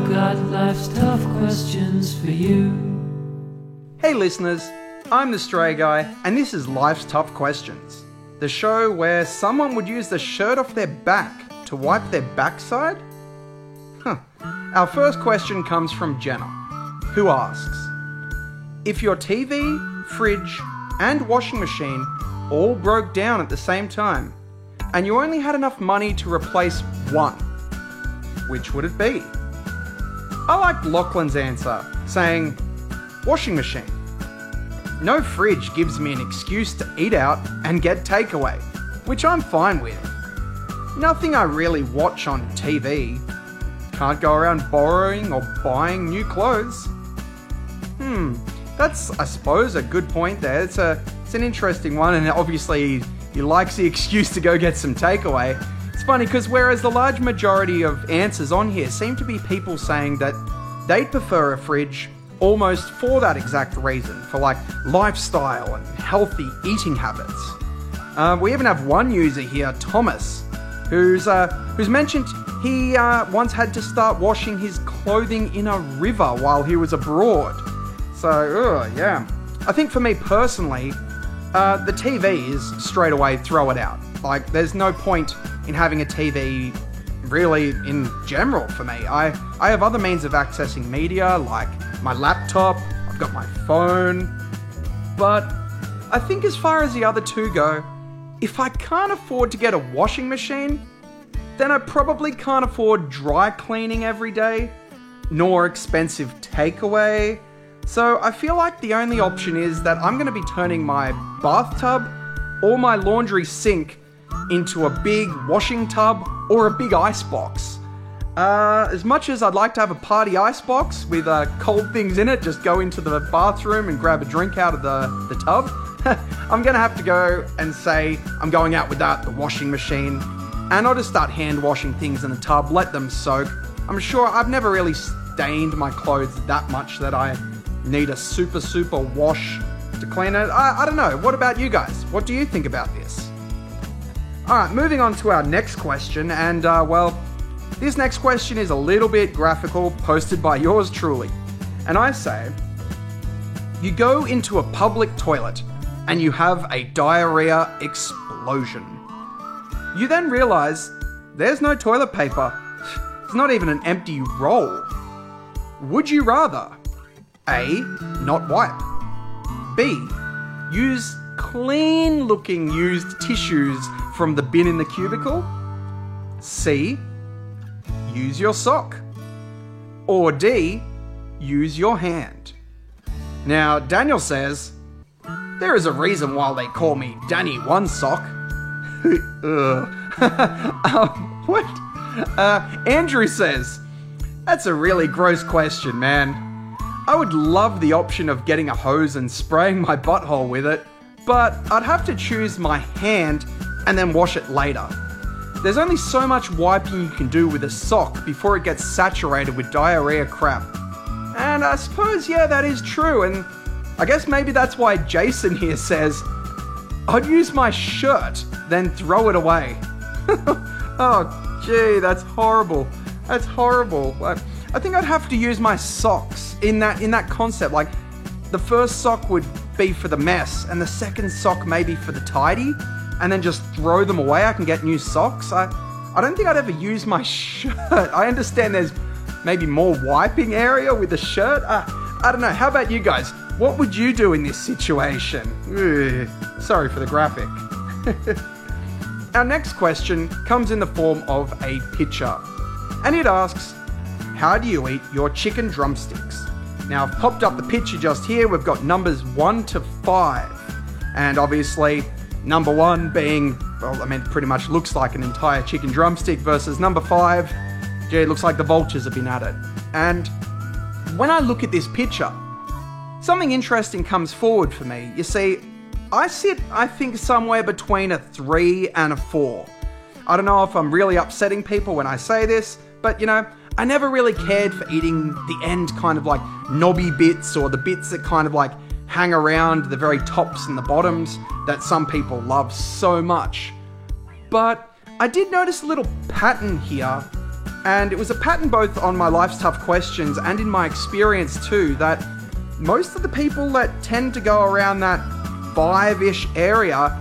I've got life's tough questions for you. Hey listeners, I'm the Stray Guy, and this is Life's Tough Questions, the show where someone would use the shirt off their back to wipe their backside? Our first question comes from Jenna, who asks, if your TV, fridge, and washing machine all broke down at the same time, and you only had enough money to replace one, which would it be? I liked Lachlan's answer, saying, washing machine. No fridge gives me an excuse to eat out and get takeaway, which I'm fine with. Nothing I really watch on TV. Can't go around borrowing or buying new clothes. That's, I suppose, a good point there. It's an interesting one, and obviously he likes the excuse to go get some takeaway. It's funny because whereas the large majority of answers on here seem to be people saying that they'd prefer a fridge almost for that exact reason, for like lifestyle and healthy eating habits. We even have one user here, Thomas, who's mentioned he once had to start washing his clothing in a river while he was abroad. So, yeah. I think for me personally, the TV is straight away throw it out. Like, there's no point in having a TV really in general for me. I have other means of accessing media, like my laptop, I've got my phone, but I think as far as the other two go, if I can't afford to get a washing machine, then I probably can't afford dry cleaning every day, nor expensive takeaway. So I feel like the only option is that I'm going to be turning my bathtub or my laundry sink into a big washing tub or a big icebox. As much as I'd like to have a party icebox with cold things in it, just go into the bathroom and grab a drink out of the tub, I'm going to have to go and say I'm going out without the washing machine, and I'll just start hand washing things in the tub, let them soak. I'm sure I've never really stained my clothes that much that I need a super wash to clean it. I don't know. What about you guys? What do you think about this? Alright, moving on to our next question, and this next question is a little bit graphical, posted by yours truly. And I say, you go into a public toilet and you have a diarrhea explosion. You then realise there's no toilet paper. It's not even an empty roll. Would you rather A, not wipe, B, use clean-looking used tissues from the bin in the cubicle, C, use your sock, or D, use your hand? Now, Daniel says, there is a reason why they call me Danny One Sock. What? Andrew says, that's a really gross question, man. I would love the option of getting a hose and spraying my butthole with it, but I'd have to choose my hand and then wash it later. There's only so much wiping you can do with a sock before it gets saturated with diarrhea crap. And I suppose, yeah, that is true, and I guess maybe that's why Jason here says, I'd use my shirt, then throw it away. Oh, gee, that's horrible. That's horrible. I think I'd have to use my socks in that concept. Like, the first sock would be for the mess, and the second sock maybe for the tidy, and then just throw them away. I can get new socks. I don't think I'd ever use my shirt. I understand there's maybe more wiping area with the shirt. I don't know. How about you guys? What would you do in this situation? Ugh, sorry for the graphic. Our next question comes in the form of a picture, and it asks, how do you eat your chicken drumsticks? Now, I've popped up the picture just here. We've got numbers 1 to 5, and obviously number 1 being, well, I mean, pretty much looks like an entire chicken drumstick, versus number 5, gee, it looks like the vultures have been at it. And when I look at this picture, something interesting comes forward for me. You see, I think, somewhere between a 3 and a 4. I don't know if I'm really upsetting people when I say this, but, you know, I never really cared for eating the end kind of like knobby bits, or the bits that kind of like hang around the very tops and the bottoms that some people love so much. But I did notice a little pattern here And it was a pattern both on my Life's Tough Questions and in my experience too, that most of the people that tend to go around that 5-ish area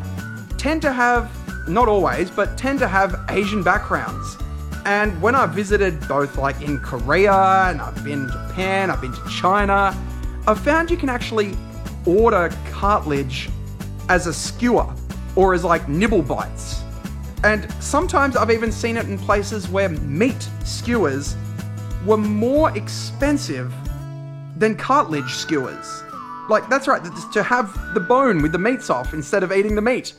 tend to have, not always, but tend to have Asian backgrounds. And when I visited both like in Korea, and I've been to Japan, I've been to China, I've found you can actually order cartilage as a skewer or as like nibble bites. And sometimes I've even seen it in places where meat skewers were more expensive than cartilage skewers. Like, that's right, to have the bone with the meats off instead of eating the meat.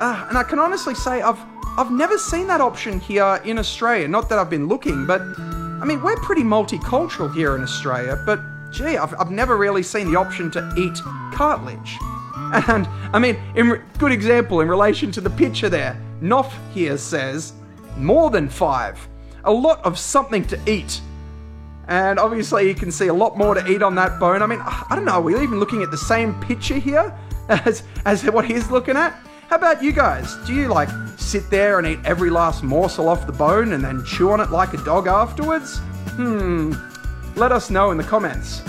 And I can honestly say I've never seen that option here in Australia. Not that I've been looking, but I mean, we're pretty multicultural here in Australia, but gee, I've never really seen the option to eat cartilage. And I mean, good example in relation to the picture there. Noff here says, more than 5. A lot of something to eat. And obviously you can see a lot more to eat on that bone. I mean, I don't know, are we even looking at the same picture here as what he's looking at? How about you guys? Do you like sit there and eat every last morsel off the bone and then chew on it like a dog afterwards? Let us know in the comments.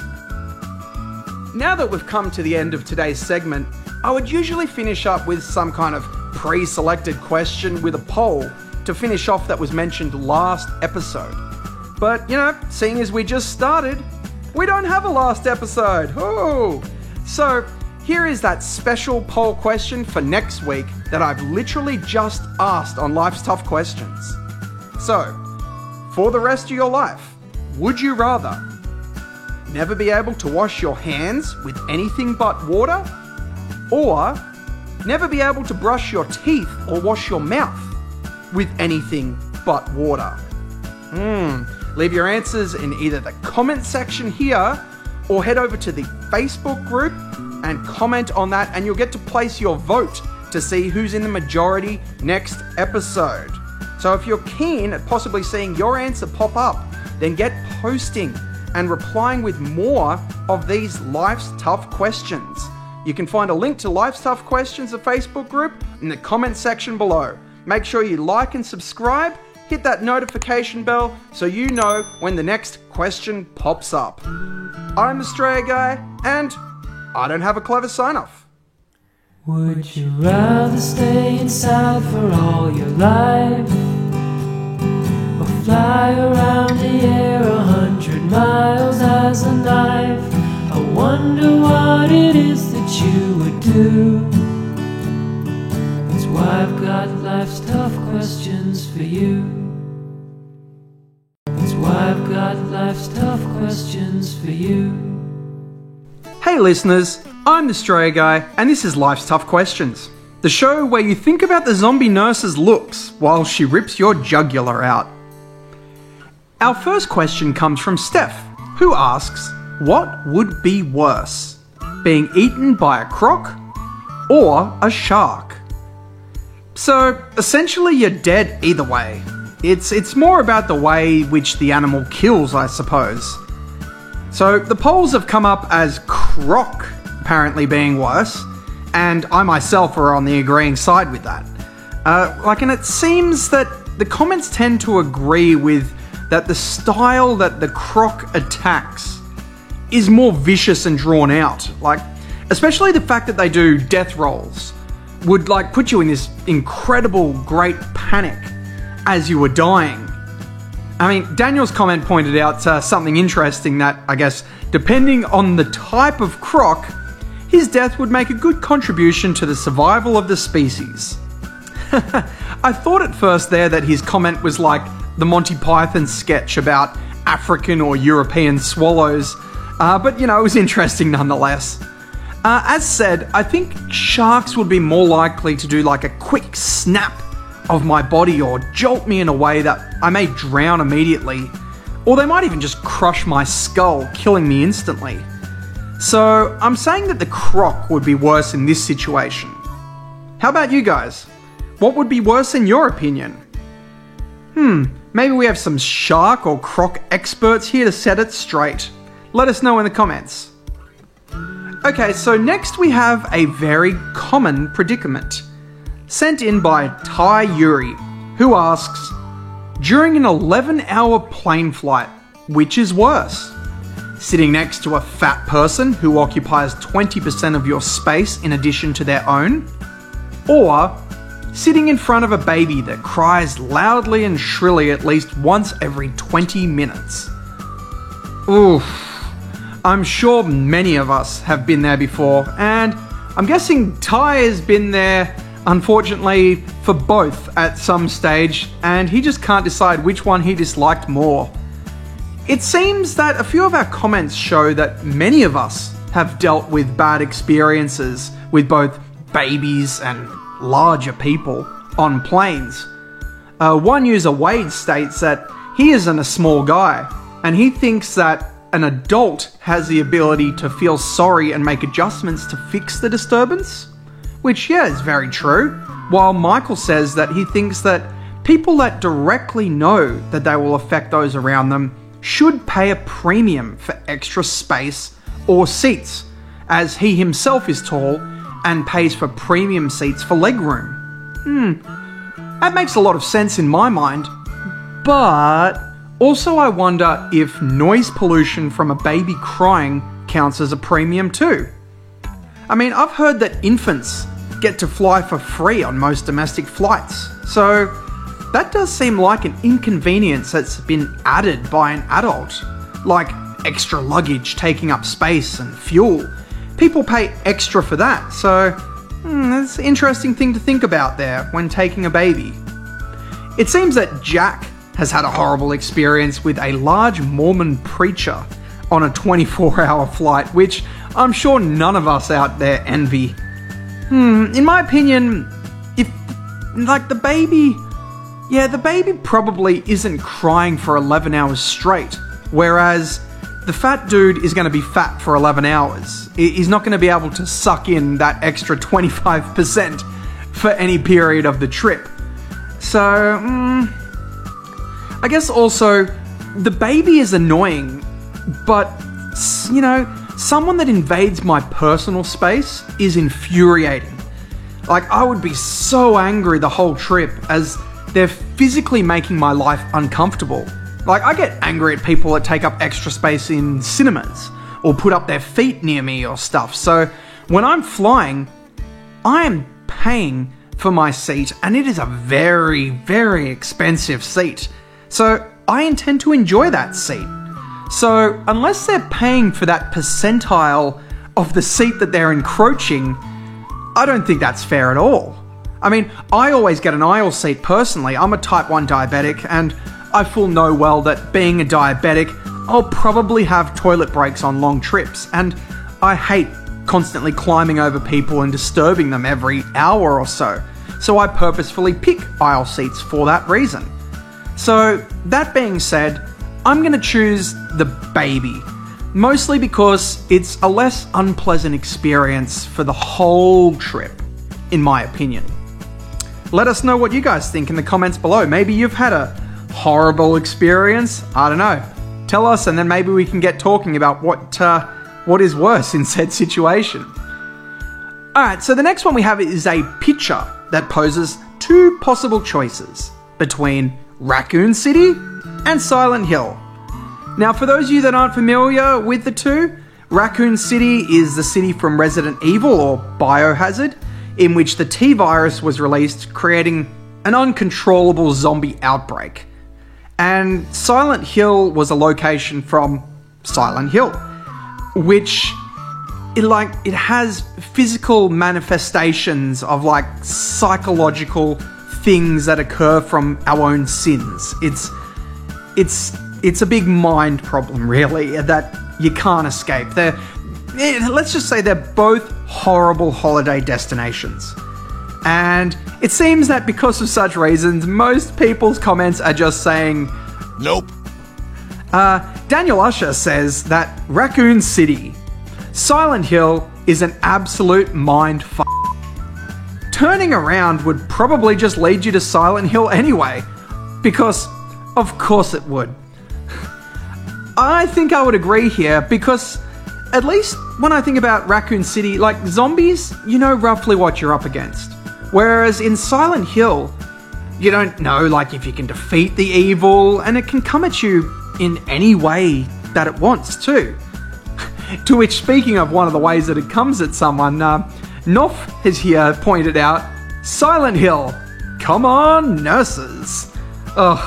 Now that we've come to the end of today's segment, I would usually finish up with some kind of pre-selected question with a poll to finish off that was mentioned last episode. But, you know, seeing as we just started, we don't have a last episode. Oh! So, here is that special poll question for next week that I've literally just asked on Life's Tough Questions. So, for the rest of your life, would you rather never be able to wash your hands with anything but water, or never be able to brush your teeth or wash your mouth with anything but water? Leave your answers in either the comment section here or head over to the Facebook group and comment on that, and you'll get to place your vote to see who's in the majority next episode. So if you're keen at possibly seeing your answer pop up, then get posting and replying with more of these Life's Tough Questions. You can find a link to Life's Tough Questions, the Facebook group, in the comment section below. Make sure you like and subscribe, hit that notification bell so you know when the next question pops up. I'm the Stray Guy, and I don't have a clever sign-off. Would you rather stay inside for all your life, or fly around the air 100 miles as a knife? I wonder what it is that you would do. That's why I've got life's tough questions for you. That's why I've got life's tough questions for you. Hey listeners, I'm the Stray Guy, and this is Life's Tough Questions, the show where you think about the zombie nurse's looks while she rips your jugular out. Our first question comes from Steph, who asks, what would be worse, being eaten by a croc or a shark? So, essentially you're dead either way. It's more about the way which the animal kills, I suppose. So, the polls have come up as croc apparently being worse, and I myself are on the agreeing side with that. And it seems that the comments tend to agree with that the style that the croc attacks is more vicious and drawn out. Especially the fact that they do death rolls would put you in this incredible great panic as you were dying. I mean, Daniel's comment pointed out something interesting that, I guess, depending on the type of croc, his death would make a good contribution to the survival of the species. I thought at first there that his comment was like the Monty Python sketch about African or European swallows, but it was interesting nonetheless. As said, I think sharks would be more likely to do a quick snap of my body or jolt me in a way that I may drown immediately, or they might even just crush my skull, killing me instantly. So I'm saying that the croc would be worse in this situation. How about you guys? What would be worse in your opinion? Maybe we have some shark or croc experts here to set it straight. Let us know in the comments. Okay, so next we have a very common predicament, sent in by Ty Yuri, who asks, during an 11-hour plane flight, which is worse? Sitting next to a fat person who occupies 20% of your space in addition to their own? Or sitting in front of a baby that cries loudly and shrilly at least once every 20 minutes? Oof. I'm sure many of us have been there before, and I'm guessing Ty has been there, unfortunately, for both at some stage, and he just can't decide which one he disliked more. It seems that a few of our comments show that many of us have dealt with bad experiences with both babies and larger people on planes. One user, Wade, states that he isn't a small guy, and he thinks that an adult has the ability to feel sorry and make adjustments to fix the disturbance, which, yeah, is very true, while Michael says that he thinks that people that directly know that they will affect those around them should pay a premium for extra space or seats, as he himself is tall and pays for premium seats for legroom. That makes a lot of sense in my mind, but also I wonder if noise pollution from a baby crying counts as a premium too. I mean, I've heard that infants get to fly for free on most domestic flights, so that does seem like an inconvenience that's been added by an adult, like extra luggage taking up space and fuel. People pay extra for that, so that's an interesting thing to think about there when taking a baby. It seems that Jack has had a horrible experience with a large Mormon preacher on a 24-hour flight, which I'm sure none of us out there envy. In my opinion, the baby probably isn't crying for 11 hours straight, whereas the fat dude is going to be fat for 11 hours. He's not going to be able to suck in that extra 25% for any period of the trip. So, I guess also, the baby is annoying, but, you know, someone that invades my personal space is infuriating. Like, I would be so angry the whole trip as they're physically making my life uncomfortable. Like, I get angry at people that take up extra space in cinemas or put up their feet near me or stuff. So when I'm flying, I am paying for my seat, and it is a very, very expensive seat. So I intend to enjoy that seat. So unless they're paying for that percentile of the seat that they're encroaching, I don't think that's fair at all. I mean, I always get an aisle seat personally. I'm a type 1 diabetic, and I full know well that being a diabetic, I'll probably have toilet breaks on long trips, and I hate constantly climbing over people and disturbing them every hour or so. So I purposefully pick aisle seats for that reason. So that being said, I'm going to choose the baby, mostly because it's a less unpleasant experience for the whole trip, in my opinion. Let us know what you guys think in the comments below. Maybe you've had a horrible experience. I don't know. Tell us, and then maybe we can get talking about what is worse in said situation. Alright, so the next one we have is a picture that poses two possible choices between Raccoon City and Silent Hill. Now, for those of you that aren't familiar with the two, Raccoon City is the city from Resident Evil, or Biohazard, in which the T-Virus was released, creating an uncontrollable zombie outbreak. And Silent Hill was a location from Silent Hill, which it has physical manifestations of like psychological things that occur from our own sins. It's a big mind problem, really, that you can't escape. Let's just say they're both horrible holiday destinations. And it seems that because of such reasons, most people's comments are just saying, nope. Daniel Usher says that Raccoon City, Silent Hill is an absolute mind f***. Turning around would probably just lead you to Silent Hill anyway, because of course it would. I think I would agree here, because at least when I think about Raccoon City, like zombies, you know roughly what you're up against. Whereas in Silent Hill, You don't know, like, if you can defeat the evil, and it can come at you in any way that it wants too. To which, speaking of one of the ways that it comes at someone, Noff has here pointed out, Silent Hill, come on, nurses. Oh,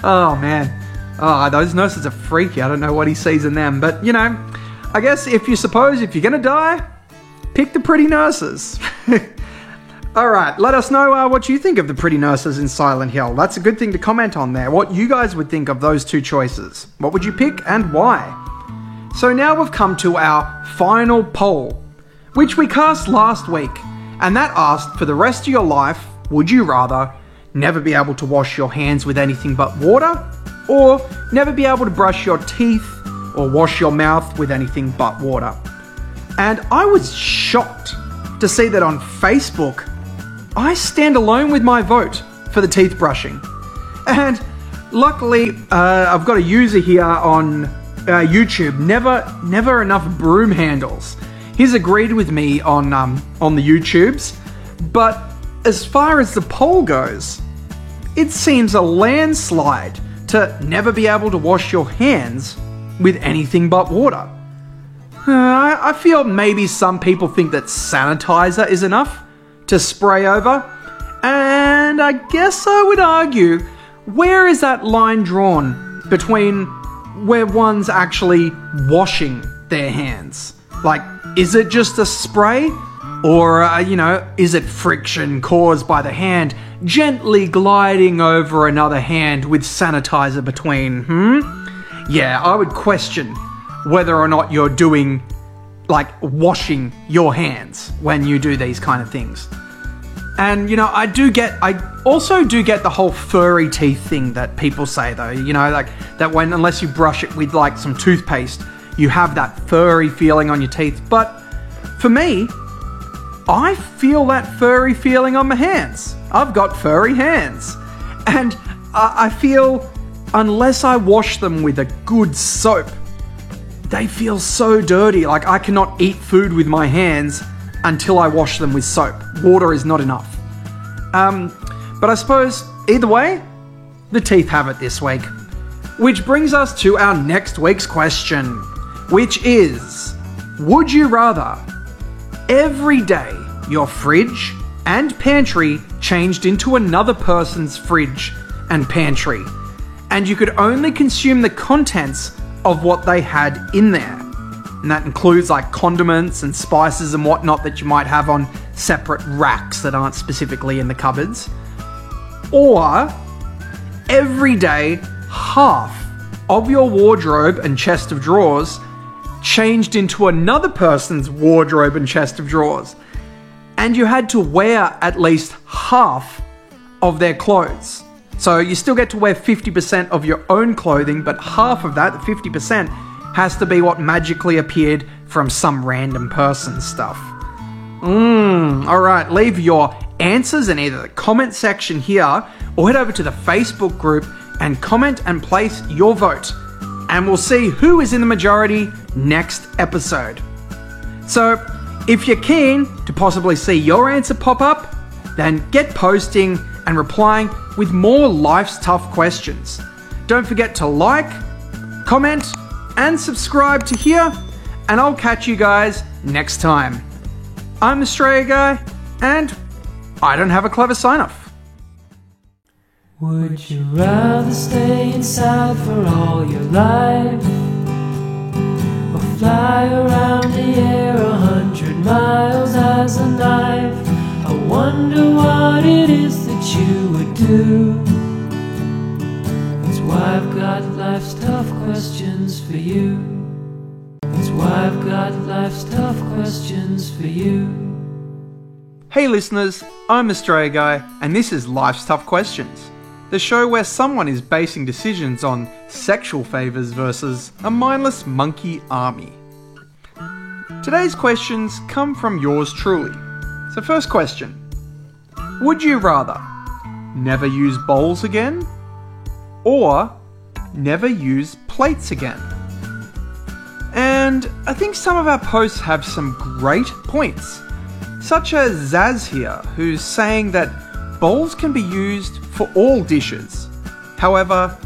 oh man. Oh, those nurses are freaky. I don't know what he sees in them, but you know, I guess if you're gonna die, pick the pretty nurses. Alright, let us know what you think of the pretty nurses in Silent Hill. That's a good thing to comment on there. What you guys would think of those two choices. What would you pick and why? So now we've come to our final poll, which we cast last week. And that asked, for the rest of your life, would you rather never be able to wash your hands with anything but water, or never be able to brush your teeth or wash your mouth with anything but water? And I was shocked to see that on Facebook, I stand alone with my vote for the teeth brushing. And luckily, I've got a user here on YouTube, never enough broom handles. He's agreed with me on the YouTubes, but as far as the poll goes, it seems a landslide to never be able to wash your hands with anything but water. I feel maybe some people think that sanitizer is enough to spray over, and I guess I would argue, where is that line drawn between where one's actually washing their hands? Like, is it just a spray? Or, is it friction caused by the hand gently gliding over another hand with sanitizer between, Yeah, I would question whether or not you're doing, like, washing your hands when you do these kind of things. And, I also do get the whole furry teeth thing that people say, though. Like, that unless you brush it with, like, some toothpaste, you have that furry feeling on your teeth. But for me, I feel that furry feeling on my hands. I've got furry hands. And I feel, unless I wash them with a good soap, they feel so dirty. Like, I cannot eat food with my hands until I wash them with soap. Water is not enough. But I suppose, either way, the teeth have it this week. Which brings us to our next week's question, which is, would you rather every day your fridge and pantry changed into another person's fridge and pantry, and you could only consume the contents of what they had in there? And that includes like condiments and spices and whatnot that you might have on separate racks that aren't specifically in the cupboards. Or every day, half of your wardrobe and chest of drawers changed into another person's wardrobe and chest of drawers, and you had to wear at least half of their clothes. So you still get to wear 50% of your own clothing, but half of that, the 50%, has to be what magically appeared from some random person's stuff. Alright, leave your answers in either the comment section here or head over to the Facebook group and comment and place your vote. And we'll see who is in the majority next episode. So, if you're keen to possibly see your answer pop up, then get posting and replying with more Life's Tough questions. Don't forget to like, comment, and subscribe to here, and I'll catch you guys next time. I'm Australia Guy, and I don't have a clever sign-off. Would you rather stay inside for all your life, or fly around the air 100 miles as a knife? I wonder what it is that you would do. That's why I've got life's tough questions for you. That's why I've got life's tough questions for you. Hey listeners, I'm Australia Guy, and this is Life's Tough Questions, the show where someone is basing decisions on sexual favours versus a mindless monkey army. Today's questions come from yours truly. So first question, would you rather never use bowls again, or never use plates again? And I think some of our posts have some great points, such as Zaz here, who's saying that bowls can be used for all dishes. However,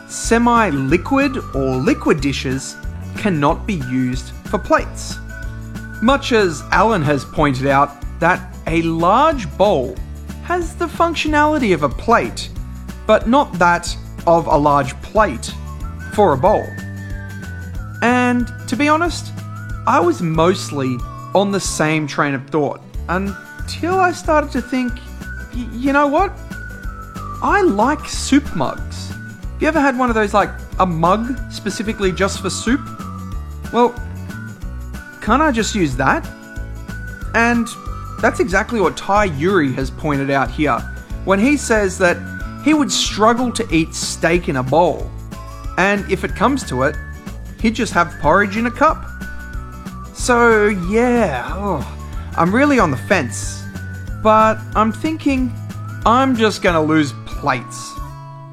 semi-liquid or liquid dishes cannot be used for plates. Much as Alan has pointed out that a large bowl has the functionality of a plate, but not that of a large plate for a bowl. And to be honest, I was mostly on the same train of thought until I started to think, you know what? I like soup mugs. Have you ever had one of those, like a mug specifically just for soup? Well, can't I just use that? And that's exactly what Ty Yuri has pointed out here when he says that he would struggle to eat steak in a bowl, and if it comes to it, he'd just have porridge in a cup. So yeah, I'm really on the fence, but I'm thinking I'm just gonna lose plates.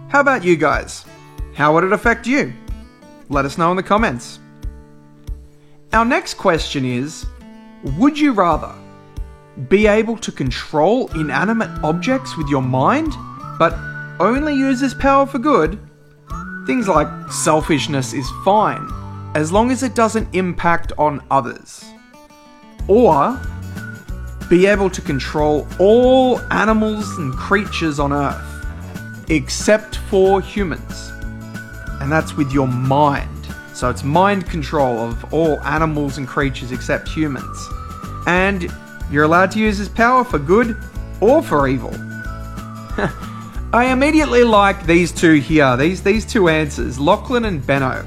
How about you guys? How would it affect you? Let us know in the comments. Our next question is, would you rather be able to control inanimate objects with your mind, but only use this power for good? Things like selfishness is fine, as long as it doesn't impact on others. Or be able to control all animals and creatures on Earth, except for humans. And that's with your mind. So it's mind control of all animals and creatures except humans. And you're allowed to use this power for good or for evil. I immediately like these two here, these two answers, Lachlan and Benno.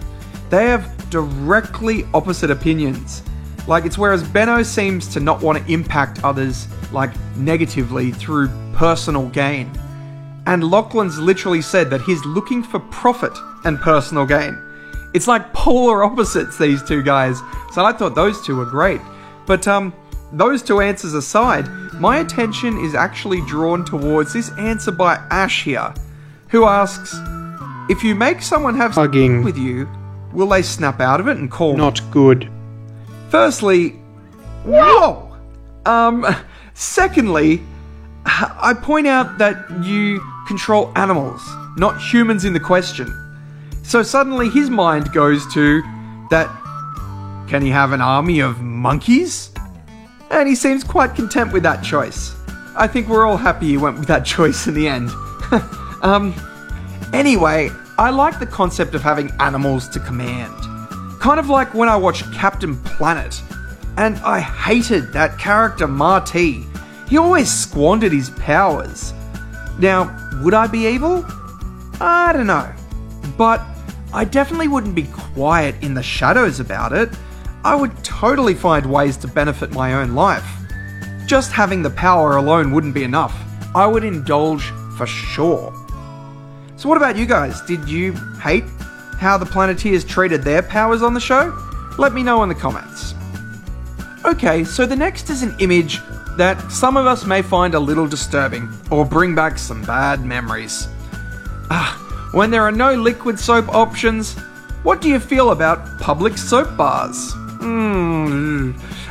They have directly opposite opinions. Like, it's whereas Benno seems to not want to impact others, like, negatively through personal gain. And Lachlan's literally said that he's looking for profit and personal gain. It's like polar opposites, these two guys. So I thought those two were great. But those two answers aside, my attention is actually drawn towards this answer by Ash here, who asks, if you make someone have hugging with you, will they snap out of it and call not good? Firstly, whoa! Secondly, I point out that you control animals, not humans in the question. So suddenly his mind goes to that, can he have an army of monkeys? And he seems quite content with that choice. I think we're all happy he went with that choice in the end. Anyway, I like the concept of having animals to command. Kind of like when I watched Captain Planet. And I hated that character Marty. He always squandered his powers. Now, would I be evil? I don't know. But I definitely wouldn't be quiet in the shadows about it. I would totally find ways to benefit my own life. Just having the power alone wouldn't be enough. I would indulge for sure. So what about you guys? Did you hate how the Planeteers treated their powers on the show? Let me know in the comments. Okay, so the next is an image that some of us may find a little disturbing or bring back some bad memories. When there are no liquid soap options, what do you feel about public soap bars?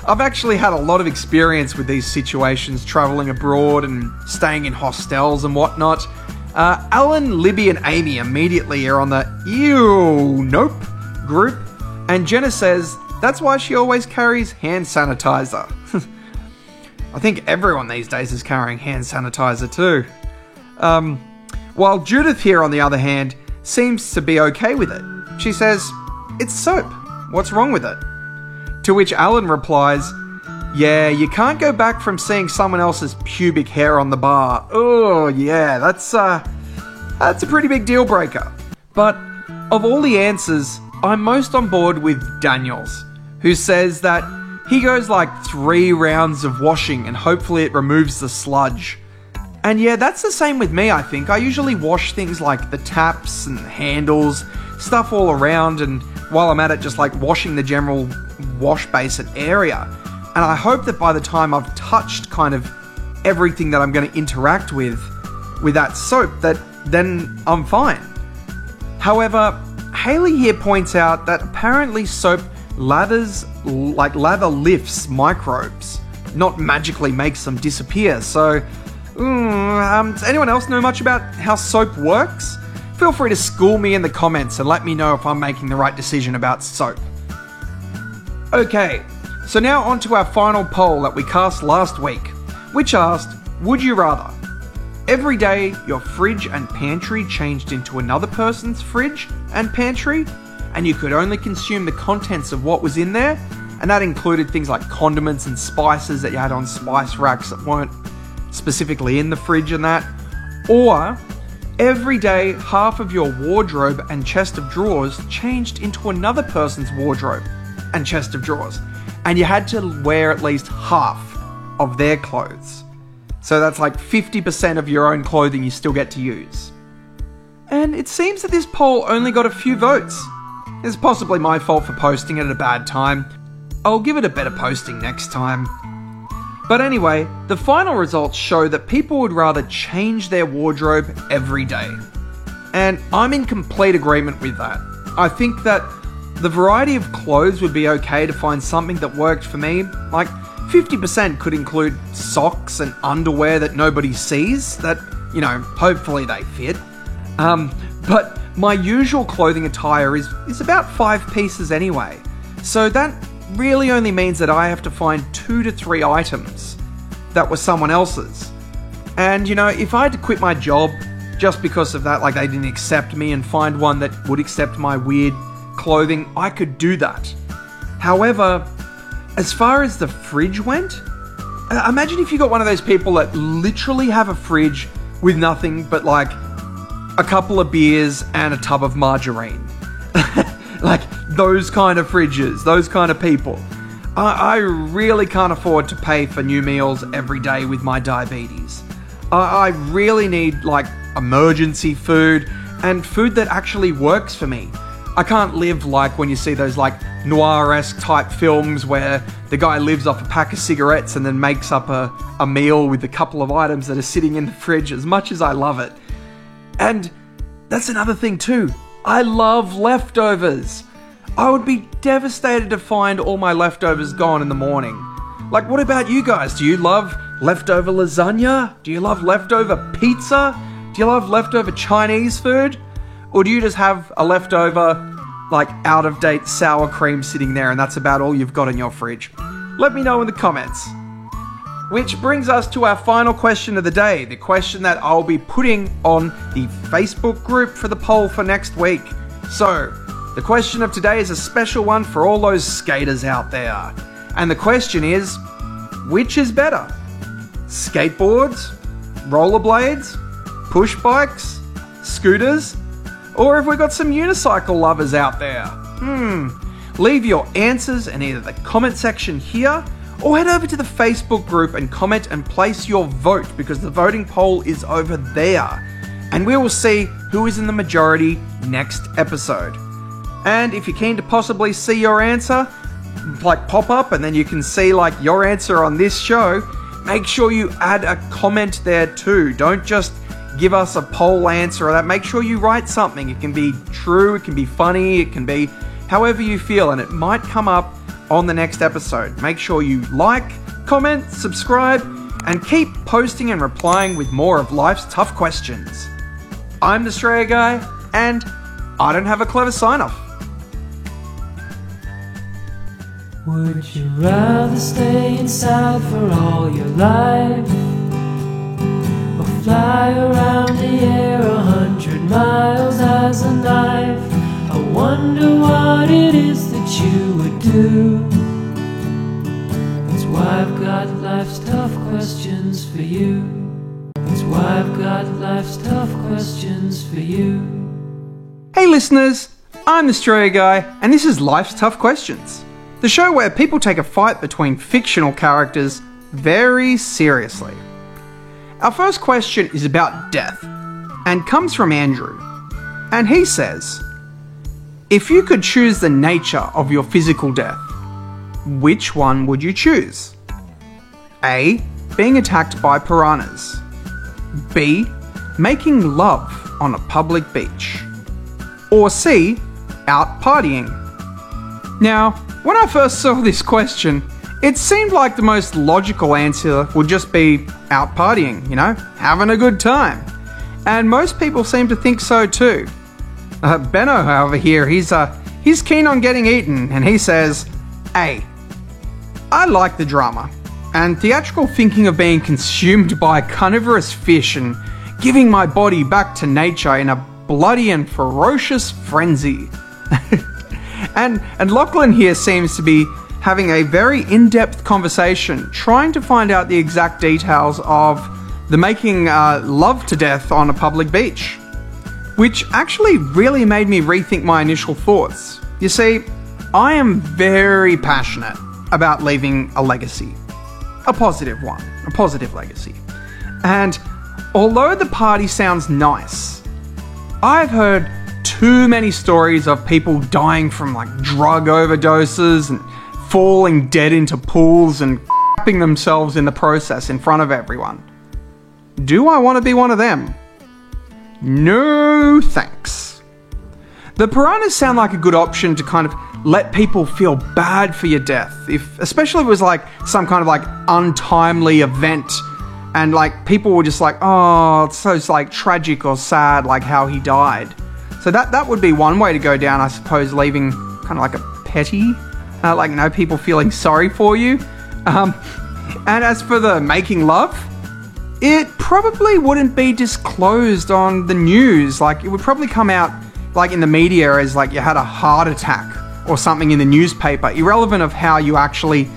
I've actually had a lot of experience with these situations, travelling abroad and staying in hostels and whatnot. Alan, Libby and Amy immediately are on the ew, nope group, and Jenna says that's why she always carries hand sanitizer. I think everyone these days is carrying hand sanitizer too. While Judith here, on the other hand, seems to be okay with it. She says, it's soap, what's wrong with it? To which Alan replies, yeah, you can't go back from seeing someone else's pubic hair on the bar. Oh yeah, that's a pretty big deal breaker. But of all the answers, I'm most on board with Daniels, who says that he goes like 3 rounds of washing and hopefully it removes the sludge. And yeah, that's the same with me, I think. I usually wash things like the taps and the handles, stuff all around, and while I'm at it, just like washing the general wash basin area. And I hope that by the time I've touched kind of everything that I'm going to interact with that soap, that then I'm fine. However, Haley here points out that apparently soap lather lifts microbes, not magically makes them disappear. So Does anyone else know much about how soap works? Feel free to school me in the comments and let me know if I'm making the right decision about soap. Okay, so now on to our final poll that we cast last week, which asked, would you rather every day your fridge and pantry changed into another person's fridge and pantry, and you could only consume the contents of what was in there, and that included things like condiments and spices that you had on spice racks that weren't specifically in the fridge and that, or every day half of your wardrobe and chest of drawers changed into another person's wardrobe and chest of drawers, and you had to wear at least half of their clothes. So that's like 50% of your own clothing you still get to use. And it seems that this poll only got a few votes. It's possibly my fault for posting it at a bad time. I'll give it a better posting next time. But anyway, the final results show that people would rather change their wardrobe every day. And I'm in complete agreement with that. I think that the variety of clothes would be okay to find something that worked for me. Like 50% could include socks and underwear that nobody sees, that, you know, hopefully they fit. But my usual clothing attire is about 5 pieces anyway. So that really only means that I have to find 2 to 3 items that were someone else's. And, you know, if I had to quit my job just because of that, like they didn't accept me, and find one that would accept my weird clothing, I could do that. However, as far as the fridge went, imagine if you got one of those people that literally have a fridge with nothing but like a couple of beers and a tub of margarine. Like those kind of fridges, those kind of people. I really can't afford to pay for new meals every day with my diabetes. I really need like emergency food and food that actually works for me. I can't live like when you see those like noir-esque type films where the guy lives off a pack of cigarettes and then makes up a meal with a couple of items that are sitting in the fridge, as much as I love it. And that's another thing too. I love leftovers. I would be devastated to find all my leftovers gone in the morning. Like, what about you guys? Do you love leftover lasagna? Do you love leftover pizza? Do you love leftover Chinese food? Or do you just have a leftover, like, out-of-date sour cream sitting there and that's about all you've got in your fridge? Let me know in the comments. Which brings us to our final question of the day, the question that I'll be putting on the Facebook group for the poll for next week. So, the question of today is a special one for all those skaters out there. And the question is, which is better? Skateboards? Rollerblades? Push bikes? Scooters? Or have we got some unicycle lovers out there? Leave your answers in either the comment section here, or head over to the Facebook group and comment and place your vote, because the voting poll is over there. And we will see who is in the majority next episode. And if you're keen to possibly see your answer, like pop up and then you can see like your answer on this show, make sure you add a comment there too. Don't just give us a poll answer or that. Make sure you write something. It can be true, it can be funny, it can be however you feel, and it might come up on the next episode. Make sure you like, comment, subscribe, and keep posting and replying with more of life's tough questions. I'm the Australia Guy, and I don't have a clever sign-off. Would you rather stay inside for all your life, or fly around the air 100 miles as a knife? I wonder what it is that you would do. That's why I've got life's tough questions for you. That's why I've got life's tough questions for you. Hey listeners, I'm the Australia Guy, and this is Life's Tough Questions, the show where people take a fight between fictional characters very seriously. Our first question is about death, and comes from Andrew. And he says, if you could choose the nature of your physical death, which one would you choose? A. Being attacked by piranhas. B. Making love on a public beach. Or C. Out partying. Now, when I first saw this question, it seemed like the most logical answer would just be out partying, having a good time. And most people seem to think so too. Benno, however, here, he's keen on getting eaten, and he says, "Hey, I like the drama and theatrical thinking of being consumed by carnivorous fish and giving my body back to nature in a bloody and ferocious frenzy." and Lachlan here seems to be having a very in-depth conversation, trying to find out the exact details of the making love to death on a public beach, which actually really made me rethink my initial thoughts. You see, I am very passionate about leaving a legacy. A positive one. A positive legacy. And although the party sounds nice, I've heard too many stories of people dying from drug overdoses and falling dead into pools and crapping themselves in the process in front of everyone. Do I want to be one of them? No thanks. The piranhas sound like a good option to kind of let people feel bad for your death, especially if it was some kind of untimely event and people were just oh, it's so tragic or sad how he died. So that would be one way to go down, I suppose, leaving kind of a petty, people feeling sorry for you. And as for the making love, it probably wouldn't be disclosed on the news. It would probably come out in the media as you had a heart attack or something in the newspaper, irrelevant of how you actually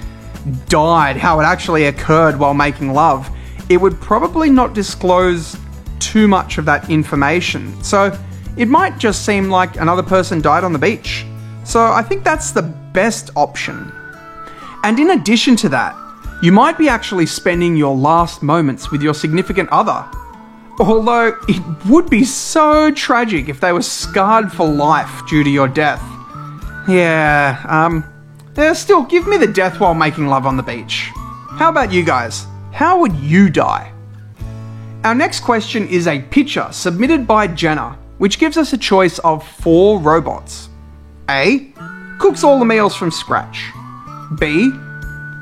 died, how it actually occurred while making love. It would probably not disclose too much of that information. So it might just seem like another person died on the beach. So I think that's the best option. And in addition to that, you might be actually spending your last moments with your significant other. Although it would be so tragic if they were scarred for life due to your death. Still, give me the death while making love on the beach. How about you guys? How would you die? Our next question is a picture submitted by Jenna, which gives us a choice of 4 robots. A. Cooks all the meals from scratch. B.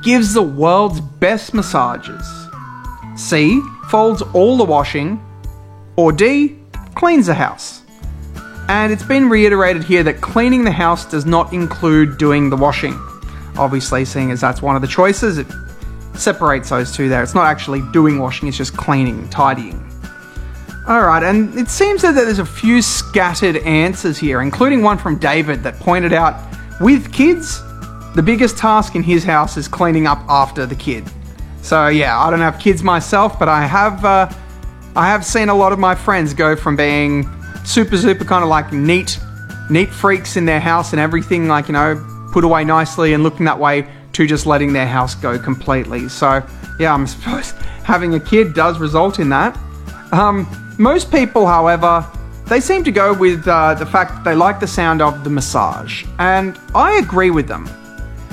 Gives the world's best massages. C. Folds all the washing. Or D. Cleans the house. And it's been reiterated here that cleaning the house does not include doing the washing. Obviously, seeing as that's one of the choices, it separates those two there. It's not actually doing washing, it's just cleaning, tidying. Alright, and it seems that there's a few scattered answers here, including one from David that pointed out, with kids, the biggest task in his house is cleaning up after the kid. So yeah, I don't have kids myself, but I have seen a lot of my friends go from being super kind of neat freaks in their house and everything put away nicely and looking that way, to just letting their house go completely. So yeah, I'm supposed having a kid does result in that. Most people, however, they seem to go with the fact that they like the sound of the massage, and I agree with them.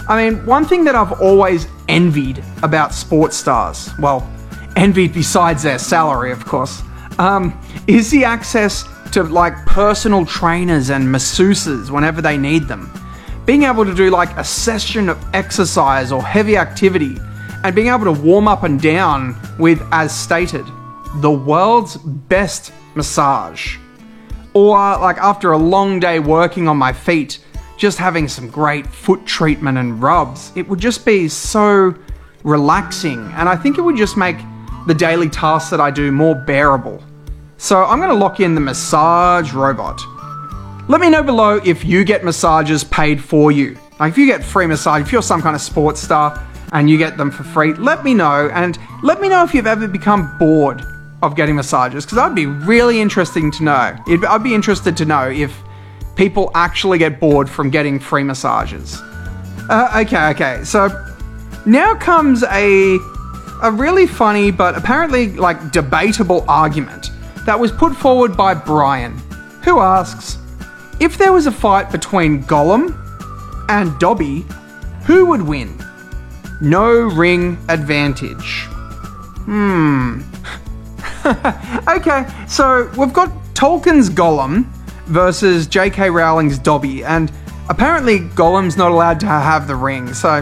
I mean, one thing that I've always envied about sports stars, well, envied besides their salary, of course, is the access to personal trainers and masseuses whenever they need them. Being able to do a session of exercise or heavy activity and being able to warm up and down with, as stated, the world's best massage. Or after a long day working on my feet, just having some great foot treatment and rubs. It would just be so relaxing, and I think it would just make the daily tasks that I do more bearable. So I'm going to lock in the massage robot. Let me know below if you get massages paid for you. If you get free massage, if you're some kind of sports star and you get them for free, let me know. And let me know if you've ever become bored of getting massages, because I'd be really interesting to know. I'd be interested to know if people actually get bored from getting free massages. Okay. So now comes a really funny but apparently debatable argument that was put forward by Brian, who asks, if there was a fight between Gollum and Dobby, who would win? No ring advantage. Okay, so we've got Tolkien's Gollum versus J.K. Rowling's Dobby, and apparently Gollum's not allowed to have the ring, so,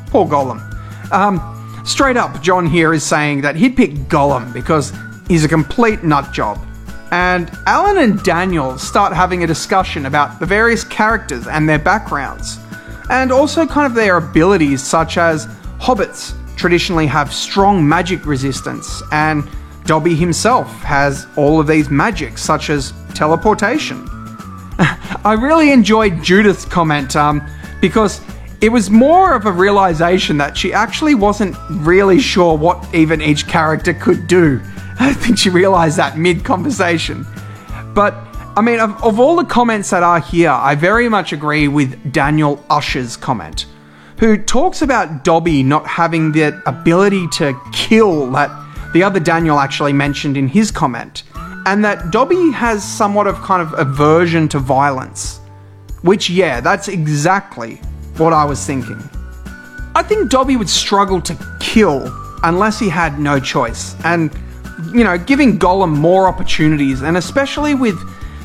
poor Gollum. Straight up, John here is saying that he'd pick Gollum because he's a complete nut job. And Alan and Daniel start having a discussion about the various characters and their backgrounds, and also kind of their abilities, such as hobbits traditionally have strong magic resistance, and Dobby himself has all of these magics, such as teleportation. I really enjoyed Judith's comment because it was more of a realization that she actually wasn't really sure what even each character could do. I think she realized that mid-conversation. But, I mean, of all the comments that are here, I very much agree with Daniel Usher's comment, who talks about Dobby not having the ability to kill that the other Daniel actually mentioned in his comment, and that Dobby has somewhat of kind of aversion to violence. Which, yeah, that's exactly what I was thinking. I think Dobby would struggle to kill unless he had no choice, and, you know, giving Gollum more opportunities, and especially with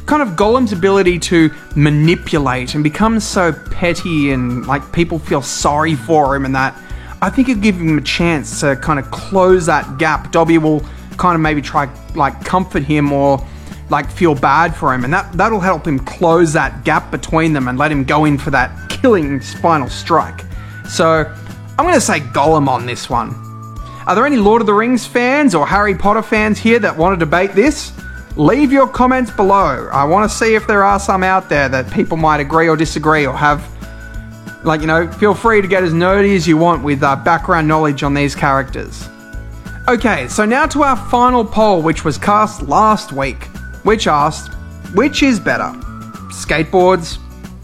kind of Gollum's ability to manipulate and become so petty and like people feel sorry for him and that, I think it'd give him a chance to kind of close that gap. Dobby will kind of maybe try like comfort him or like feel bad for him, and that'll help him close that gap between them and let him go in for that killing final strike. So I'm going to say Gollum on this one. Are there any Lord of the Rings fans or Harry Potter fans here that want to debate this? Leave your comments below. I want to see if there are some out there that people might agree or disagree or have, like, you know, feel free to get as nerdy as you want with background knowledge on these characters. Okay, so now to our final poll, which was cast last week, which asked, which is better? Skateboards,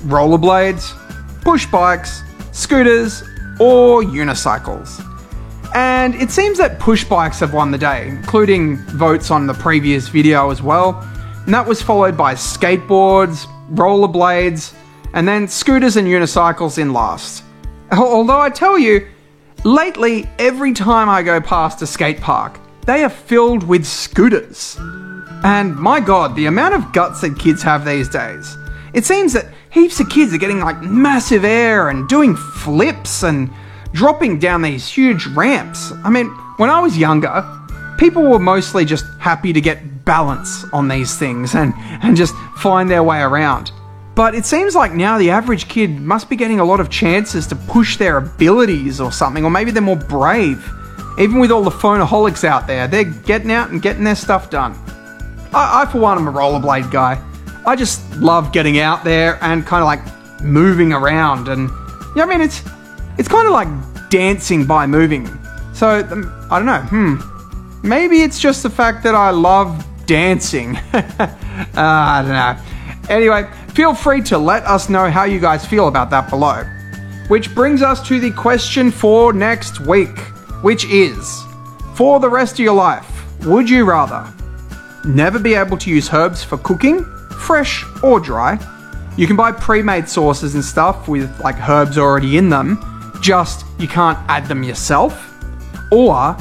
rollerblades, push bikes, scooters, or unicycles? And it seems that push bikes have won the day, including votes on the previous video as well. And that was followed by skateboards, rollerblades, and then scooters and unicycles in last. Although I tell you, lately, every time I go past a skate park, they are filled with scooters. And my god, the amount of guts that kids have these days. It seems that heaps of kids are getting like massive air and doing flips and dropping down these huge ramps. I mean, when I was younger, people were mostly just happy to get balance on these things and just find their way around. But it seems like now the average kid must be getting a lot of chances to push their abilities or something, or maybe they're more brave. Even with all the phoneaholics out there, they're getting out and getting their stuff done. I for one, am a rollerblade guy. I just love getting out there and kind of like moving around, and yeah, I mean, it's kind of like dancing by moving. So, I don't know, maybe it's just the fact that I love dancing. I don't know. Anyway, feel free to let us know how you guys feel about that below. Which brings us to the question for next week, which is, for the rest of your life, would you rather never be able to use herbs for cooking, fresh or dry? You can buy pre-made sauces and stuff with like herbs already in them, just you can't add them yourself. Or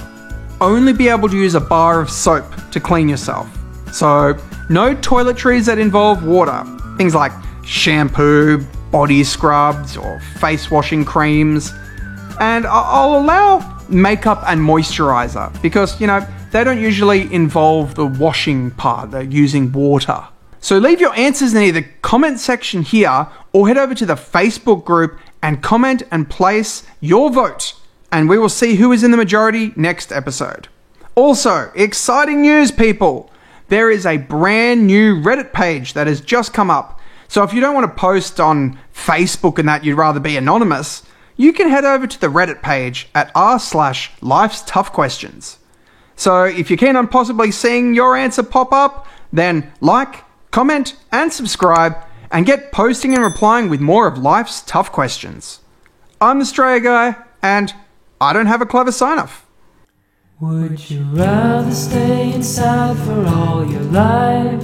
only be able to use a bar of soap to clean yourself. So no toiletries that involve water. Things like shampoo, body scrubs, or face washing creams. And I'll allow makeup and moisturizer because, you know, they don't usually involve the washing part. They're using water. So leave your answers in either comment section here or head over to the Facebook group and comment and place your vote. And we will see who is in the majority next episode. Also, exciting news, people. There is a brand new Reddit page that has just come up. So if you don't want to post on Facebook and that, you'd rather be anonymous, you can head over to the Reddit page at r/Life's Tough Questions. So if you're keen on possibly seeing your answer pop up, then like, comment, and subscribe, and get posting and replying with more of life's tough questions. I'm the Straya Guy, and I don't have a clever sign-off. Would you rather stay inside for all your life,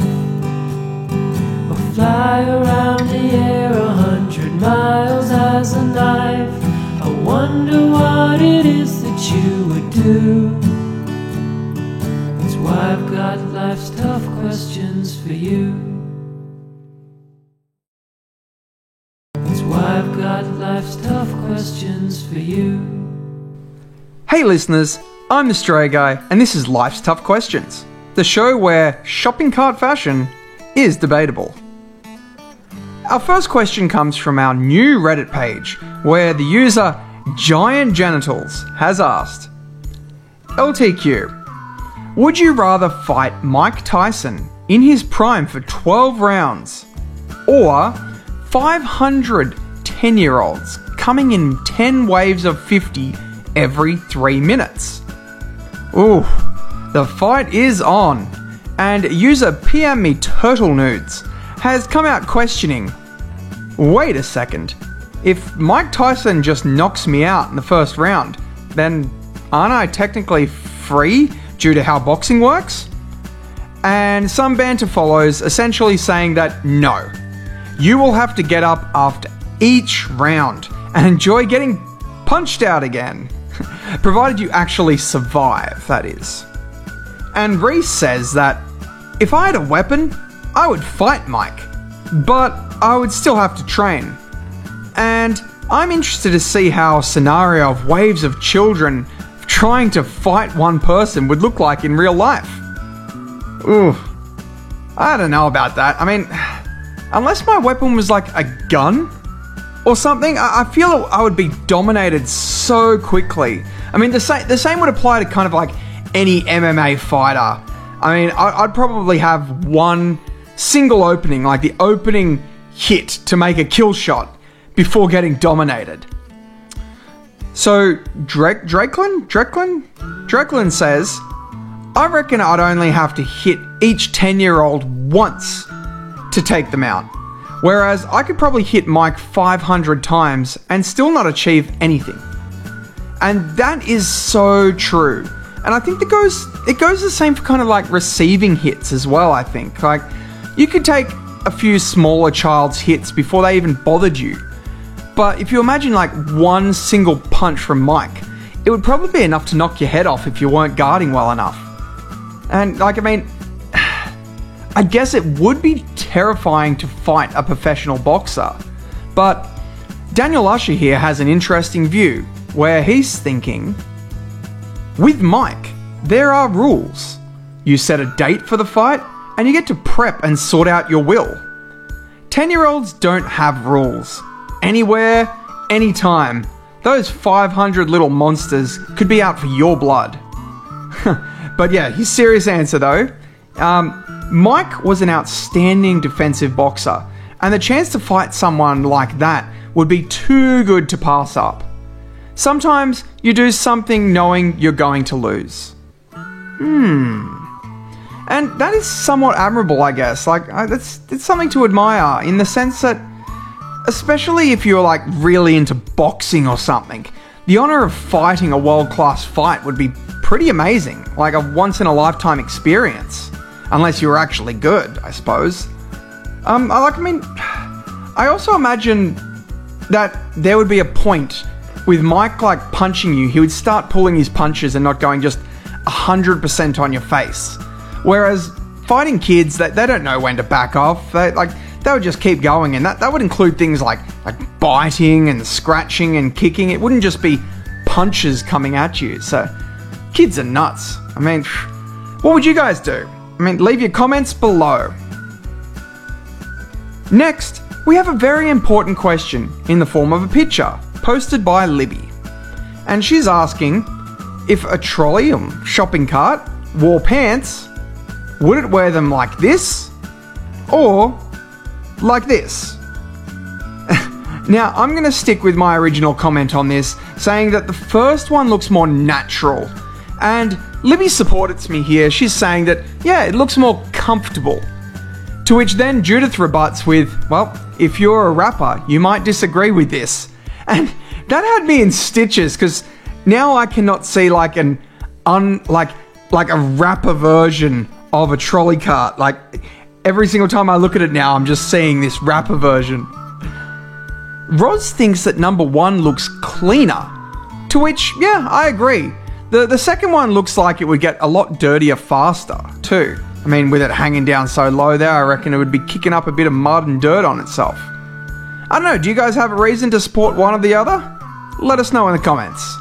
or fly around the air 100 miles as a knife? I wonder what it is that you would do. That's why I've got life's tough questions for you. That's why I've got life's tough questions for you. Hey listeners, I'm the Stray Guy, and this is Life's Tough Questions, the show where shopping cart fashion is debatable. Our first question comes from our new Reddit page, where the user Giant Genitals has asked, LTQ, would you rather fight Mike Tyson in his prime for 12 rounds, or 500 10-year-olds coming in 10 waves of 50 every 3 minutes? Ooh, the fight is on, and user PM Me Turtle Nudes has come out questioning, wait a second, if Mike Tyson just knocks me out in the first round, then aren't I technically free due to how boxing works? And some banter follows, essentially saying that no, you will have to get up after each round and enjoy getting punched out again, provided you actually survive, that is. And Reese says that if I had a weapon, I would fight Mike, but I would still have to train. And I'm interested to see how a scenario of waves of children trying to fight one person would look like in real life. Ooh, I don't know about that. I mean, unless my weapon was like a gun or something, I feel I would be dominated so quickly. I mean, the same would apply to kind of like any MMA fighter. I mean, I'd probably have one single opening, like the opening hit to make a kill shot before getting dominated. So Dreklin says, I reckon I'd only have to hit each 10-year-old once to take them out. Whereas I could probably hit Mike 500 times and still not achieve anything. And that is so true. And I think it goes the same for kind of like receiving hits as well, I think. Like, you could take a few smaller child's hits before they even bothered you. But if you imagine like one single punch from Mike, it would probably be enough to knock your head off if you weren't guarding well enough. And like, I mean, I guess it would be terrifying to fight a professional boxer. But Daniel Usher here has an interesting view where he's thinking, with Mike, there are rules. You set a date for the fight and you get to prep and sort out your will. 10-year-olds don't have rules. Anywhere, anytime. Those 500 little monsters could be out for your blood. But yeah, his serious answer though. Mike was an outstanding defensive boxer, and the chance to fight someone like that would be too good to pass up. Sometimes you do something knowing you're going to lose. And that is somewhat admirable, I guess. Like, it's something to admire in the sense that, especially if you're like really into boxing or something, the honor of fighting a world-class fight would be pretty amazing, like a once-in-a-lifetime experience. Unless you were actually good, I suppose. I also imagine that there would be a point with Mike like punching you, he would start pulling his punches and not going just 100% on your face. Whereas fighting kids, they don't know when to back off. They would just keep going, and that would include things like biting and scratching and kicking. It wouldn't just be punches coming at you. So kids are nuts. I mean, what would you guys do? I mean, leave your comments below. Next, we have a very important question in the form of a picture posted by Libby. And she's asking, if a trolley or shopping cart wore pants, would it wear them like this or like this? Now, I'm going to stick with my original comment on this, saying that the first one looks more natural. And Libby supports me here. She's saying that, yeah, it looks more comfortable. To which then Judith rebuts with, well, if you're a rapper, you might disagree with this. And that had me in stitches, because now I cannot see like a rapper version of a trolley cart. Like, every single time I look at it now, I'm just seeing this rapper version. Roz thinks that number 1 looks cleaner. To which, yeah, I agree. The second one looks like it would get a lot dirtier faster, too. I mean, with it hanging down so low there, I reckon it would be kicking up a bit of mud and dirt on itself. I don't know, do you guys have a reason to support one or the other? Let us know in the comments.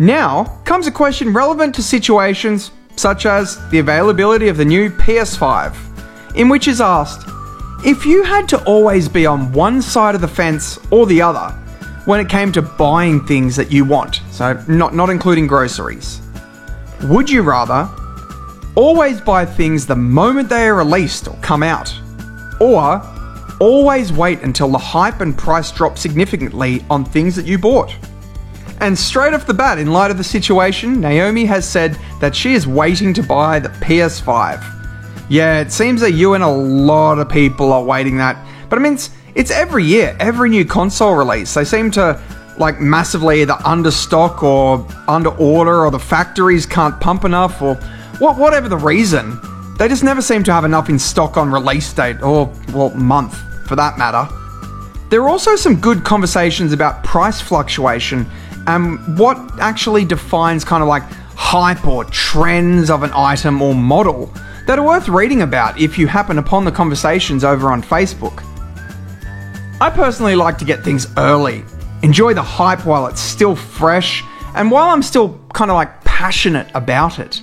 Now comes a question relevant to situations such as the availability of the new PS5, in which is asked, if you had to always be on one side of the fence or the other when it came to buying things that you want, so not including groceries, would you rather always buy things the moment they are released or come out, or always wait until the hype and price drop significantly on things that you bought? And straight off the bat, in light of the situation, Naomi has said that she is waiting to buy the PS5. Yeah, it seems that you and a lot of people are waiting that. But I mean, it's every year, every new console release. They seem to massively either understock or under order, or the factories can't pump enough, or whatever the reason. They just never seem to have enough in stock on release date, or month for that matter. There are also some good conversations about price fluctuation and what actually defines kind of hype or trends of an item or model that are worth reading about if you happen upon the conversations over on Facebook. I personally like to get things early, enjoy the hype while it's still fresh, and while I'm still kind of passionate about it.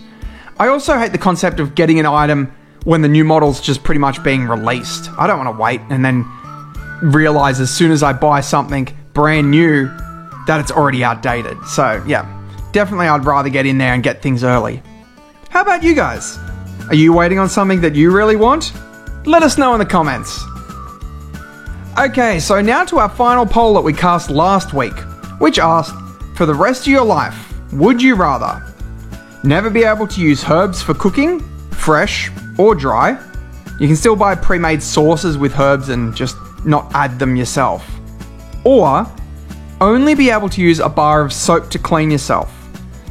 I also hate the concept of getting an item when the new model's just pretty much being released. I don't want to wait and then realize as soon as I buy something brand new that it's already outdated. So yeah, definitely I'd rather get in there and get things early. How about you guys? Are you waiting on something that you really want? Let us know in the comments. Okay, so now to our final poll that we cast last week, which asked, for the rest of your life, would you rather never be able to use herbs for cooking, fresh or dry? You can still buy pre-made sauces with herbs and just not add them yourself. Or only be able to use a bar of soap to clean yourself.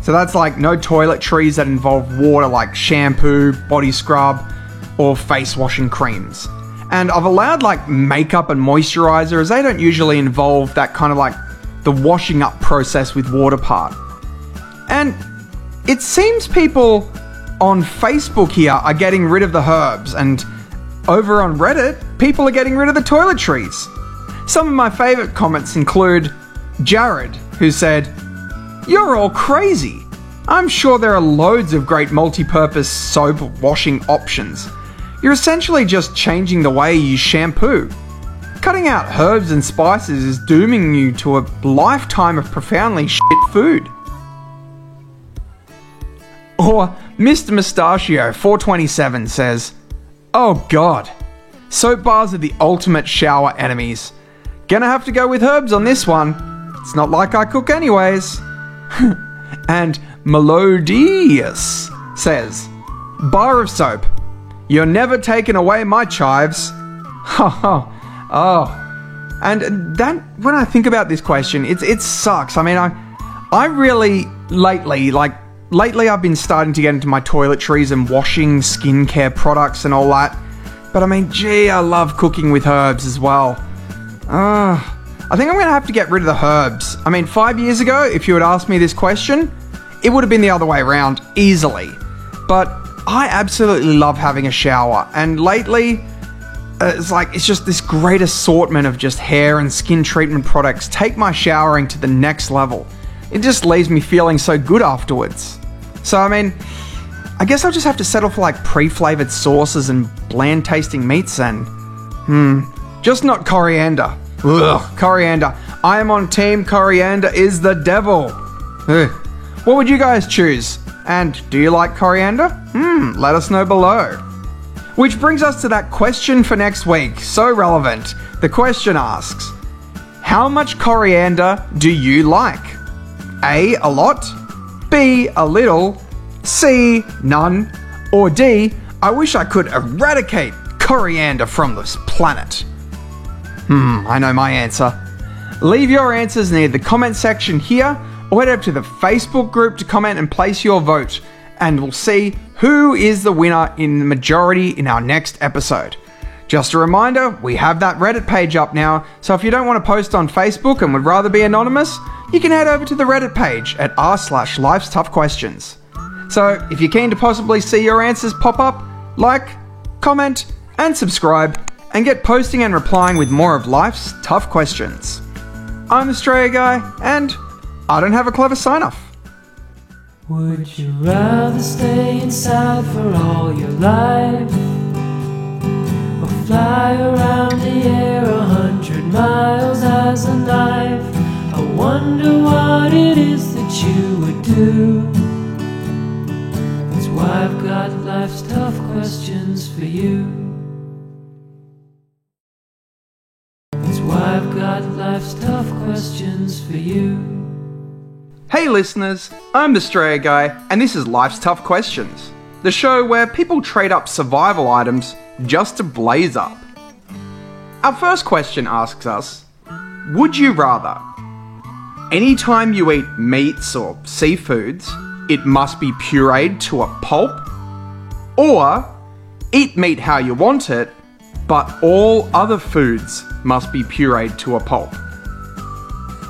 So that's no toiletries that involve water like shampoo, body scrub, or face washing creams. And I've allowed makeup and moisturizer as they don't usually involve that kind of the washing up process with water part. And it seems people on Facebook here are getting rid of the herbs, and over on Reddit, people are getting rid of the toiletries. Some of my favourite comments include Jared, who said, "You're all crazy. I'm sure there are loads of great multi-purpose soap washing options. You're essentially just changing the way you shampoo. Cutting out herbs and spices is dooming you to a lifetime of profoundly shit food." Or Mr. Mustachio 427 says, "Oh god, soap bars are the ultimate shower enemies. Gonna have to go with herbs on this one. It's not like I cook anyways." And Melodious says, "Bar of soap. You're never taking away my chives." Ha ha. Oh. And that, when I think about this question, it sucks. I mean, I really lately I've been starting to get into my toiletries and washing skincare products and all that. But I mean, gee, I love cooking with herbs as well. I think I'm going to have to get rid of the herbs. I mean, 5 years ago, if you had asked me this question, it would have been the other way around, easily. But I absolutely love having a shower. And lately, it's just this great assortment of just hair and skin treatment products take my showering to the next level. It just leaves me feeling so good afterwards. So, I mean, I guess I'll just have to settle for pre-flavored sauces and bland tasting meats and... just not coriander. Ugh, coriander. I am on team coriander is the devil. Ugh. What would you guys choose? And do you like coriander? Let us know below. Which brings us to that question for next week. So relevant. The question asks, how much coriander do you like? A lot, B, a little, C, none, or D, I wish I could eradicate coriander from this planet. I know my answer. Leave your answers in the comment section here, or head over to the Facebook group to comment and place your vote, and we'll see who is the winner in the majority in our next episode. Just a reminder, we have that Reddit page up now, so if you don't want to post on Facebook and would rather be anonymous, you can head over to the Reddit page at r/Life's Tough Questions. So if you're keen to possibly see your answers pop up, like, comment, and subscribe, and get posting and replying with more of life's tough questions. I'm Australia Guy, and I don't have a clever sign-off. Would you rather stay inside for all your life, or fly around the air 100 miles as a knife? I wonder what it is that you would do. That's why I've got life's tough questions for you. That's why I've got life's tough questions for you. Hey listeners, I'm the Australia Guy, and this is Life's Tough Questions, the show where people trade up survival items just to blaze up. Our first question asks us, would you rather, anytime you eat meats or seafoods, it must be pureed to a pulp, or eat meat how you want it, but all other foods must be pureed to a pulp?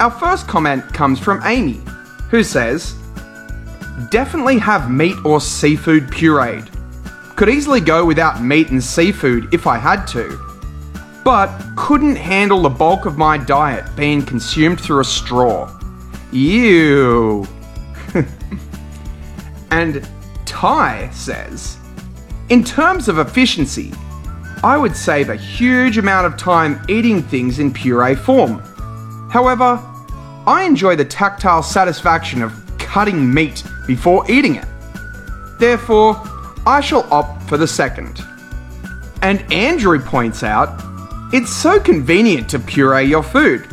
Our first comment comes from Amy, who says, definitely have meat or seafood pureed. Could easily go without meat and seafood if I had to, but couldn't handle the bulk of my diet being consumed through a straw. Ew. And Ty says, in terms of efficiency, I would save a huge amount of time eating things in puree form. However, I enjoy the tactile satisfaction of cutting meat before eating it. Therefore, I shall opt for the second. And Andrew points out, it's so convenient to puree your food.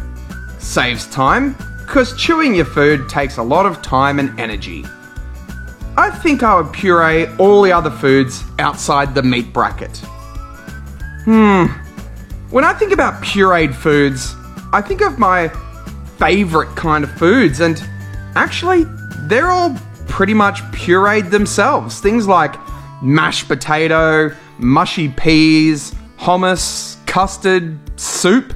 Saves time, because chewing your food takes a lot of time and energy. I think I would puree all the other foods outside the meat bracket. When I think about pureed foods, I think of my favourite kind of foods, and actually they're all pretty much pureed themselves. Things like mashed potato, mushy peas, hummus, custard, soup.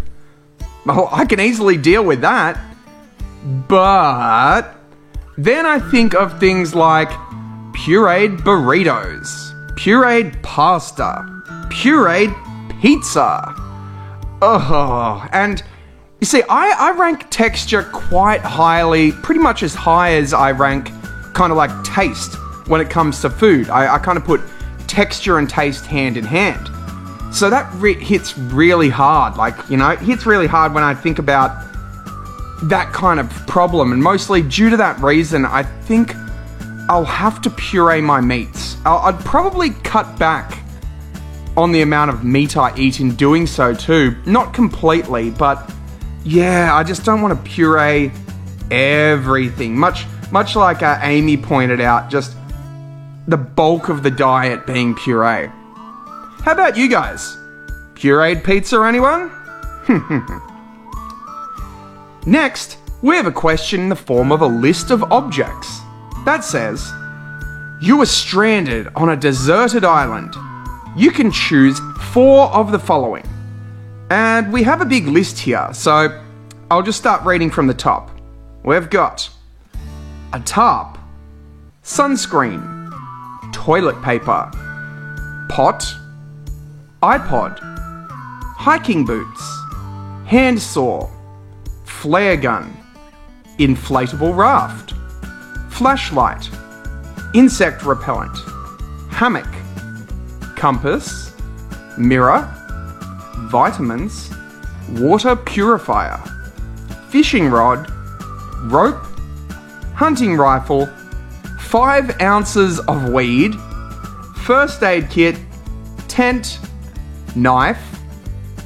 Well, I can easily deal with that. But then I think of things like pureed burritos, pureed pasta, pureed pizza. And you see, I rank texture quite highly, pretty much as high as I rank kind of like taste when it comes to food. I kind of put texture and taste hand in hand. So that hits really hard. It hits really hard when I think about that kind of problem. And mostly due to that reason, I think I'll have to puree my meats. I'd probably cut back on the amount of meat I eat in doing so too. Not completely, but yeah, I just don't want to puree everything. Much like Amy pointed out, just the bulk of the diet being puree. How about you guys? Pureed pizza, anyone? Next, we have a question in the form of a list of objects. That says, you are stranded on a deserted island. You can choose 4 of the following. And we have a big list here, so I'll just start reading from the top. We've got a tarp, sunscreen, toilet paper, pot, iPod, hiking boots, hand saw, flare gun, inflatable raft, flashlight, insect repellent, hammock, compass, mirror, vitamins, water purifier, fishing rod, rope, hunting rifle, 5 ounces of weed, first aid kit, tent, knife,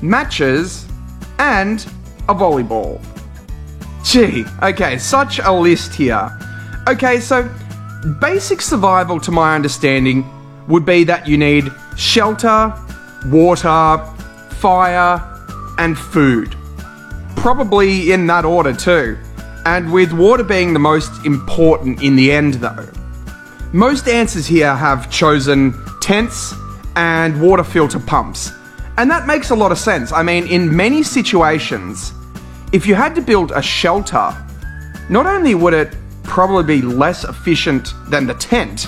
matches, and a volleyball. Gee, okay, such a list here. Okay, so basic survival to my understanding would be that you need shelter, water, fire, and food. Probably in that order too. And with water being the most important in the end though. Most answers here have chosen tents and water filter pumps. And that makes a lot of sense. I mean, in many situations, if you had to build a shelter, not only would it probably be less efficient than the tent,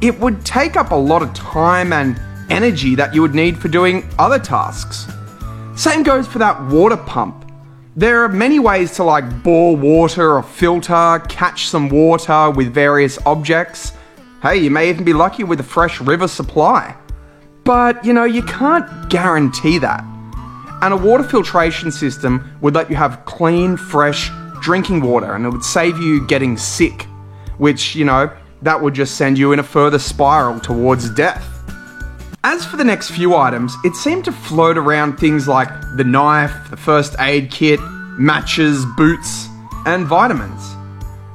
it would take up a lot of time and energy that you would need for doing other tasks. Same goes for that water pump. There are many ways to like bore water or filter, catch some water with various objects. Hey, you may even be lucky with a fresh river supply. But, you can't guarantee that. And a water filtration system would let you have clean, fresh drinking water, and it would save you getting sick, which, that would just send you in a further spiral towards death. As for the next few items, it seemed to float around things like the knife, the first aid kit, matches, boots, and vitamins.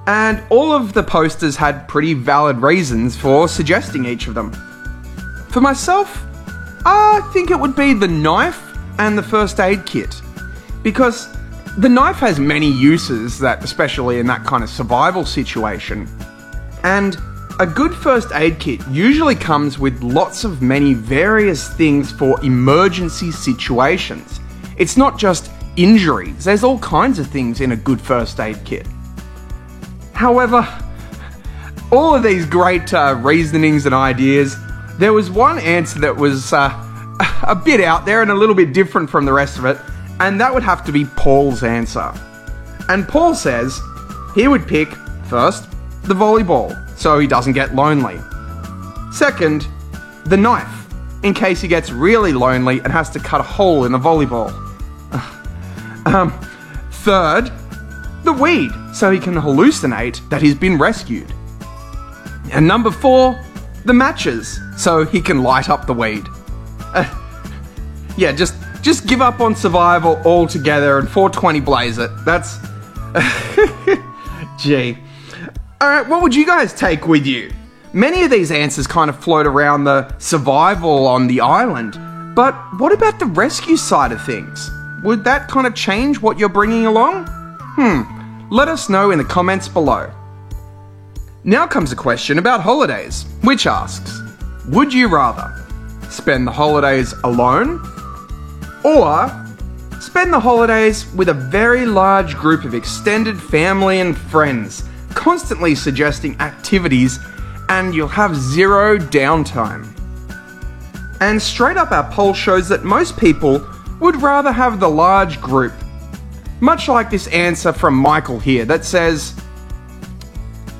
And all of the posters had pretty valid reasons for suggesting each of them. For myself, I think it would be the knife and the first aid kit, because the knife has many uses, that especially in that kind of survival situation. And a good first aid kit usually comes with lots of many various things for emergency situations. It's not just injuries, there's all kinds of things in a good first aid kit. However, all of these great reasonings and ideas, there was one answer that was a bit out there and a little bit different from the rest of it, and that would have to be Paul's answer. And Paul says he would pick, first, the volleyball, so he doesn't get lonely. Second, the knife, in case he gets really lonely and has to cut a hole in the volleyball. Third, the weed, so he can hallucinate that he's been rescued. And number 4, the matches, so he can light up the weed. Yeah, just give up on survival altogether and 420 blaze it. That's... Gee. Alright, what would you guys take with you? Many of these answers kind of float around the survival on the island, but what about the rescue side of things? Would that kind of change what you're bringing along? Let us know in the comments below. Now comes a question about holidays, which asks, would you rather spend the holidays alone or spend the holidays with a very large group of extended family and friends, constantly suggesting activities, and you'll have zero downtime? And straight up, our poll shows that most people would rather have the large group. Much like this answer from Michael here that says,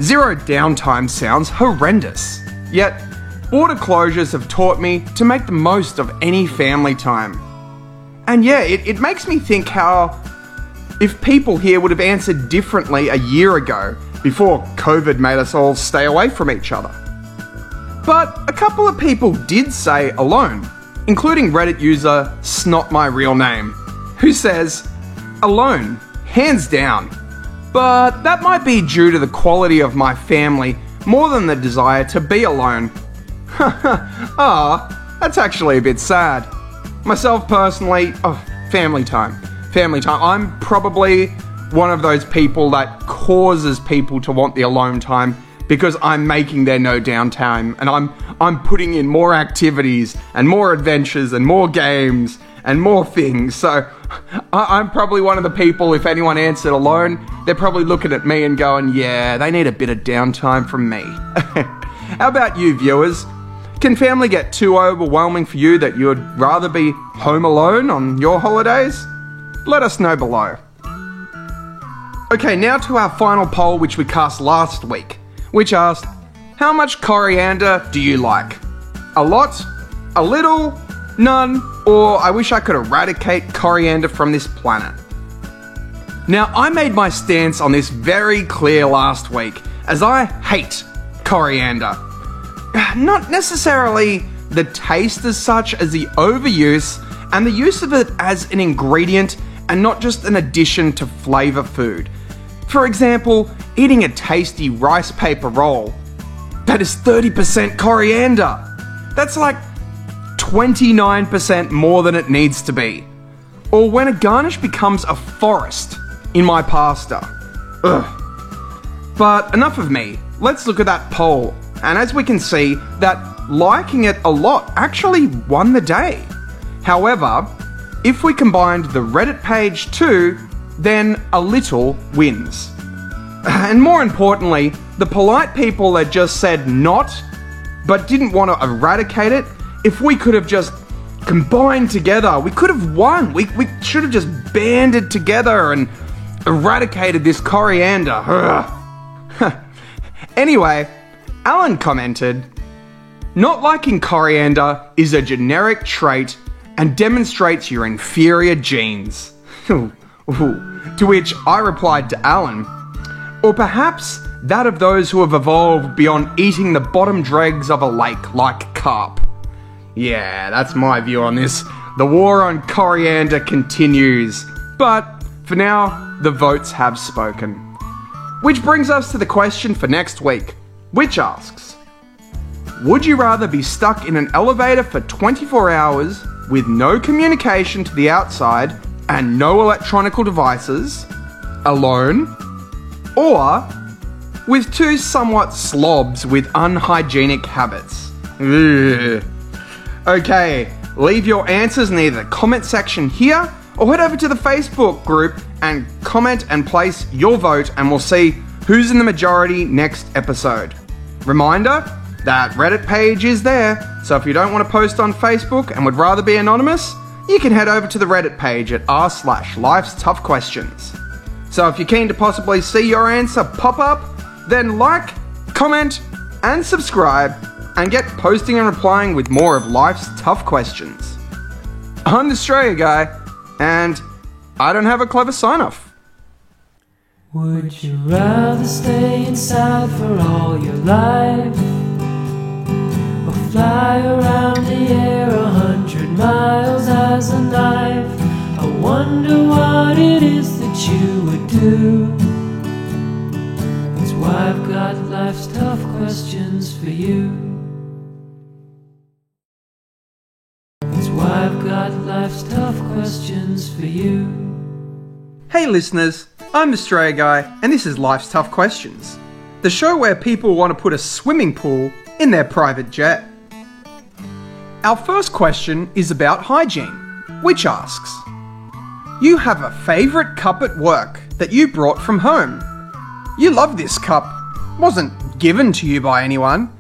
zero downtime sounds horrendous. Yet, border closures have taught me to make the most of any family time. And yeah, it makes me think how if people here would have answered differently a year ago, before COVID made us all stay away from each other. But a couple of people did say alone, including Reddit user SnotMyRealName, who says, alone, hands down. But that might be due to the quality of my family more than the desire to be alone. That's actually a bit sad. Myself personally, family time. Family time. I'm probably one of those people that causes people to want the alone time because I'm making their no downtime, and I'm putting in more activities and more adventures and more games and more things. So I'm probably one of the people, if anyone answered alone, they're probably looking at me and going, yeah, they need a bit of downtime from me. How about you, viewers? Can family get too overwhelming for you that you'd rather be home alone on your holidays? Let us know below. Okay, now to our final poll, which we cast last week, which asked, how much coriander do you like? A lot? A little? None? Or I wish I could eradicate coriander from this planet? Now, I made my stance on this very clear last week, as I hate coriander. Not necessarily the taste as such as the overuse and the use of it as an ingredient and not just an addition to flavour food. For example, eating a tasty rice paper roll. That is 30% coriander. That's like 29% more than it needs to be. Or when a garnish becomes a forest in my pasta. Ugh. But enough of me. Let's look at that poll. And as we can see, that liking it a lot actually won the day. However, if we combined the Reddit page too, then a little wins. And more importantly, the polite people that just said not, but didn't want to eradicate it, if we could have just combined together. We could have won. We should have just banded together and eradicated this coriander. Anyway, Alan commented, "Not liking coriander is a generic trait and demonstrates your inferior genes." To which I replied to Alan, "Or perhaps that of those who have evolved beyond eating the bottom dregs of a lake like carp." Yeah, that's my view on this. The war on coriander continues. But for now, the votes have spoken. Which brings us to the question for next week, which asks, would you rather be stuck in an elevator for 24 hours with no communication to the outside and no electronic devices, alone, or with two somewhat slobs with unhygienic habits? Ugh. Okay, leave your answers in either the comment section here or head over to the Facebook group and comment and place your vote, and we'll see who's in the majority next episode. Reminder, that Reddit page is there, so if you don't want to post on Facebook and would rather be anonymous, you can head over to the Reddit page at r/Life's Tough Questions. So if you're keen to possibly see your answer pop up, then like, comment, and subscribe, and get posting and replying with more of life's tough questions. I'm the Australia Guy, and I don't have a clever sign-off. Would you rather stay inside for all your life, or fly around the air 100 miles as a knife? I wonder what it is that you would do. That's why I've got life's tough questions for you. That's why I've got life's tough questions for you. Hey listeners, I'm the Australia Guy, and this is Life's Tough Questions, the show where people want to put a swimming pool in their private jet. Our first question is about hygiene, which asks, you have a favourite cup at work that you brought from home. You love this cup, wasn't given to you by anyone,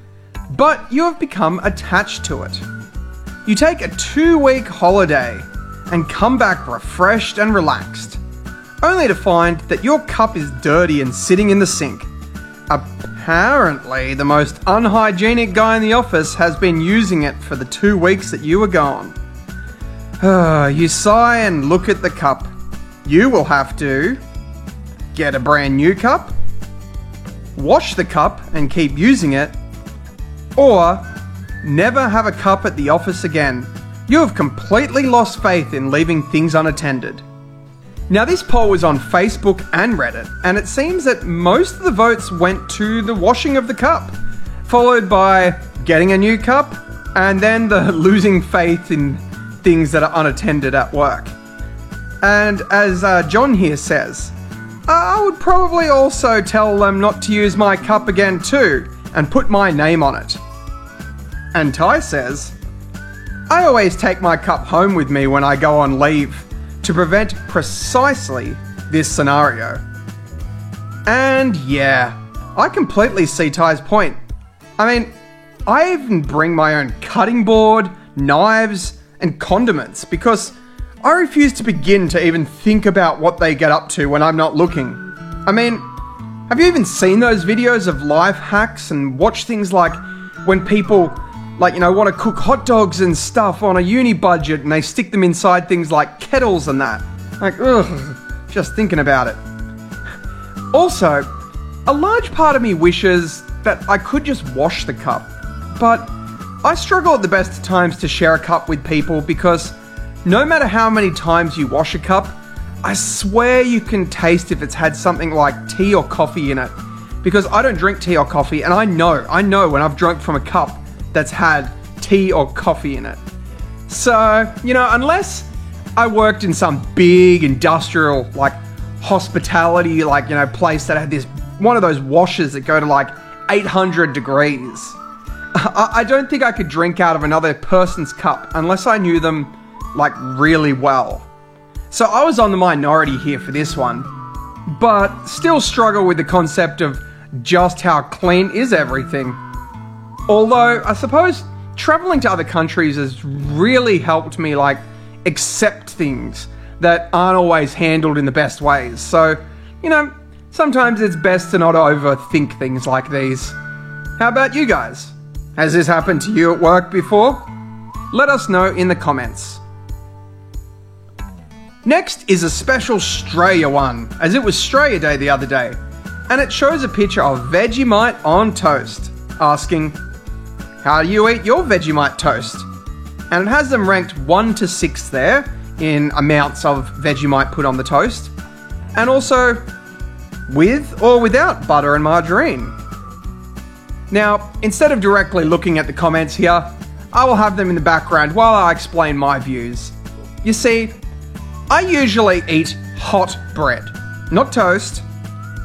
but you have become attached to it. You take a 2-week holiday and come back refreshed and relaxed, only to find that your cup is dirty and sitting in the sink. Apparently, the most unhygienic guy in the office has been using it for the 2 weeks that you were gone. You sigh and look at the cup. You will have to get a brand new cup, wash the cup and keep using it, or never have a cup at the office again. You have completely lost faith in leaving things unattended. Now this poll was on Facebook and Reddit, and it seems that most of the votes went to the washing of the cup, followed by getting a new cup, and then the losing faith in things that are unattended at work. And as John here says, I would probably also tell them not to use my cup again too, and put my name on it. And Ty says, I always take my cup home with me when I go on leave to prevent precisely this scenario. And yeah, I completely see Ty's point. I mean, I even bring my own cutting board, knives, and condiments because I refuse to begin to even think about what they get up to when I'm not looking. I mean, have you even seen those videos of life hacks and watch things like when people want to cook hot dogs and stuff on a uni budget and they stick them inside things like kettles and that? Ugh, just thinking about it. Also, a large part of me wishes that I could just wash the cup, but I struggle at the best of times to share a cup with people because no matter how many times you wash a cup, I swear you can taste if it's had something like tea or coffee in it. Because I don't drink tea or coffee, and I know when I've drunk from a cup that's had tea or coffee in it. So, unless I worked in some big industrial, hospitality, place that had one of those washers that go to 800 degrees, I don't think I could drink out of another person's cup unless I knew them, really well. So I was on the minority here for this one, but still struggle with the concept of just how clean is everything. Although, I suppose traveling to other countries has really helped me like accept things that aren't always handled in the best ways. So, you know, sometimes it's best to not overthink things like these. How about you guys? Has this happened to you at work before? Let us know in the comments. Next is a special Australia one, as it was Australia Day the other day, and it shows a picture of Vegemite on toast, asking, how do you eat your Vegemite toast? And it has them ranked 1 to 6 there in amounts of Vegemite put on the toast, and also with or without butter and margarine. Now, instead of directly looking at the comments here, I will have them in the background while I explain my views. You see, I usually eat hot bread, not toast,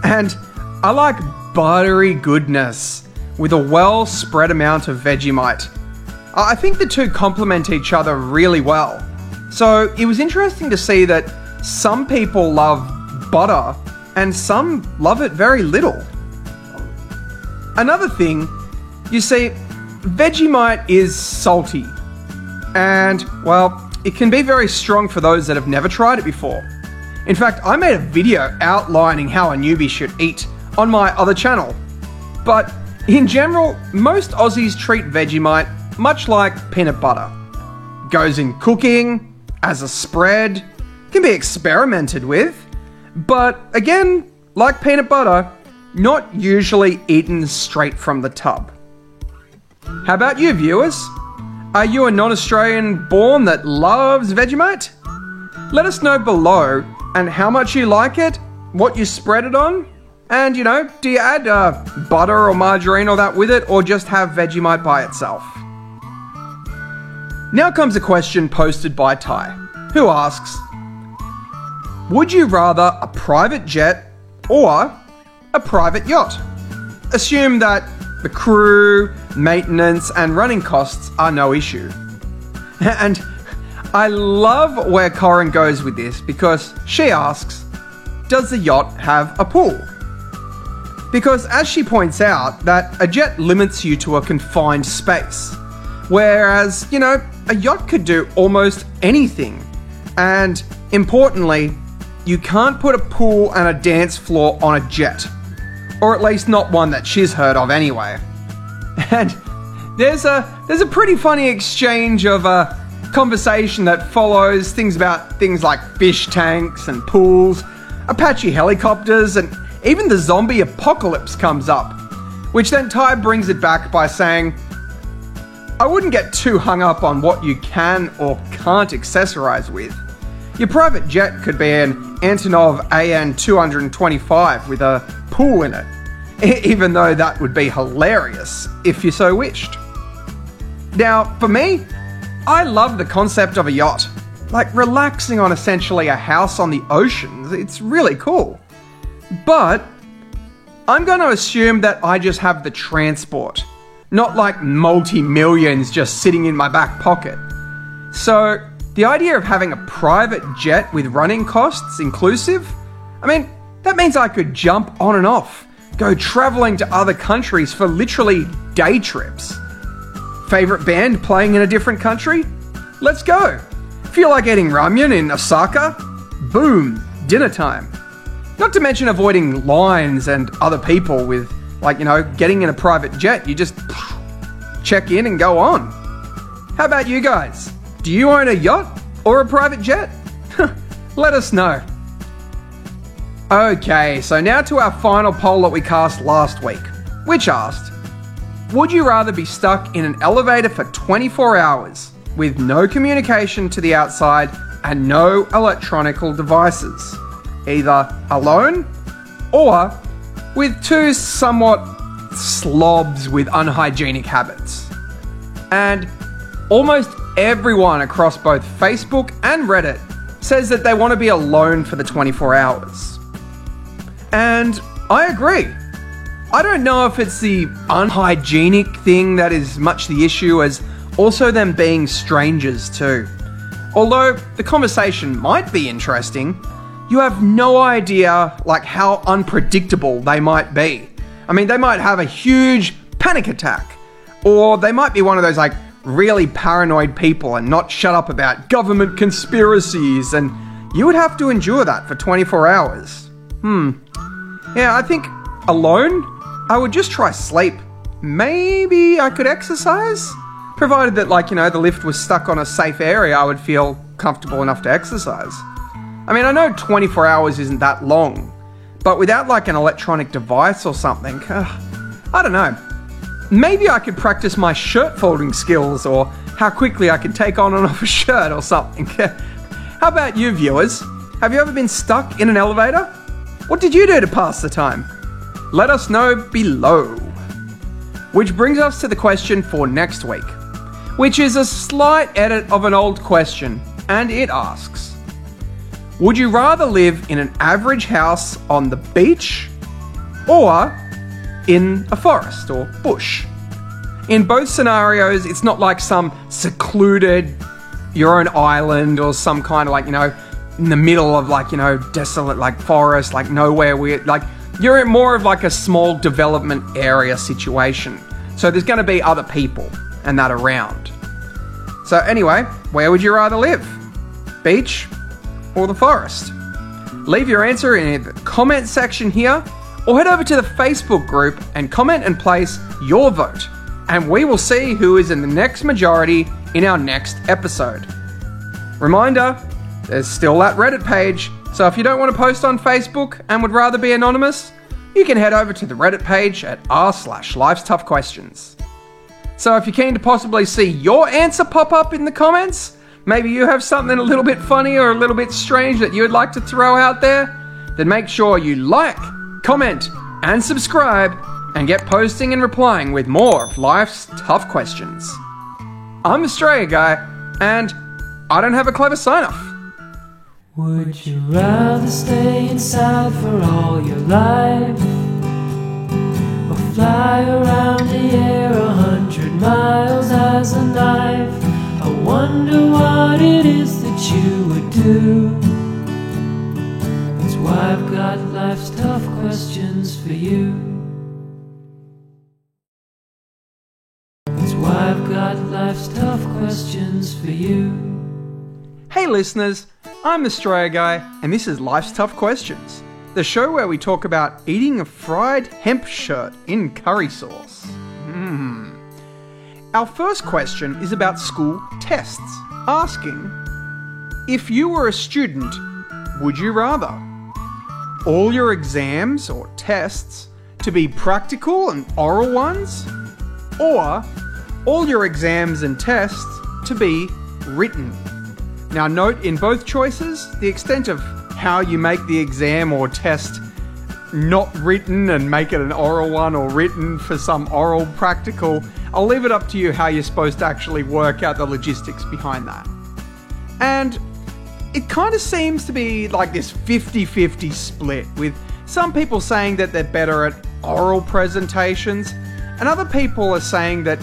and I like buttery goodness with a well spread amount of Vegemite. I think the two complement each other really well. So it was interesting to see that some people love butter and some love it very little. Another thing, you see, Vegemite is salty, and, well, it can be very strong for those that have never tried it before. In fact, I made a video outlining how a newbie should eat on my other channel. But in general, most Aussies treat Vegemite much like peanut butter. Goes in cooking, as a spread, can be experimented with, but again, like peanut butter, not usually eaten straight from the tub. How about you, viewers? Are you a non-Australian born that loves Vegemite? Let us know below and how much you like it, what you spread it on, and, you know, do you add butter or margarine or that with it, or just have Vegemite by itself? Now comes a question posted by Ty, who asks, would you rather a private jet or a private yacht? Assume that the crew, maintenance, and running costs are no issue. And I love where Corin goes with this because she asks, does the yacht have a pool? Because as she points out, that a jet limits you to a confined space, whereas, you know, a yacht could do almost anything. And importantly, you can't put a pool and a dance floor on a jet. Or at least not one that she's heard of anyway. And there's a pretty funny exchange of conversation that follows things about things like fish tanks and pools, Apache helicopters, and even the zombie apocalypse comes up, which then Ty brings it back by saying, I wouldn't get too hung up on what you can or can't accessorize with. Your private jet could be an Antonov AN-225 with a pool in it, even though that would be hilarious if you so wished. Now, for me, I love the concept of a yacht. Like relaxing on essentially a house on the ocean, it's really cool. But I'm going to assume that I just have the transport, not like multi-millions just sitting in my back pocket. So the idea of having a private jet with running costs inclusive, I mean, that means I could jump on and off, go traveling to other countries for literally day trips. Favorite band playing in a different country? Let's go. Feel like eating ramen in Osaka? Boom, dinner time. Not to mention avoiding lines and other people with, like, you know, getting in a private jet. You just check in and go on. How about you guys? Do you own a yacht or a private jet? Let us know. Okay, so now to our final poll that we cast last week, which asked, would you rather be stuck in an elevator for 24 hours with no communication to the outside and no electronical devices, either alone or with two somewhat slobs with unhygienic habits? And almost everyone across both Facebook and Reddit says that they want to be alone for the 24 hours. And I agree. I don't know if it's the unhygienic thing that is much the issue as also them being strangers too. Although the conversation might be interesting, you have no idea like how unpredictable they might be. I mean, they might have a huge panic attack, or they might be one of those like really paranoid people and not shut up about government conspiracies, and you would have to endure that for 24 hours. Yeah, I think alone, I would just try sleep. Maybe I could exercise? Provided that, the lift was stuck on a safe area, I would feel comfortable enough to exercise. I mean, I know 24 hours isn't that long, but without an electronic device or something, I don't know. Maybe I could practice my shirt folding skills, or how quickly I could take on and off a shirt or something. How about you, viewers? Have you ever been stuck in an elevator? What did you do to pass the time? Let us know below. Which brings us to the question for next week, which is a slight edit of an old question, and it asks, would you rather live in an average house on the beach or in a forest or bush? In both scenarios, it's not like some secluded, your own island, or some kind of in the middle of desolate forest, nowhere weird. You're more of a small development area situation. So there's going to be other people and that around. So anyway, where would you rather live? Beach or the forest? Leave your answer in the comment section here, or head over to the Facebook group and comment and place your vote. And we will see who is in the next majority in our next episode. Reminder, there's still that Reddit page, so if you don't want to post on Facebook and would rather be anonymous, you can head over to the Reddit page at r/Life'sToughQuestions. So if you're keen to possibly see your answer pop up in the comments, maybe you have something a little bit funny or a little bit strange that you'd like to throw out there, then make sure you like, comment, and subscribe, and get posting and replying with more of Life's Tough Questions. I'm Australia Guy, and I don't have a clever sign-off. Would you rather stay inside for all your life, or fly around the air 100 miles as a knife? I wonder what it is that you would do. That's why I've got life's tough questions for you. That's why I've got life's tough questions for you. Hey listeners, I'm Australia Guy, and this is Life's Tough Questions, the show where we talk about eating a fried hemp shirt in curry sauce. Our first question is about school tests, asking, if you were a student, would you rather all your exams or tests to be practical and oral ones, or all your exams and tests to be written? Now note, in both choices, the extent of how you make the exam or test not written and make it an oral one, or written for some oral practical, I'll leave it up to you how you're supposed to actually work out the logistics behind that. And it kind of seems to be like this 50-50 split, with some people saying that they're better at oral presentations, and other people are saying that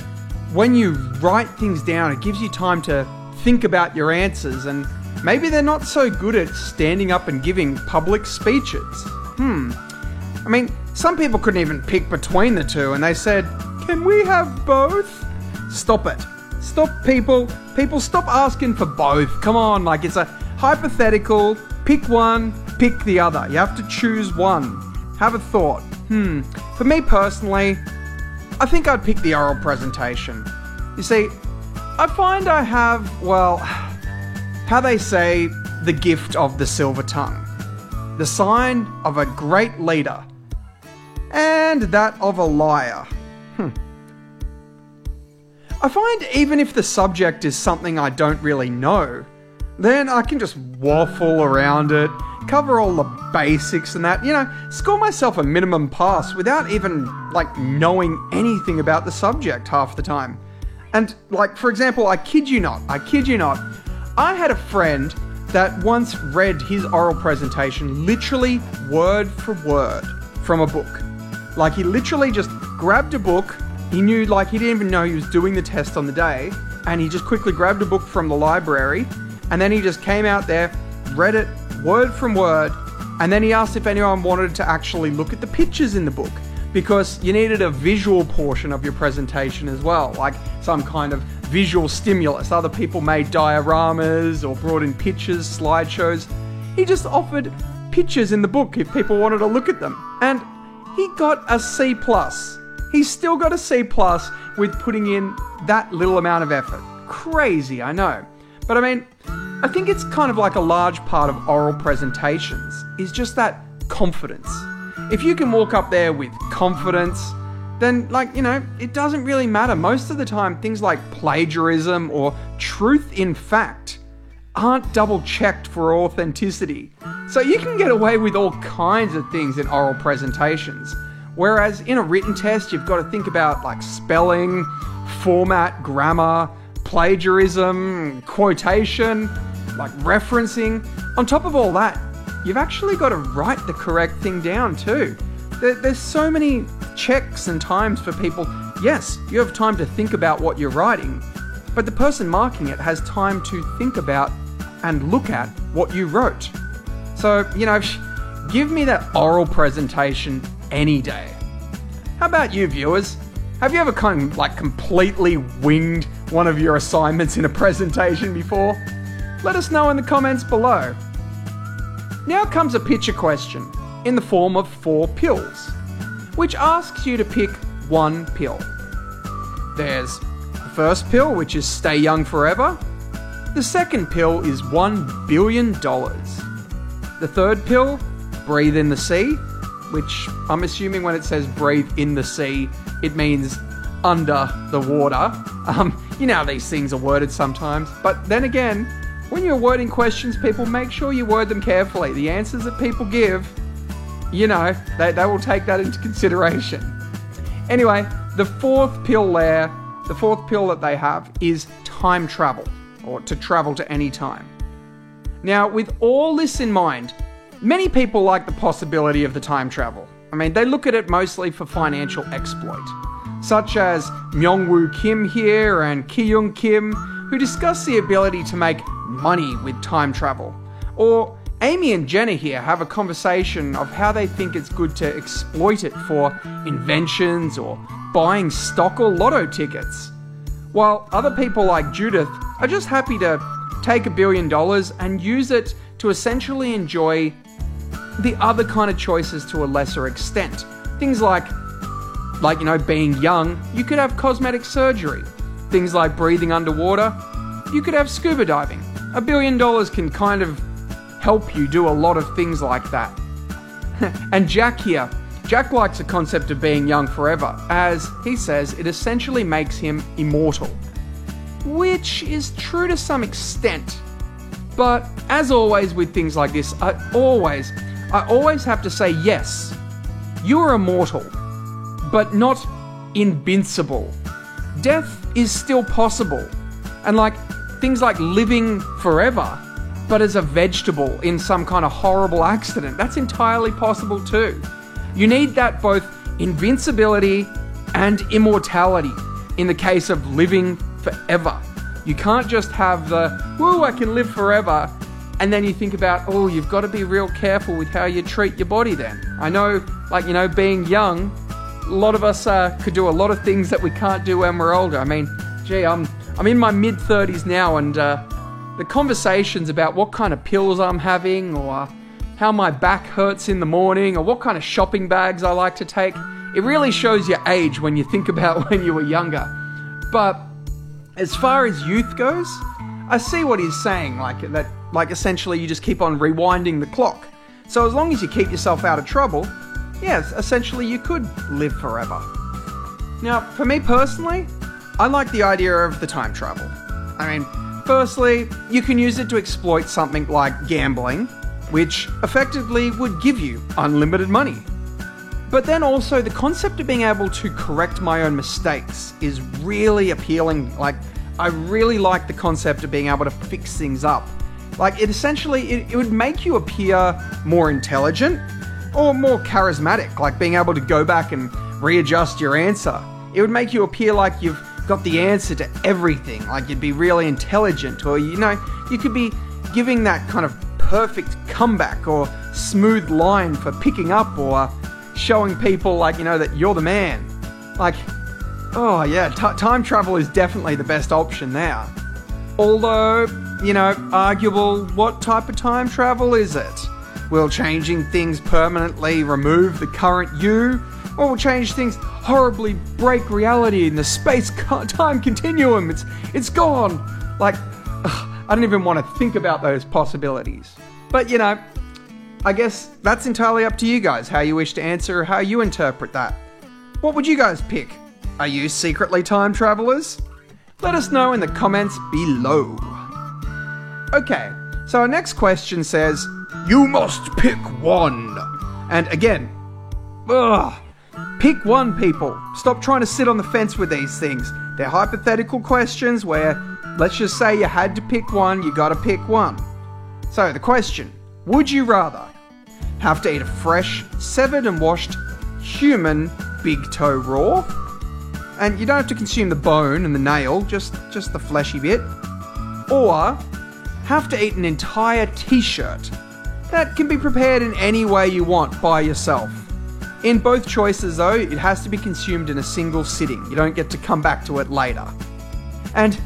when you write things down, it gives you time to think about your answers, and maybe they're not so good at standing up and giving public speeches. I mean, some people couldn't even pick between the two, and they said, can we have both? Stop it. Stop, people. People, stop asking for both. Come on, it's a hypothetical. Pick one, pick the other. You have to choose one. Have a thought. For me personally, I think I'd pick the oral presentation. You see, I find I have, how they say, the gift of the silver tongue, the sign of a great leader, and that of a liar. I find even if the subject is something I don't really know, then I can just waffle around it, cover all the basics and that, score myself a minimum pass without even, knowing anything about the subject half the time. And, for example, I kid you not, I had a friend that once read his oral presentation literally word for word from a book. He literally just grabbed a book, he knew, he didn't even know he was doing the test on the day, and he just quickly grabbed a book from the library, and then he just came out there, read it word from word, and then he asked if anyone wanted to actually look at the pictures in the book. because you needed a visual portion of your presentation as well, like some kind of visual stimulus. Other people made dioramas or brought in pictures, slideshows. He just offered pictures in the book if people wanted to look at them. And he got a C+. He's still got a C+ with putting in that little amount of effort. Crazy, I know. But I mean, I think it's kind of like a large part of oral presentations is just that confidence. If you can walk up there with confidence, then it doesn't really matter. Most of the time, things like plagiarism or truth in fact aren't double checked for authenticity. So you can get away with all kinds of things in oral presentations. Whereas in a written test, you've got to think about like spelling, format, grammar, plagiarism, quotation, like referencing. On top of all that, you've actually got to write the correct thing down too. There's so many checks and times for people. Yes, you have time to think about what you're writing, but the person marking it has time to think about and look at what you wrote. So, give me that oral presentation any day. How about you, viewers? Have you ever completely winged one of your assignments in a presentation before? Let us know in the comments below. Now comes a picture question in the form of 4 pills, which asks you to pick one pill. There's the first pill, which is stay young forever. The second pill is $1 billion. The third pill, breathe in the sea, which I'm assuming when it says breathe in the sea, it means under the water. You know how these things are worded sometimes. But then again, when you're wording questions, people, make sure you word them carefully. The answers that people give, they will take that into consideration. Anyway, the fourth pill that they have is time travel, or to travel to any time. Now, with all this in mind, many people like the possibility of the time travel. I mean, they look at it mostly for financial exploit, such as Myung-Woo Kim here and Ki-Young Kim, who discuss the ability to make money with time travel. Or Amy and Jenna here have a conversation of how they think it's good to exploit it for inventions or buying stock or lotto tickets. While other people like Judith are just happy to take $1 billion and use it to essentially enjoy the other kind of choices to a lesser extent. Things like being young, you could have cosmetic surgery. Things like breathing underwater, you could have scuba diving. $1 billion can kind of help you do a lot of things like that. And Jack likes the concept of being young forever, as he says it essentially makes him immortal. Which is true to some extent. But as always with things like this, I always have to say yes, you're immortal, but not invincible. Death is still possible. And things like living forever, but as a vegetable in some kind of horrible accident, that's entirely possible too. You need that both invincibility and immortality in the case of living forever. You can't just have the, woo, I can live forever, and then you think about, oh, you've got to be real careful with how you treat your body then. I know, being young, a lot of us could do a lot of things that we can't do when we're older. I mean, gee, I'm in my mid-30s now, and the conversations about what kind of pills I'm having, or how my back hurts in the morning, or what kind of shopping bags I like to take, it really shows your age when you think about when you were younger. But as far as youth goes, I see what he's saying, essentially you just keep on rewinding the clock. So as long as you keep yourself out of trouble, yes, essentially you could live forever. Now, for me personally, I like the idea of the time travel. I mean, firstly, you can use it to exploit something like gambling, which effectively would give you unlimited money. But then also the concept of being able to correct my own mistakes is really appealing. I really like the concept of being able to fix things up. It would make you appear more intelligent or more charismatic, being able to go back and readjust your answer. It would make you appear like you've got the answer to everything, you'd be really intelligent, or you could be giving that kind of perfect comeback or smooth line for picking up or showing people, like, you know, that you're the man. Like, oh yeah, time travel is definitely the best option now. Although, you know, arguable, what type of time travel is it? Will changing things permanently remove the current you? Or will change things horribly break reality in the space-time continuum? It's gone. Like, I don't even want to think about those possibilities. But, you know, I guess that's entirely up to you guys, how you wish to answer, how you interpret that. What would you guys pick? Are you secretly time travelers? Let us know in the comments below. Okay, so our next question says, you must pick one. And again, pick one, people. Stop trying to sit on the fence with these things. They're hypothetical questions where, let's just say you had to pick one, you gotta pick one. So the question, would you rather have to eat a fresh, severed and washed human big toe raw? And you don't have to consume the bone and the nail, just the fleshy bit. Or have to eat an entire t-shirt that can be prepared in any way you want by yourself. In both choices though, it has to be consumed in a single sitting. You don't get to come back to it later. And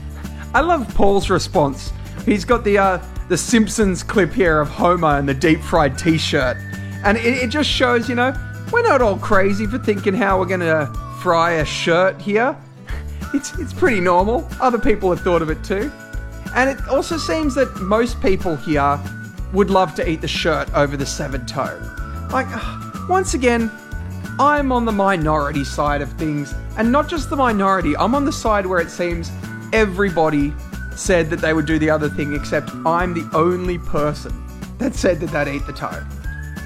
I love Paul's response. He's got the Simpsons clip here of Homer and the deep fried t-shirt. And it just shows, you know, we're not all crazy for thinking how we're gonna fry a shirt here. It's pretty normal. Other people have thought of it too. And it also seems that most people here would love to eat the shirt over the severed toe. Like, once again, I'm on the minority side of things. And not just the minority, I'm on the side where it seems everybody said that they would do the other thing, except I'm the only person that said that they'd eat the toe.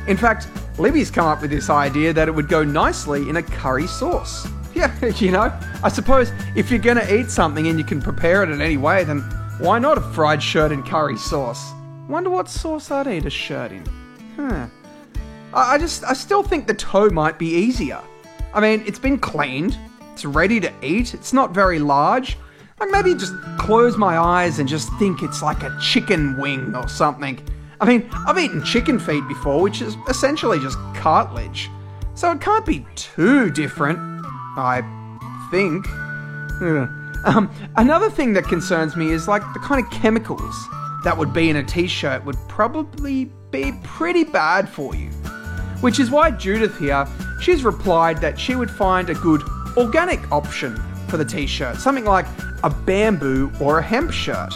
In fact, Libby's come up with this idea that it would go nicely in a curry sauce. Yeah, you know, I suppose if you're gonna eat something and you can prepare it in any way, then why not a fried shirt in curry sauce? Wonder what sauce I'd eat a shirt in. I still think the toe might be easier. I mean, it's been cleaned, it's ready to eat, it's not very large. Like maybe just close my eyes and just think it's like a chicken wing or something. I mean, I've eaten chicken feet before, which is essentially just cartilage. So it can't be too different, I think. Another thing that concerns me is like the kind of chemicals that would be in a t-shirt would probably be pretty bad for you. Which is why Judith here, she's replied that she would find a good organic option for the t-shirt. Something like a bamboo or a hemp shirt.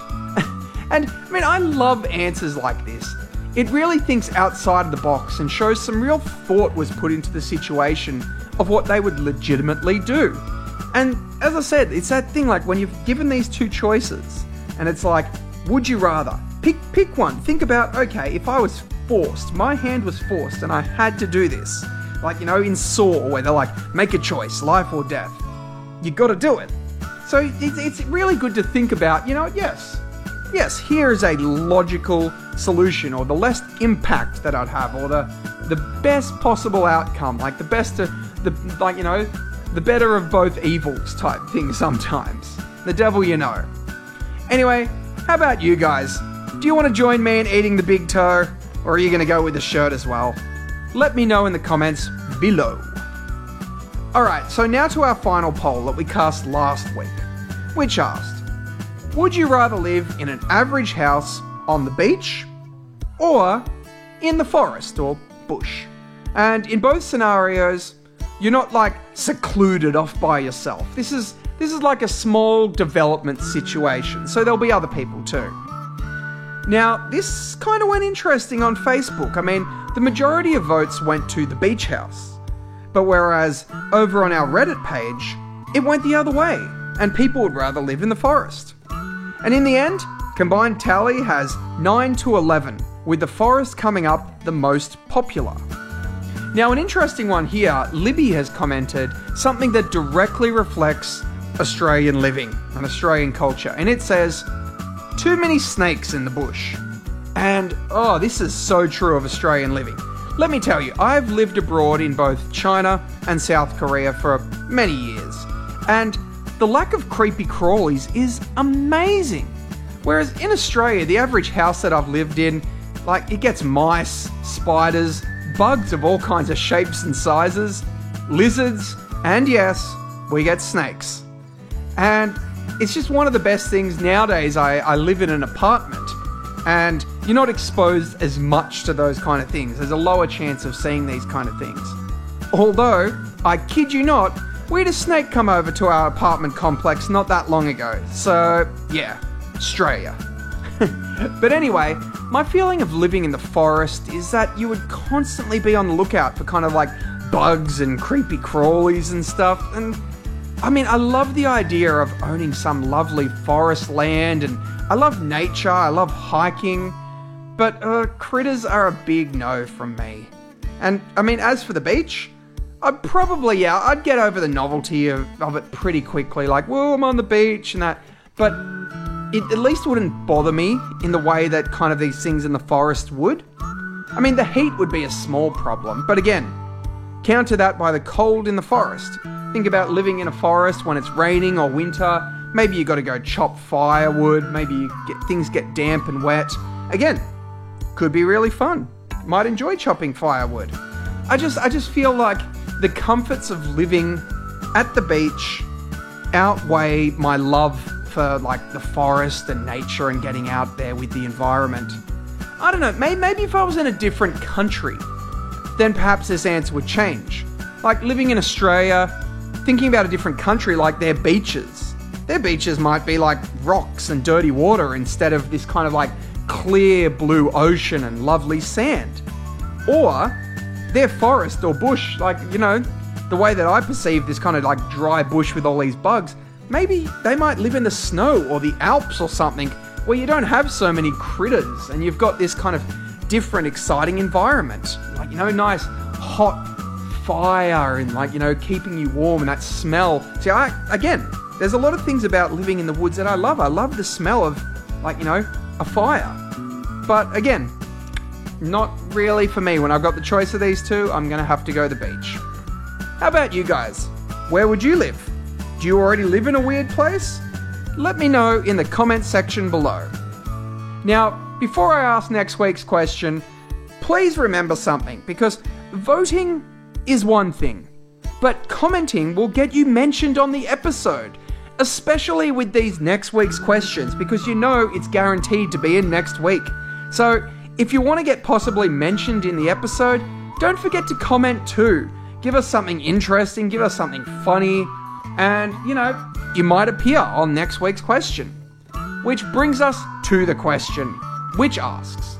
And I mean, I love answers like this. It really thinks outside of the box and shows some real thought was put into the situation of what they would legitimately do. And as I said, it's that thing like when you've given these two choices and it's like, would you rather? Pick one. Think about, okay, if I was forced, my hand was forced and I had to do this. Like, you know, in Saw where they're like, make a choice, life or death. You gotta do it. So it's really good to think about, you know, yes, here is a logical solution or the less impact that I'd have or the best possible outcome, like the best of like, you know, the better of both evils type thing sometimes. The devil you know. Anyway, how about you guys? Do you want to join me in eating the big toe or are you going to go with the shirt as well? Let me know in the comments below. Alright, so now to our final poll that we cast last week, which asked, would you rather live in an average house on the beach or in the forest or bush? And in both scenarios, you're not like secluded off by yourself. This is like a small development situation, so there'll be other people too. Now, this kind of went interesting on Facebook. I mean, the majority of votes went to the beach house. But whereas over on our Reddit page, it went the other way, and people would rather live in the forest. And in the end, combined tally has 9-11, with the forest coming up the most popular. Now, an interesting one here, Libby has commented something that directly reflects Australian living and Australian culture, and it says, too many snakes in the bush. And, oh, this is so true of Australian living. Let me tell you, I've lived abroad in both China and South Korea for many years, and the lack of creepy crawlies is amazing. Whereas in Australia, the average house that I've lived in, like, it gets mice, spiders, bugs of all kinds of shapes and sizes, lizards, and yes, we get snakes. And it's just one of the best things nowadays. I live in an apartment, and you're not exposed as much to those kind of things. There's a lower chance of seeing these kind of things. Although, I kid you not, we had a snake come over to our apartment complex not that long ago. So, yeah, Australia. But anyway, my feeling of living in the forest is that you would constantly be on the lookout for kind of like bugs and creepy crawlies and stuff. And I mean, I love the idea of owning some lovely forest land, and I love nature, I love hiking, but critters are a big no from me. And I mean, as for the beach, I'd get over the novelty of it pretty quickly. Like, well, I'm on the beach and that, but it at least wouldn't bother me in the way that kind of these things in the forest would. I mean, the heat would be a small problem, but again, counter that by the cold in the forest. Think about living in a forest when it's raining or winter. Maybe you got to go chop firewood. Maybe things get damp and wet. Again, could be really fun. Might enjoy chopping firewood. I just feel like the comforts of living at the beach outweigh my love for like the forest and nature and getting out there with the environment. I don't know, maybe if I was in a different country, then perhaps this answer would change. Like living in Australia, thinking about a different country, like their beaches. Their beaches might be like rocks and dirty water instead of this kind of like clear blue ocean and lovely sand. Or their forest or bush, like, you know, the way that I perceive this kind of like dry bush with all these bugs, maybe they might live in the snow or the Alps or something where you don't have so many critters and you've got this kind of different, exciting environment. Like, you know, nice hot fire and like, you know, keeping you warm and that smell. See, again, there's a lot of things about living in the woods that I love. I love the smell of like, you know, a fire. But again, not really for me. When I've got the choice of these two, I'm going to have to go the beach. How about you guys? Where would you live? Do you already live in a weird place? Let me know in the comment section below. Now, before I ask next week's question, please remember something, because voting is one thing, but commenting will get you mentioned on the episode, especially with these next week's questions, because you know it's guaranteed to be in next week. So if you want to get possibly mentioned in the episode, don't forget to comment too. Give us something interesting, give us something funny, and, you know, you might appear on next week's question. Which brings us to the question, which asks,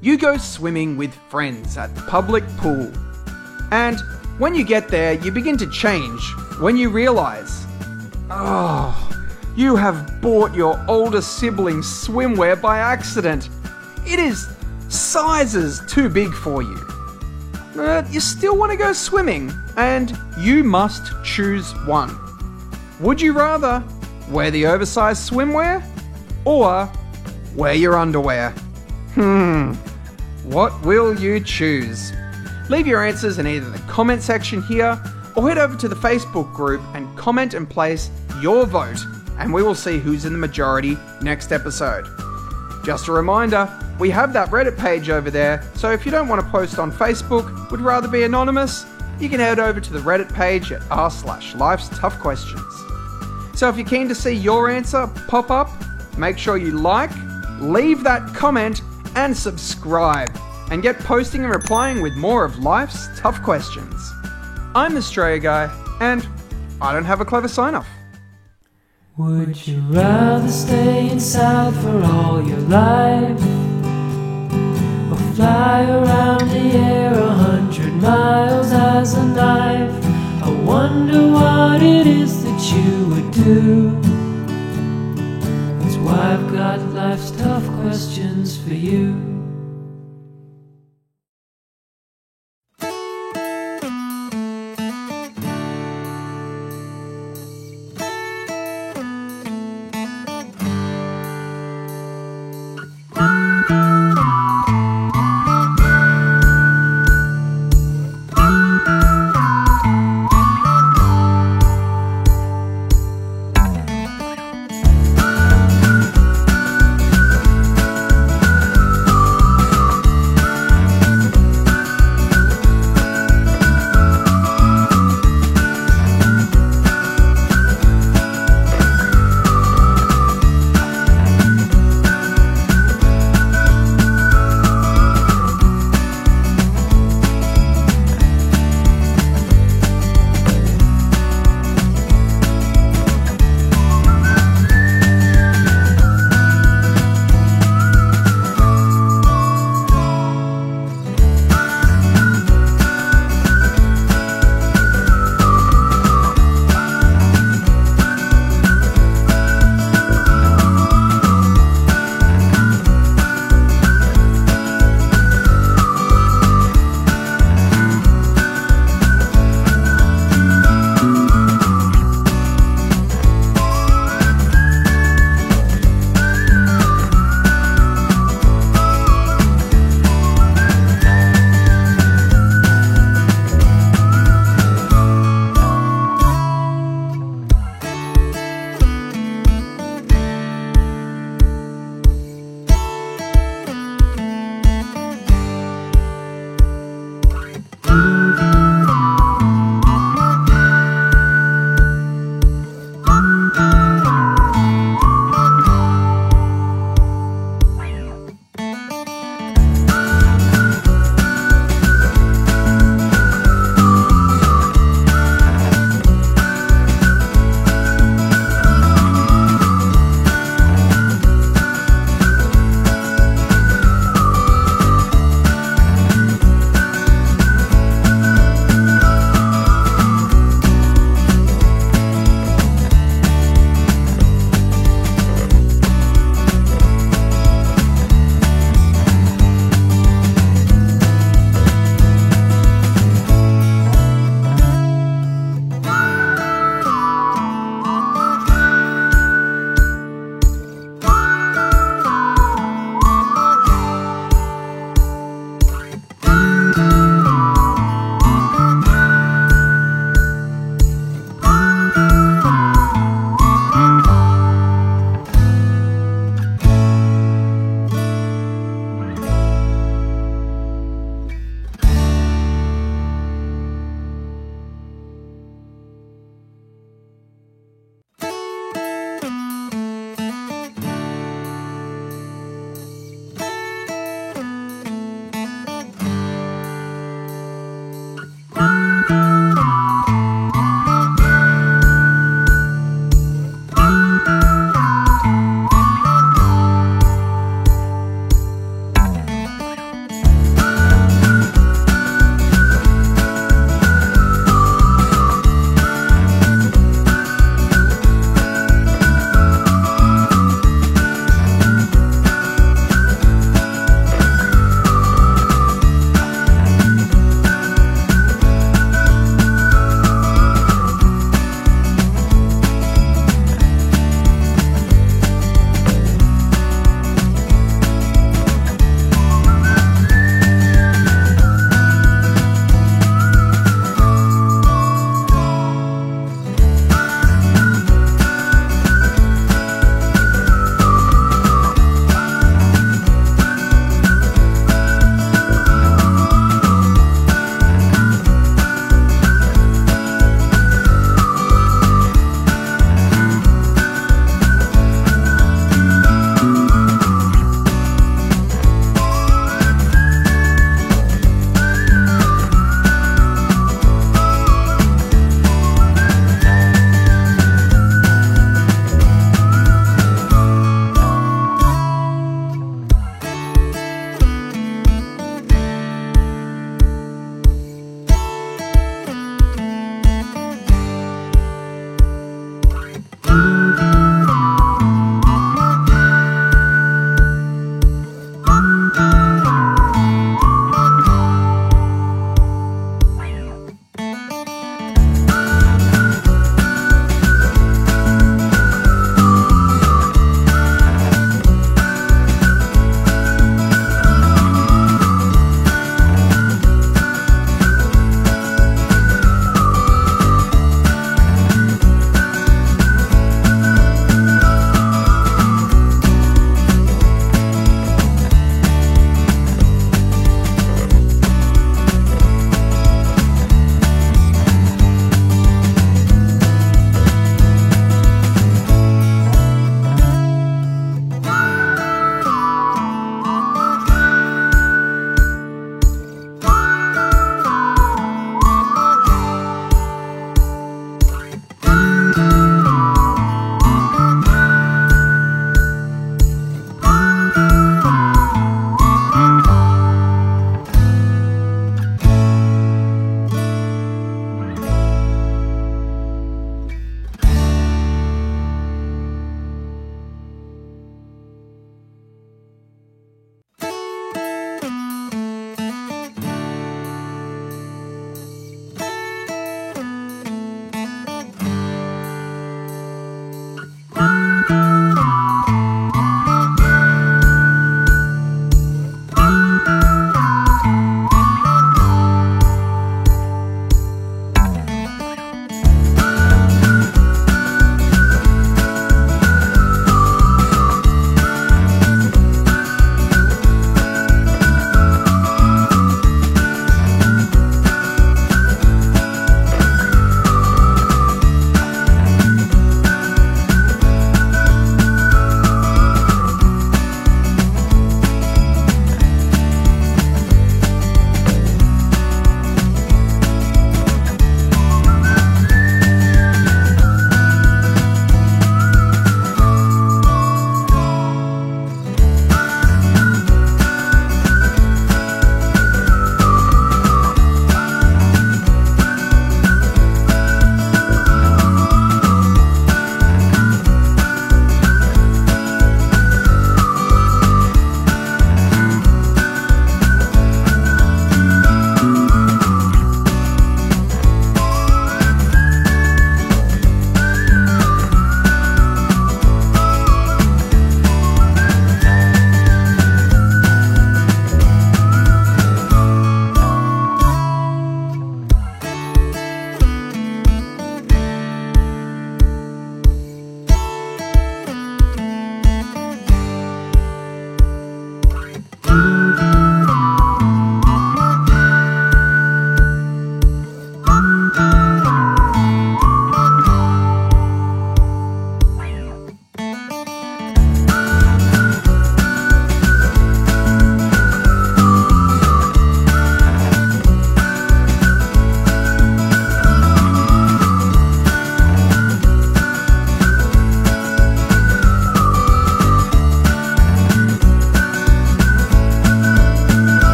you go swimming with friends at the public pool, and when you get there, you begin to change when you realise, you have bought your older sibling's swimwear by accident. It is sizes too big for you. But you still want to go swimming, and you must choose one. Would you rather wear the oversized swimwear or wear your underwear? What will you choose? Leave your answers in either the comment section here or head over to the Facebook group and comment and place your vote, and we will see who's in the majority next episode. Just a reminder, we have that Reddit page over there, so if you don't want to post on Facebook, would rather be anonymous, you can head over to the Reddit page at r/Life's Tough Questions. So if you're keen to see your answer pop up, make sure you like, leave that comment, and subscribe, and get posting and replying with more of Life's Tough Questions. I'm the Australia Guy, and I don't have a clever sign-off. Would you rather stay inside for all your life, or fly around the air 100 miles as a knife? I wonder what it is that you would do. That's why I've got life's tough questions for you.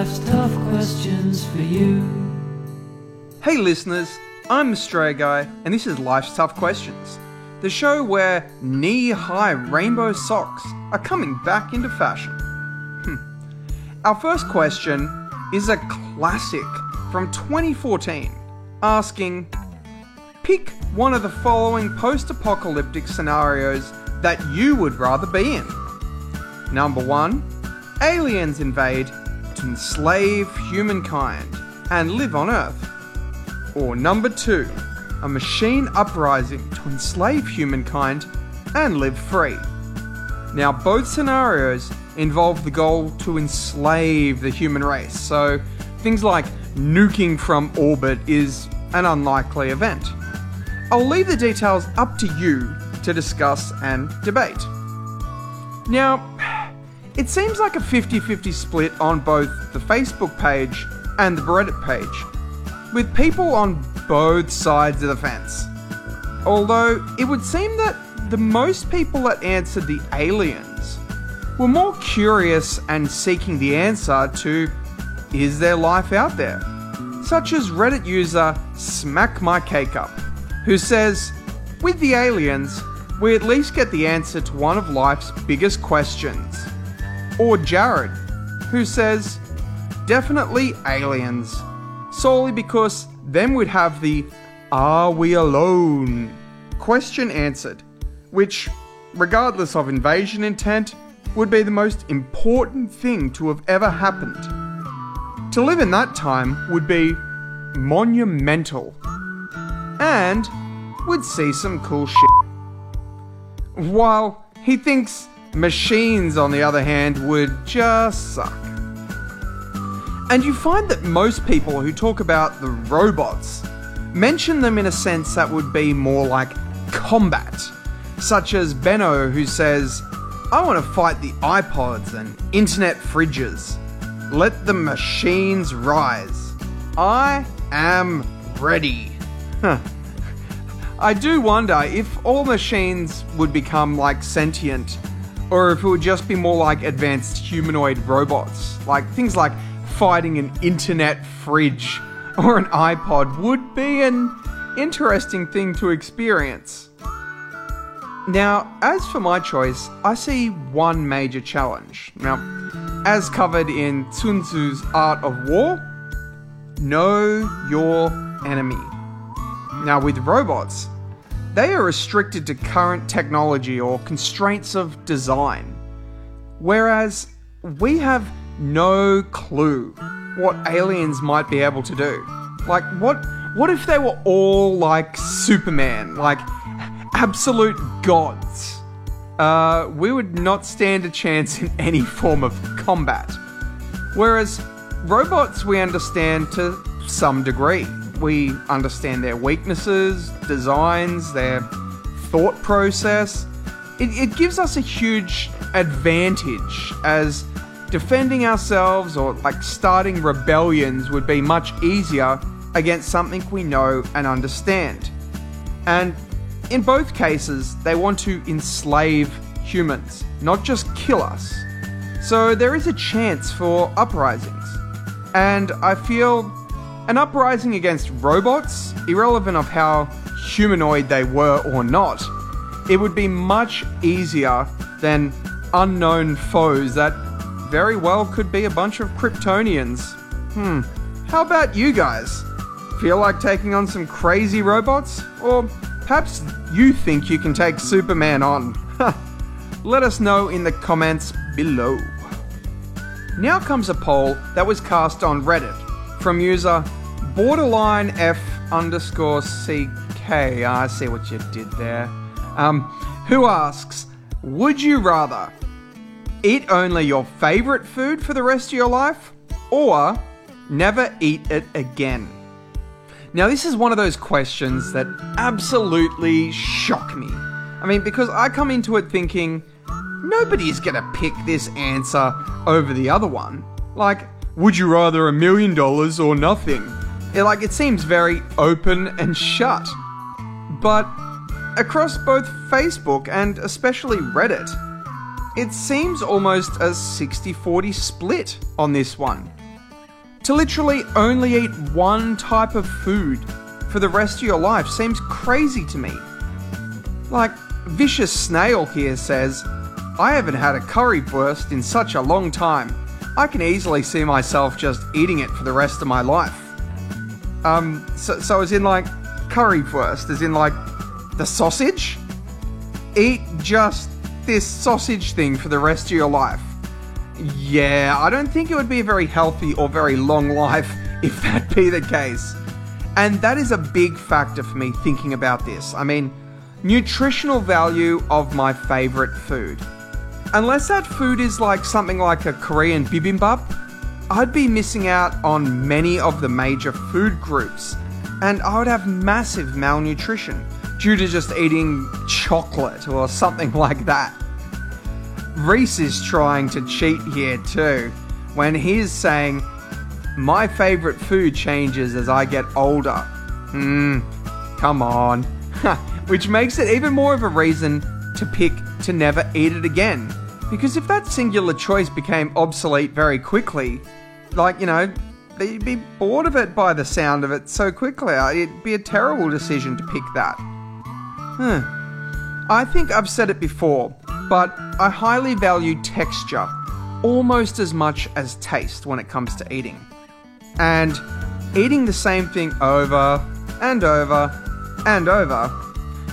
life's tough questions for you. Hey listeners, I'm the Stray Guy, and this is Life's Tough Questions, the show where knee-high rainbow socks are coming back into fashion. Our first question is a classic from 2014, asking, pick one of the following post-apocalyptic scenarios that you would rather be in. Number 1, aliens invade to enslave humankind and live on Earth. Or number 2, a machine uprising to enslave humankind and live free. Now, both scenarios involve the goal to enslave the human race, so things like nuking from orbit is an unlikely event. I'll leave the details up to you to discuss and debate. Now, it seems like a 50-50 split on both the Facebook page and the Reddit page, with people on both sides of the fence. Although, it would seem that the most people that answered the aliens were more curious and seeking the answer to, is there life out there? Such as Reddit user Smack My Cake Up, who says, with the aliens, we at least get the answer to one of life's biggest questions. Or Jared, who says, definitely aliens, solely because then we'd have the "Are we alone?" question answered, which, regardless of invasion intent, would be the most important thing to have ever happened. To live in that time would be monumental, and would see some cool shit. While he thinks machines, on the other hand, would just suck. And you find that most people who talk about the robots mention them in a sense that would be more like combat, such as Benno, who says, I want to fight the iPods and internet fridges. Let the machines rise. I am ready. I do wonder if all machines would become like sentient, or if it would just be more like advanced humanoid robots, like things like fighting an internet fridge or an iPod would be an interesting thing to experience. Now, as for my choice, I see one major challenge. Now, as covered in Sun Tzu's Art of War, know your enemy. Now, with robots, they are restricted to current technology or constraints of design, whereas we have no clue what aliens might be able to do. Like, what if they were all like Superman, like absolute gods? We would not stand a chance in any form of combat. Whereas robots we understand to some degree. We understand their weaknesses, designs, their thought process. It gives us a huge advantage, as defending ourselves or like starting rebellions would be much easier against something we know and understand. And in both cases, they want to enslave humans, not just kill us. So there is a chance for uprisings. And I feel an uprising against robots, irrelevant of how humanoid they were or not, it would be much easier than unknown foes that very well could be a bunch of Kryptonians. How about you guys? Feel like taking on some crazy robots? Or perhaps you think you can take Superman on? Let us know in the comments below. Now comes a poll that was cast on Reddit from user borderlinef_CK. I see what you did there. Who asks, would you rather eat only your favourite food for the rest of your life, or never eat it again? Now, this is one of those questions that absolutely shock me. I mean, because I come into it thinking, nobody's gonna pick this answer over the other one. Like, would you rather $1 million or nothing? It seems very open and shut. But across both Facebook and especially Reddit, it seems almost a 60-40 split on this one. To literally only eat one type of food for the rest of your life seems crazy to me. Like, Vicious Snail here says, I haven't had a currywurst in such a long time. I can easily see myself just eating it for the rest of my life. So as in like currywurst, as in like the sausage? Eat just this sausage thing for the rest of your life. Yeah, I don't think it would be a very healthy or very long life if that be the case. And that is a big factor for me thinking about this. I mean, nutritional value of my favourite food. Unless that food is like something like a Korean bibimbap, I'd be missing out on many of the major food groups, and I would have massive malnutrition due to just eating chocolate or something like that. Reese is trying to cheat here too, when he's saying, my favourite food changes as I get older. Come on. Which makes it even more of a reason to pick to never eat it again. Because if that singular choice became obsolete very quickly, like, you know, you'd be bored of it by the sound of it so quickly. It'd be a terrible decision to pick that. I think I've said it before, but I highly value texture almost as much as taste when it comes to eating. And eating the same thing over and over and over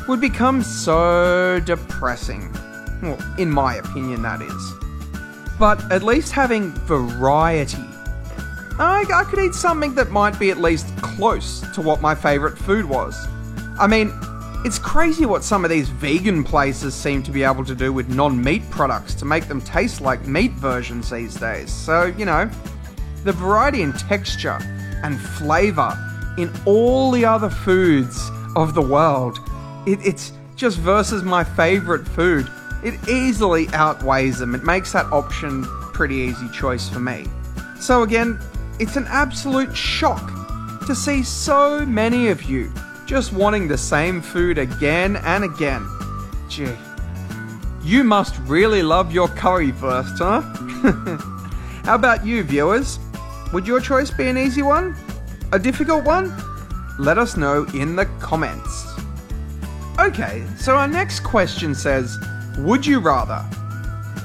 would become so depressing. Well, in my opinion, that is. But at least having variety. I could eat something that might be at least close to what my favourite food was. I mean, it's crazy what some of these vegan places seem to be able to do with non-meat products to make them taste like meat versions these days. So, you know, the variety in texture and flavour in all the other foods of the world, it's just versus my favourite food. It easily outweighs them. It makes that option a pretty easy choice for me. So again, it's an absolute shock to see so many of you just wanting the same food again and again. Gee, you must really love your currywurst, huh? How about you, viewers? Would your choice be an easy one? A difficult one? Let us know in the comments. Okay, so our next question says, would you rather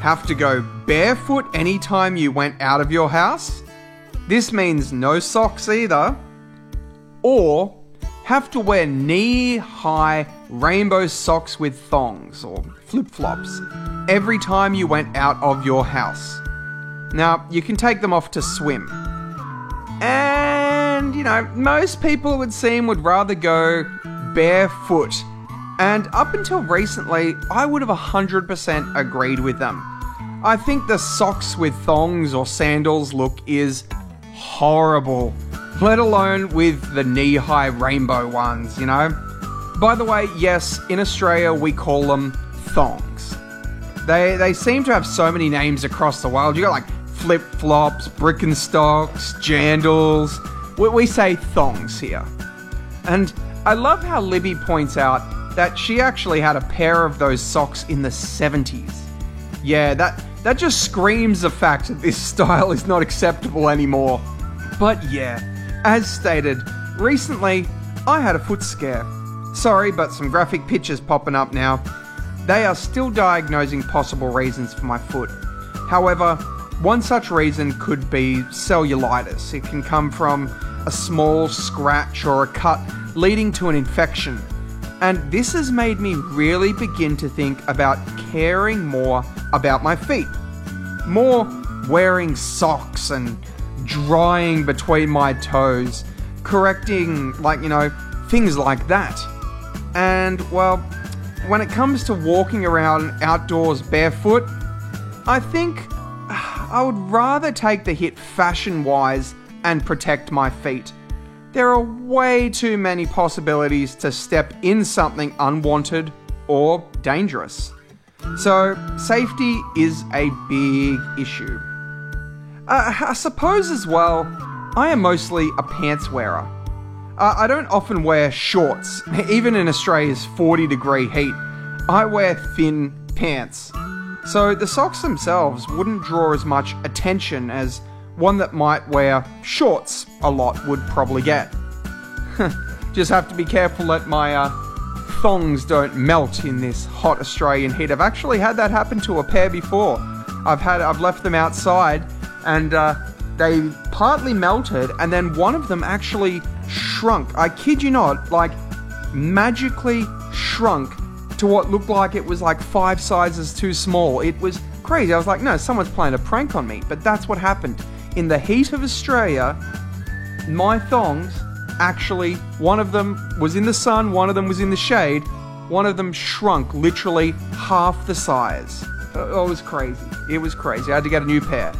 have to go barefoot anytime you went out of your house? This means no socks either. Or have to wear knee-high rainbow socks with thongs or flip-flops every time you went out of your house. Now, you can take them off to swim. And, you know, most people it would seem would rather go barefoot. And up until recently, I would have 100% agreed with them. I think the socks with thongs or sandals look is horrible, let alone with the knee-high rainbow ones, you know? By the way, yes, in Australia we call them thongs. They seem to have so many names across the world. You got like flip-flops, Birkenstocks, jandals. We say thongs here. And I love how Libby points out that she actually had a pair of those socks in the 70s. Yeah, that just screams the fact that this style is not acceptable anymore. But yeah, as stated, recently I had a foot scare. Sorry, but some graphic pictures popping up now. They are still diagnosing possible reasons for my foot. However, one such reason could be cellulitis. It can come from a small scratch or a cut leading to an infection. And this has made me really begin to think about caring more about my feet. More wearing socks and drying between my toes, correcting, like, you know, things like that. And, well, when it comes to walking around outdoors barefoot, I think I would rather take the hit fashion-wise and protect my feet. There are way too many possibilities to step in something unwanted or dangerous. So, safety is a big issue. I suppose as well, I am mostly a pants wearer. I don't often wear shorts, even in Australia's 40-degree heat. I wear thin pants. So the socks themselves wouldn't draw as much attention as one that might wear shorts a lot would probably get. Just have to be careful that my thongs don't melt in this hot Australian heat. I've actually had that happen to a pair before. I've left them outside and they partly melted, and then one of them actually shrunk. I kid you not, like magically shrunk to what looked like it was like 5 sizes too small. It was crazy. I was like, no, someone's playing a prank on me. But that's what happened. In the heat of Australia, my thongs actually, one of them was in the sun, one of them was in the shade, one of them shrunk literally half the size. It was crazy. It was crazy. I had to get a new pair.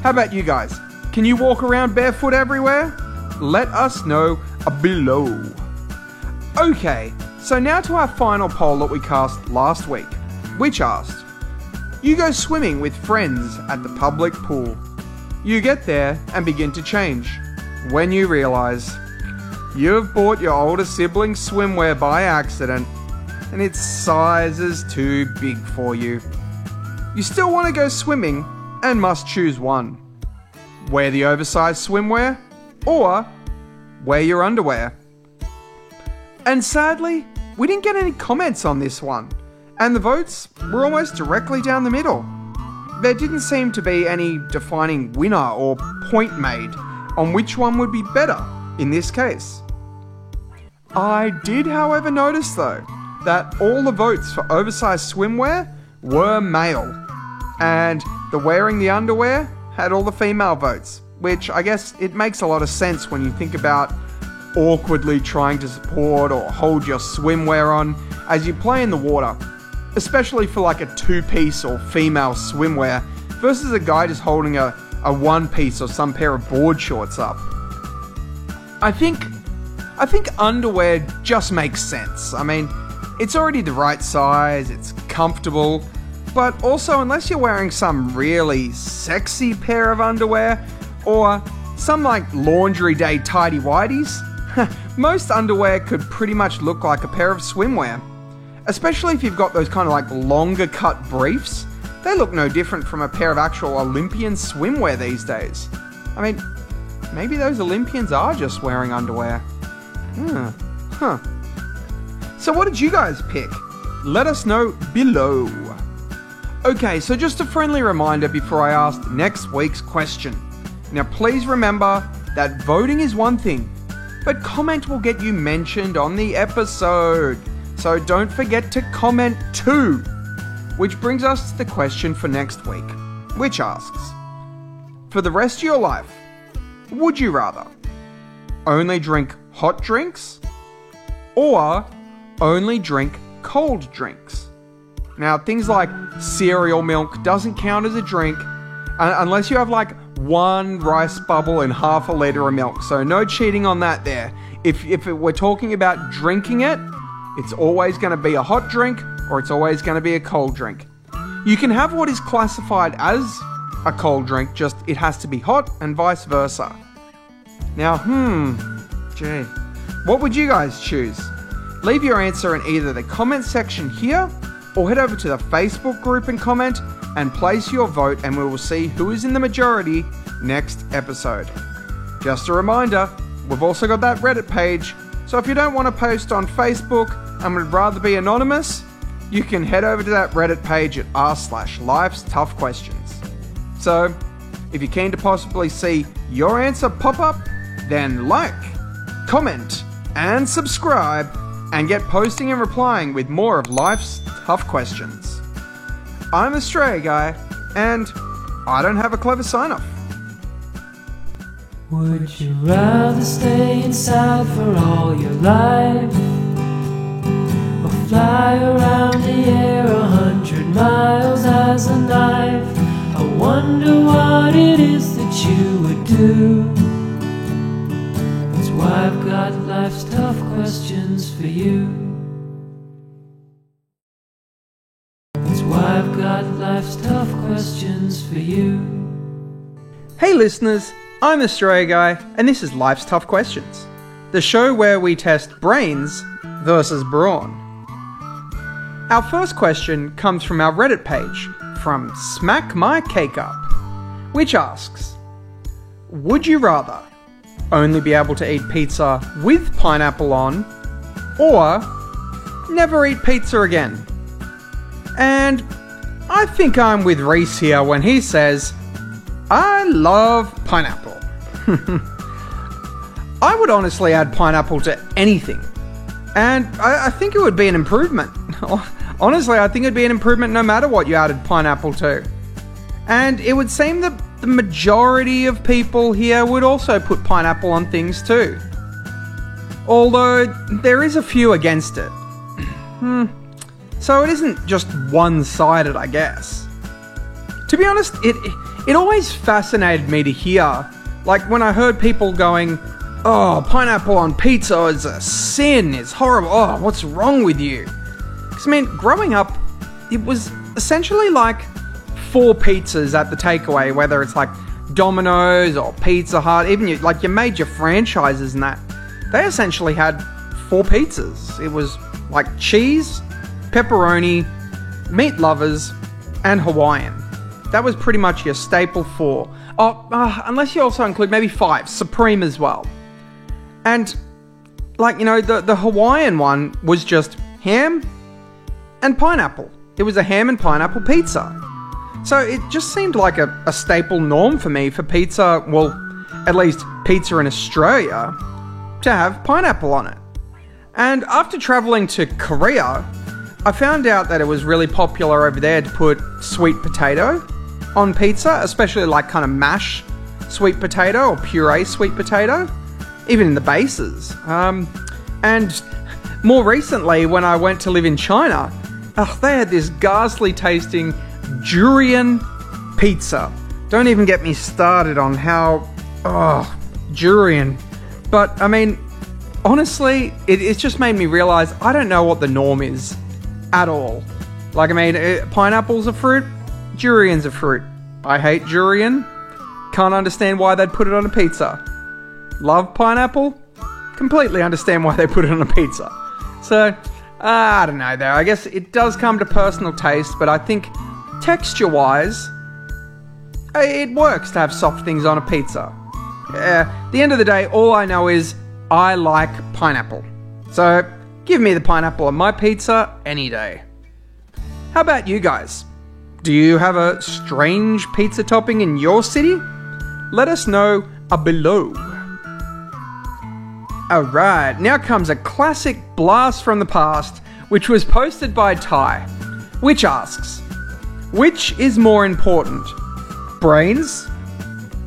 How about you guys? Can you walk around barefoot everywhere? Let us know below. Okay, so now to our final poll that we cast last week, which asked, you go swimming with friends at the public pool. You get there and begin to change when you realise you've bought your older sibling's swimwear by accident and its size is too big for you. You still want to go swimming and must choose one. Wear the oversized swimwear or wear your underwear. And sadly, we didn't get any comments on this one, and the votes were almost directly down the middle. There didn't seem to be any defining winner or point made on which one would be better in this case. I did, however, notice though that all the votes for oversized swimwear were male, and the wearing the underwear had all the female votes, which I guess it makes a lot of sense when you think about awkwardly trying to support or hold your swimwear on as you play in the water, especially for like a two-piece or female swimwear versus a guy just holding a one-piece or some pair of board shorts up. I think underwear just makes sense. I mean, it's already the right size, it's comfortable, but also unless you're wearing some really sexy pair of underwear or some like laundry day tighty-whities, most underwear could pretty much look like a pair of swimwear. Especially if you've got those kind of like longer cut briefs. They look no different from a pair of actual Olympian swimwear these days. I mean, maybe those Olympians are just wearing underwear. So what did you guys pick? Let us know below. Okay, so just a friendly reminder before I ask next week's question. Now please remember that voting is one thing, but comment will get you mentioned on the episode. So don't forget to comment too. Which brings us to the question for next week, which asks, for the rest of your life, would you rather only drink hot drinks or only drink cold drinks? Now, things like cereal milk doesn't count as a drink unless you have like one rice bubble in half a litre of milk. So no cheating on that there. If we're talking about drinking it, it's always going to be a hot drink or it's always going to be a cold drink. You can have what is classified as a cold drink, just it has to be hot and vice versa. Now, what would you guys choose? Leave your answer in either the comment section here or head over to the Facebook group and comment and place your vote, and we will see who is in the majority next episode. Just a reminder, we've also got that Reddit page, so if you don't want to post on Facebook and would rather be anonymous, you can head over to that Reddit page at r/Life's Tough Questions. So, if you're keen to possibly see your answer pop up, then like, comment, and subscribe, and get posting and replying with more of Life's Tough Questions. I'm Australia Guy, and I don't have a clever sign-off. Would you rather stay inside for all your life, or fly around the air 100 miles as a knife? I wonder what it is that you would do. That's why I've got life's tough questions for you. That's why I've got life's tough questions for you. Hey listeners, I'm Australia Guy, and this is Life's Tough Questions, the show where we test brains versus brawn. Our first question comes from our Reddit page, from Smack My Cake Up, which asks, Would you rather only be able to eat pizza with pineapple on, or never eat pizza again? And I think I'm with Reese here when he says, I love pineapple. I would honestly add pineapple to anything, and I think it would be an improvement. Honestly, I think it'd be an improvement no matter what you added pineapple to. And it would seem that the majority of people here would also put pineapple on things too. Although there is a few against it. So it isn't just one-sided, I guess. To be honest, it always fascinated me to hear, like when I heard people going, oh, pineapple on pizza is a sin, it's horrible, oh, what's wrong with you? Because I mean, growing up, it was essentially like 4 pizzas at the takeaway, whether it's like Domino's or Pizza Hut, even your major franchises and that, they essentially had 4 pizzas. It was like cheese, pepperoni, meat lovers, and Hawaiian. That was pretty much your staple 4. Unless you also include maybe 5, Supreme as well. And like, the Hawaiian one was just ham and pineapple. It was a ham and pineapple pizza. So it just seemed like a staple norm for me for pizza, well, at least pizza in Australia, to have pineapple on it. And after traveling to Korea, I found out that it was really popular over there to put sweet potato on pizza, especially like kind of mash sweet potato or puree sweet potato, even in the bases. And more recently, when I went to live in China, they had this ghastly tasting durian pizza. Don't even get me started on how, durian. But I mean, honestly, it's just made me realize I don't know what the norm is at all. Like, I mean, pineapple's a fruit, durian's a fruit. I hate durian. Can't understand why they'd put it on a pizza. Love pineapple. Completely understand why they put it on a pizza. So, I don't know though. I guess it does come to personal taste, but I think texture-wise, it works to have soft things on a pizza. At the end of the day, all I know is I like pineapple. So, give me the pineapple on my pizza any day. How about you guys? Do you have a strange pizza topping in your city? Let us know below. Alright, now comes a classic blast from the past, which was posted by Ty, which asks, which is more important, brains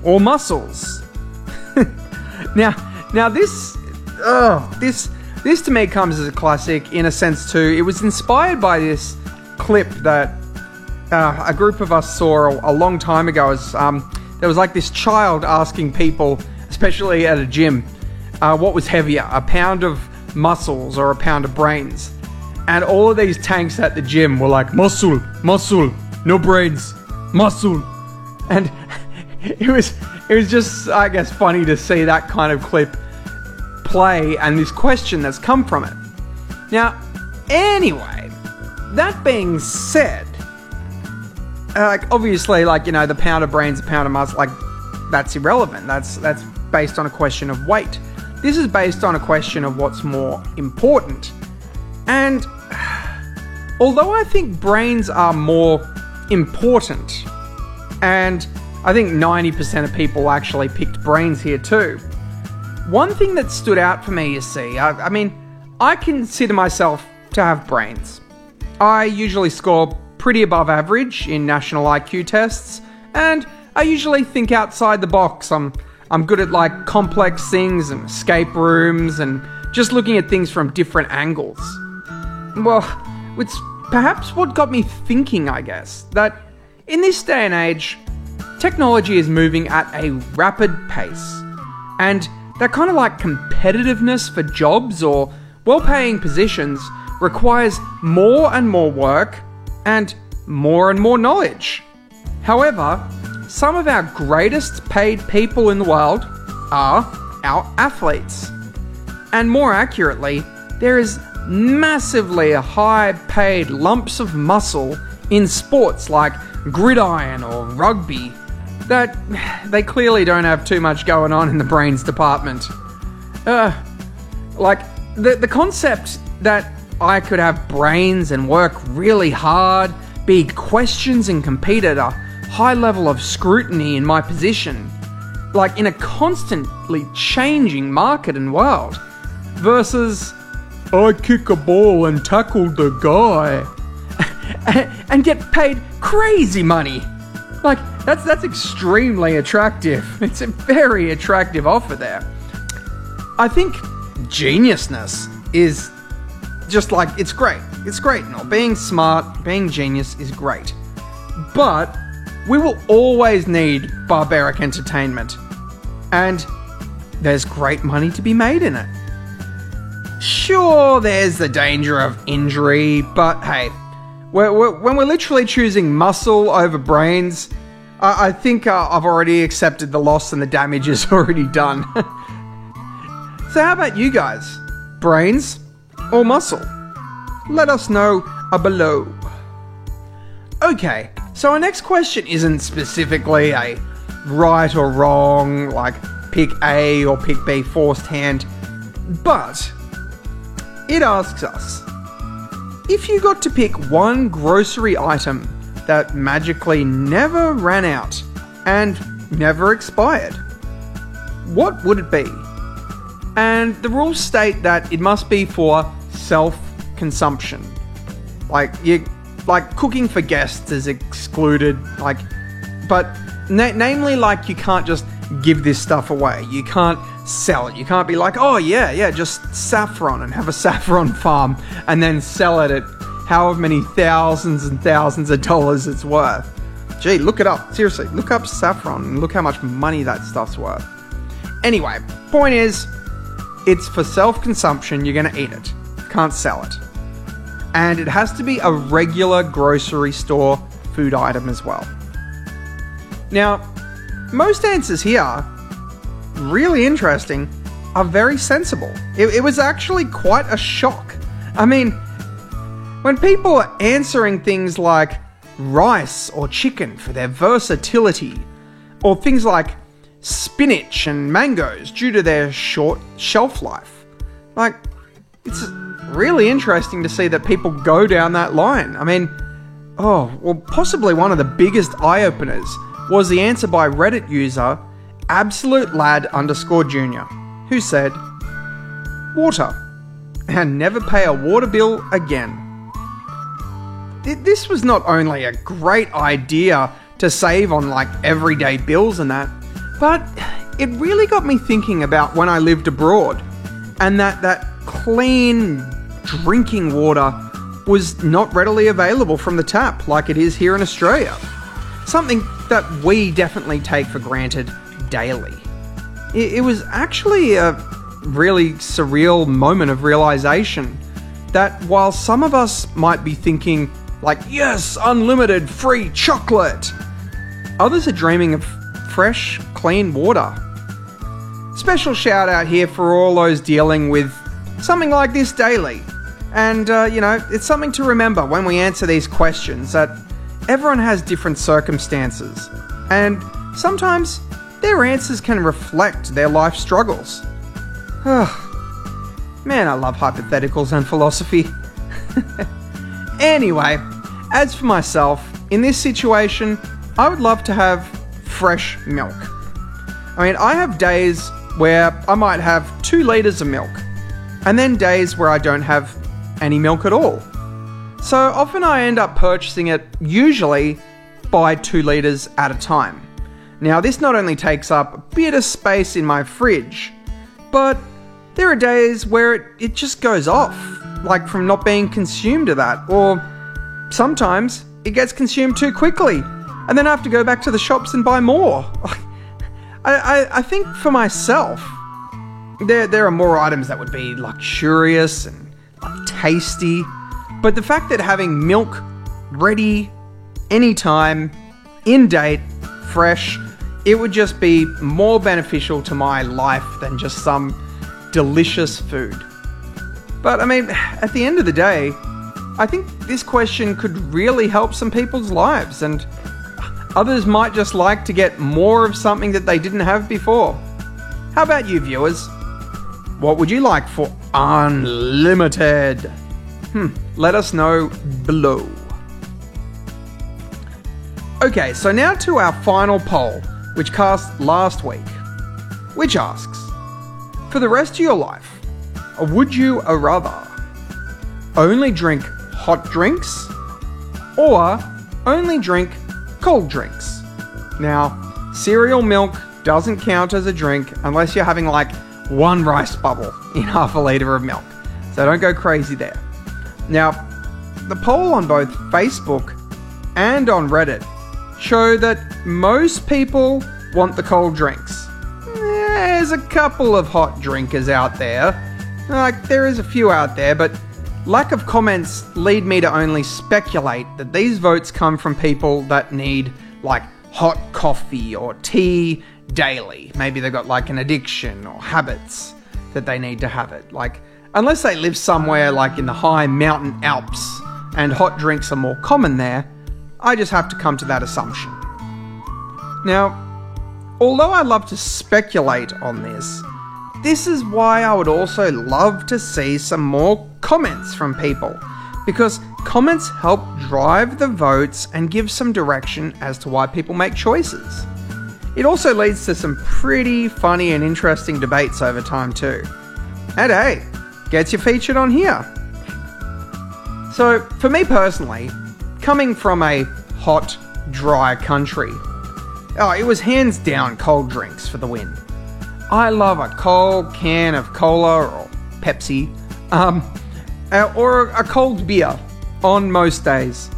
or muscles? Now this to me comes as a classic in a sense too. It was inspired by this clip that a group of us saw a long time ago. There was like this child asking people, especially at a gym, what was heavier, a pound of muscles or a pound of brains? And all of these tanks at the gym were like, muscle, no brains, muscle. And it was just, I guess, funny to see that kind of clip play and this question that's come from it. Now, anyway, that being said, obviously, the pound of brains, a pound of muscle, that's irrelevant. That's based on a question of weight. This is based on a question of what's more important. And although I think brains are more important, and I think 90% of people actually picked brains here too, one thing that stood out for me, you see, I mean, I consider myself to have brains. I usually score pretty above average in national IQ tests, and I usually think outside the box. I'm good at complex things and escape rooms and just looking at things from different angles. Well, it's perhaps what got me thinking, I guess, that in this day and age, technology is moving at a rapid pace, and that kind of competitiveness for jobs or well-paying positions requires more and more work and more knowledge. However, some of our greatest paid people in the world are our athletes. And more accurately, there is massively high paid lumps of muscle in sports like gridiron or rugby that they clearly don't have too much going on in the brains department. Like, the concept that I could have brains and work really hard, big questions and compete at a high level of scrutiny in my position, like in a constantly changing market and world, versus I kick a ball and tackle the guy and get paid crazy money. Like, that's extremely attractive. It's a very attractive offer there. I think geniusness is just like, it's great. It's great and all. Being smart, being genius is great. But we will always need barbaric entertainment. And there's great money to be made in it. Sure, there's the danger of injury, but hey, when we're literally choosing muscle over brains, I think I've already accepted the loss and the damage is already done. So how about you guys? Brains or muscle? Let us know below. Okay, so our next question isn't specifically a right or wrong, like pick A or pick B forced hand, but it asks us, if you got to pick one grocery item that magically never ran out and never expired, what would it be? And the rules state that it must be for self-consumption. Like cooking for guests is excluded, namely, like, you can't just give this stuff away. You can't sell it. You can't be like, oh yeah, just saffron and have a saffron farm and then sell it at however many thousands and thousands of dollars it's worth. Gee, look it up. Seriously, look up saffron and look how much money that stuff's worth. Anyway, point is, it's for self-consumption. You're going to eat it. Can't sell it. And it has to be a regular grocery store food item as well. Now, most answers here, really interesting, are very sensible. It was actually quite a shock. I mean, when people are answering things like rice or chicken for their versatility, or things like spinach and mangoes due to their short shelf life, like, it's really interesting to see that people go down that line. I mean, possibly one of the biggest eye-openers was the answer by Reddit user AbsoluteLad_Jr, who said, water, and never pay a water bill again. This was not only a great idea to save on, like, everyday bills and that, but it really got me thinking about when I lived abroad, and that clean drinking water was not readily available from the tap like it is here in Australia. Something that we definitely take for granted daily. It was actually a really surreal moment of realization that while some of us might be thinking, like, yes, unlimited free chocolate, others are dreaming of fresh, clean water. Special shout out here for all those dealing with something like this daily. And, it's something to remember when we answer these questions, that everyone has different circumstances. And sometimes their answers can reflect their life struggles. Man, I love hypotheticals and philosophy. Anyway, as for myself, in this situation, I would love to have fresh milk. I mean, I have days where I might have 2 litres of milk, and then days where I don't have any milk at all. So often I end up purchasing it, usually by 2 litres at a time. Now, this not only takes up a bit of space in my fridge, but there are days where it just goes off, like from not being consumed to that, or sometimes it gets consumed too quickly, and then I have to go back to the shops and buy more. I think for myself, there are more items that would be luxurious and tasty, but the fact that having milk ready, anytime, in date, fresh, it would just be more beneficial to my life than just some delicious food. But I mean, at the end of the day, I think this question could really help some people's lives, and Others might just like to get more of something that they didn't have before. How about you, viewers? What would you like for unlimited? Let us know below. Okay, so now to our final poll, which cast last week, which asks, for the rest of your life, would you rather only drink hot drinks or only drink cold drinks? Now, cereal milk doesn't count as a drink unless you're having like one rice bubble in half a litre of milk. So don't go crazy there. Now, the poll on both Facebook and on Reddit show that most people want the cold drinks. There's a couple of hot drinkers out there. Like, there is a few out there, but lack of comments lead me to only speculate that these votes come from people that need, like, hot coffee or tea daily. Maybe they've got, like, an addiction or habits that they need to have it. Like, unless they live somewhere, like, in the high mountain Alps and hot drinks are more common there, I just have to come to that assumption. Now, although I love to speculate on this is why I would also love to see some more comments from people, because comments help drive the votes and give some direction as to why people make choices. It also leads to some pretty funny and interesting debates over time too. And hey, gets you featured on here. So for me personally, coming from a hot, dry country, it was hands down cold drinks for the win. I love a cold can of cola or Pepsi, or a cold beer on most days.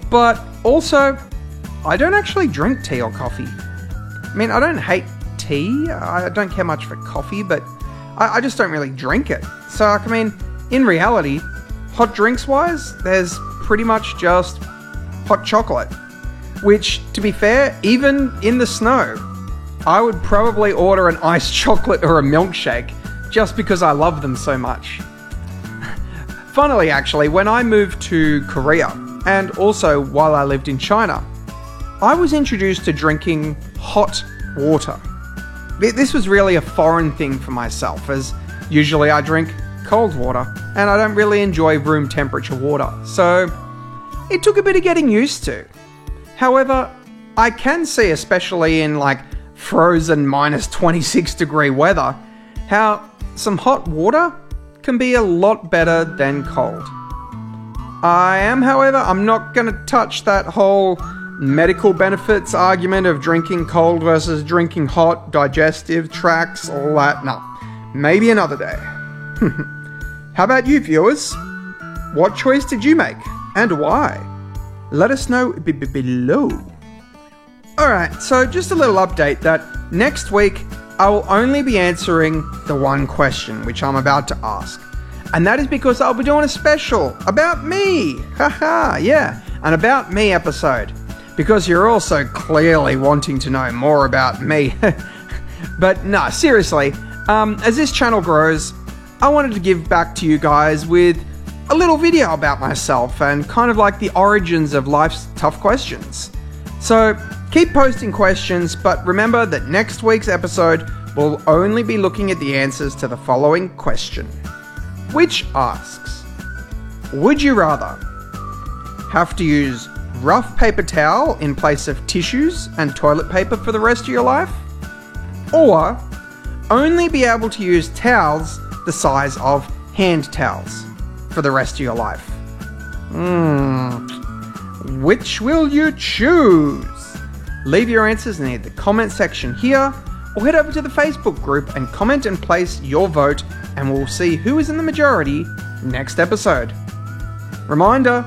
But also, I don't actually drink tea or coffee. I mean, I don't hate tea, I don't care much for coffee, but I just don't really drink it. So, I mean, in reality, hot drinks wise, there's pretty much just hot chocolate. Which, to be fair, even in the snow, I would probably order an iced chocolate or a milkshake just because I love them so much. Funnily, actually, when I moved to Korea, and also while I lived in China, I was introduced to drinking hot water. This was really a foreign thing for myself, as usually I drink cold water, and I don't really enjoy room temperature water, so it took a bit of getting used to. However, I can see, especially in like frozen minus 26 degree weather, how some hot water can be a lot better than cold. I'm not going to touch that whole medical benefits argument of drinking cold versus drinking hot, digestive tracts, all that. No, maybe another day. How about you, viewers? What choice did you make and why? Let us know below. Alright, so just a little update that next week I will only be answering the one question which I'm about to ask. And that is because I'll be doing a special about me. Haha, yeah, an About Me episode. Because you're also clearly wanting to know more about me. But no, seriously, as this channel grows, I wanted to give back to you guys with a little video about myself and kind of like the origins of life's tough questions. So keep posting questions, but remember that next week's episode will only be looking at the answers to the following question, which asks, would you rather have to use rough paper towel in place of tissues and toilet paper for the rest of your life, or only be able to use towels the size of hand towels for the rest of your life? Which will you choose? Leave your answers in the comment section here, or head over to the Facebook group and comment and place your vote, and we'll see who is in the majority next episode. Reminder,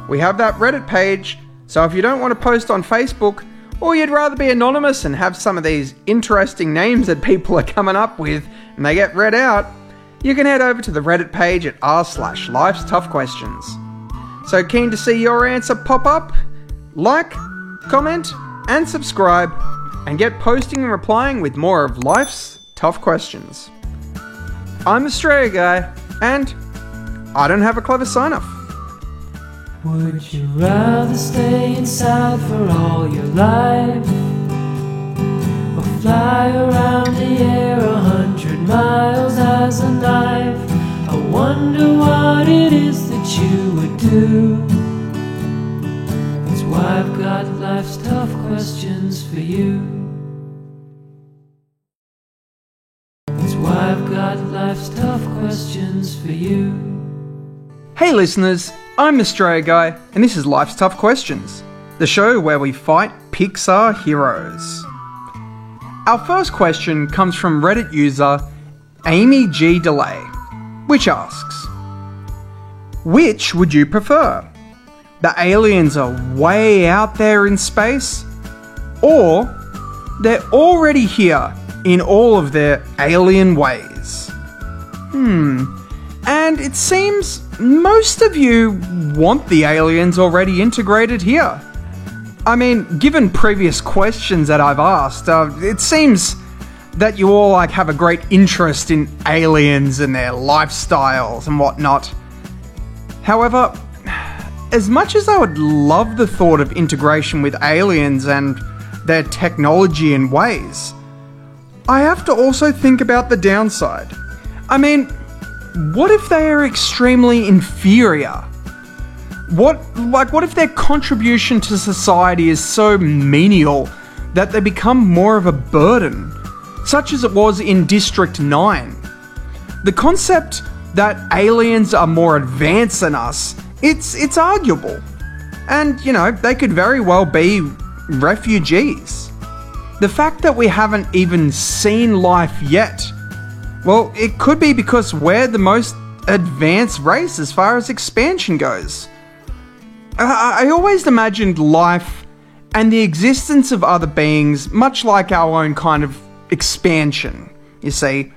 we have that Reddit page, so if you don't want to post on Facebook, or you'd rather be anonymous and have some of these interesting names that people are coming up with and they get read out, you can head over to the Reddit page at r/Life's Tough Questions. So keen to see your answer pop up? Like, comment, and subscribe, and get posting and replying with more of Life's Tough Questions. I'm Australia Guy, and I don't have a clever sign-off. Would you rather stay inside for all your life, or fly around the air 100 miles as a knife? I wonder what it is that you would do. That's why I've got life's tough questions for you. That's why I've got life's tough questions for you. Hey listeners, I'm Australia Guy, and this is Life's Tough Questions, the show where we fight Pixar heroes. Our first question comes from Reddit user Amy G. Delay, which asks, which would you prefer? The aliens are way out there in space, or they're already here in all of their alien ways? And it seems most of you want the aliens already integrated here. I mean, given previous questions that I've asked, it seems that you all have a great interest in aliens and their lifestyles and whatnot. However, as much as I would love the thought of integration with aliens and their technology and ways, I have to also think about the downside. I mean, what if they are extremely inferior? What if their contribution to society is so menial that they become more of a burden, such as it was in District 9? The concept that aliens are more advanced than us, it's arguable. And, they could very well be refugees. The fact that we haven't even seen life yet, well, it could be because we're the most advanced race as far as expansion goes. I always imagined life and the existence of other beings much like our own kind of expansion, you see.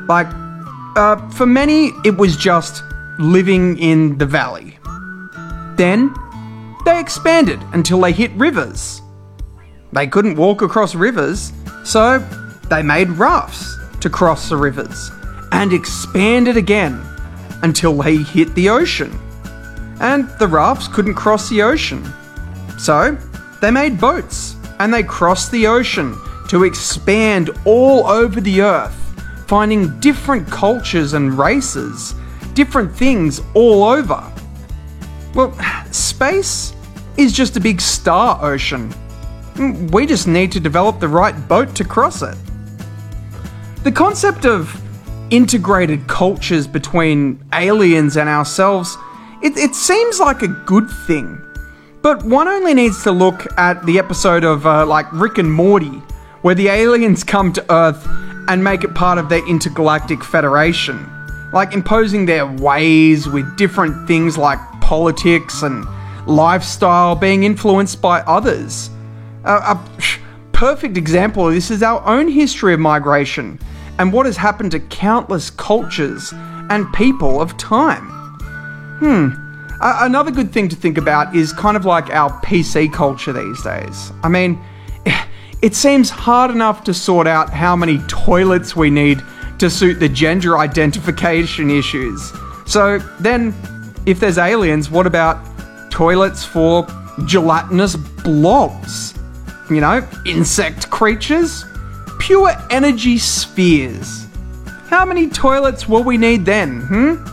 For many, it was just living in the valley. Then, they expanded until they hit rivers. They couldn't walk across rivers, so they made rafts to cross the rivers, and expanded again until they hit the ocean. And the rafts couldn't cross the ocean. So they made boats, and they crossed the ocean to expand all over the earth, finding different cultures and races, different things all over. Well, space is just a big star ocean. We just need to develop the right boat to cross it. The concept of integrated cultures between aliens and ourselves, it seems like a good thing. But one only needs to look at the episode of Rick and Morty, where the aliens come to Earth and make it part of their intergalactic federation, imposing their ways with different things like politics and lifestyle being influenced by others. A perfect example of this is our own history of migration and what has happened to countless cultures and people of time. Another good thing to think about is kind of like our PC culture these days. I mean, it seems hard enough to sort out how many toilets we need to suit the gender identification issues. So then, if there's aliens, what about toilets for gelatinous blobs? Insect creatures? Pure energy spheres. How many toilets will we need then,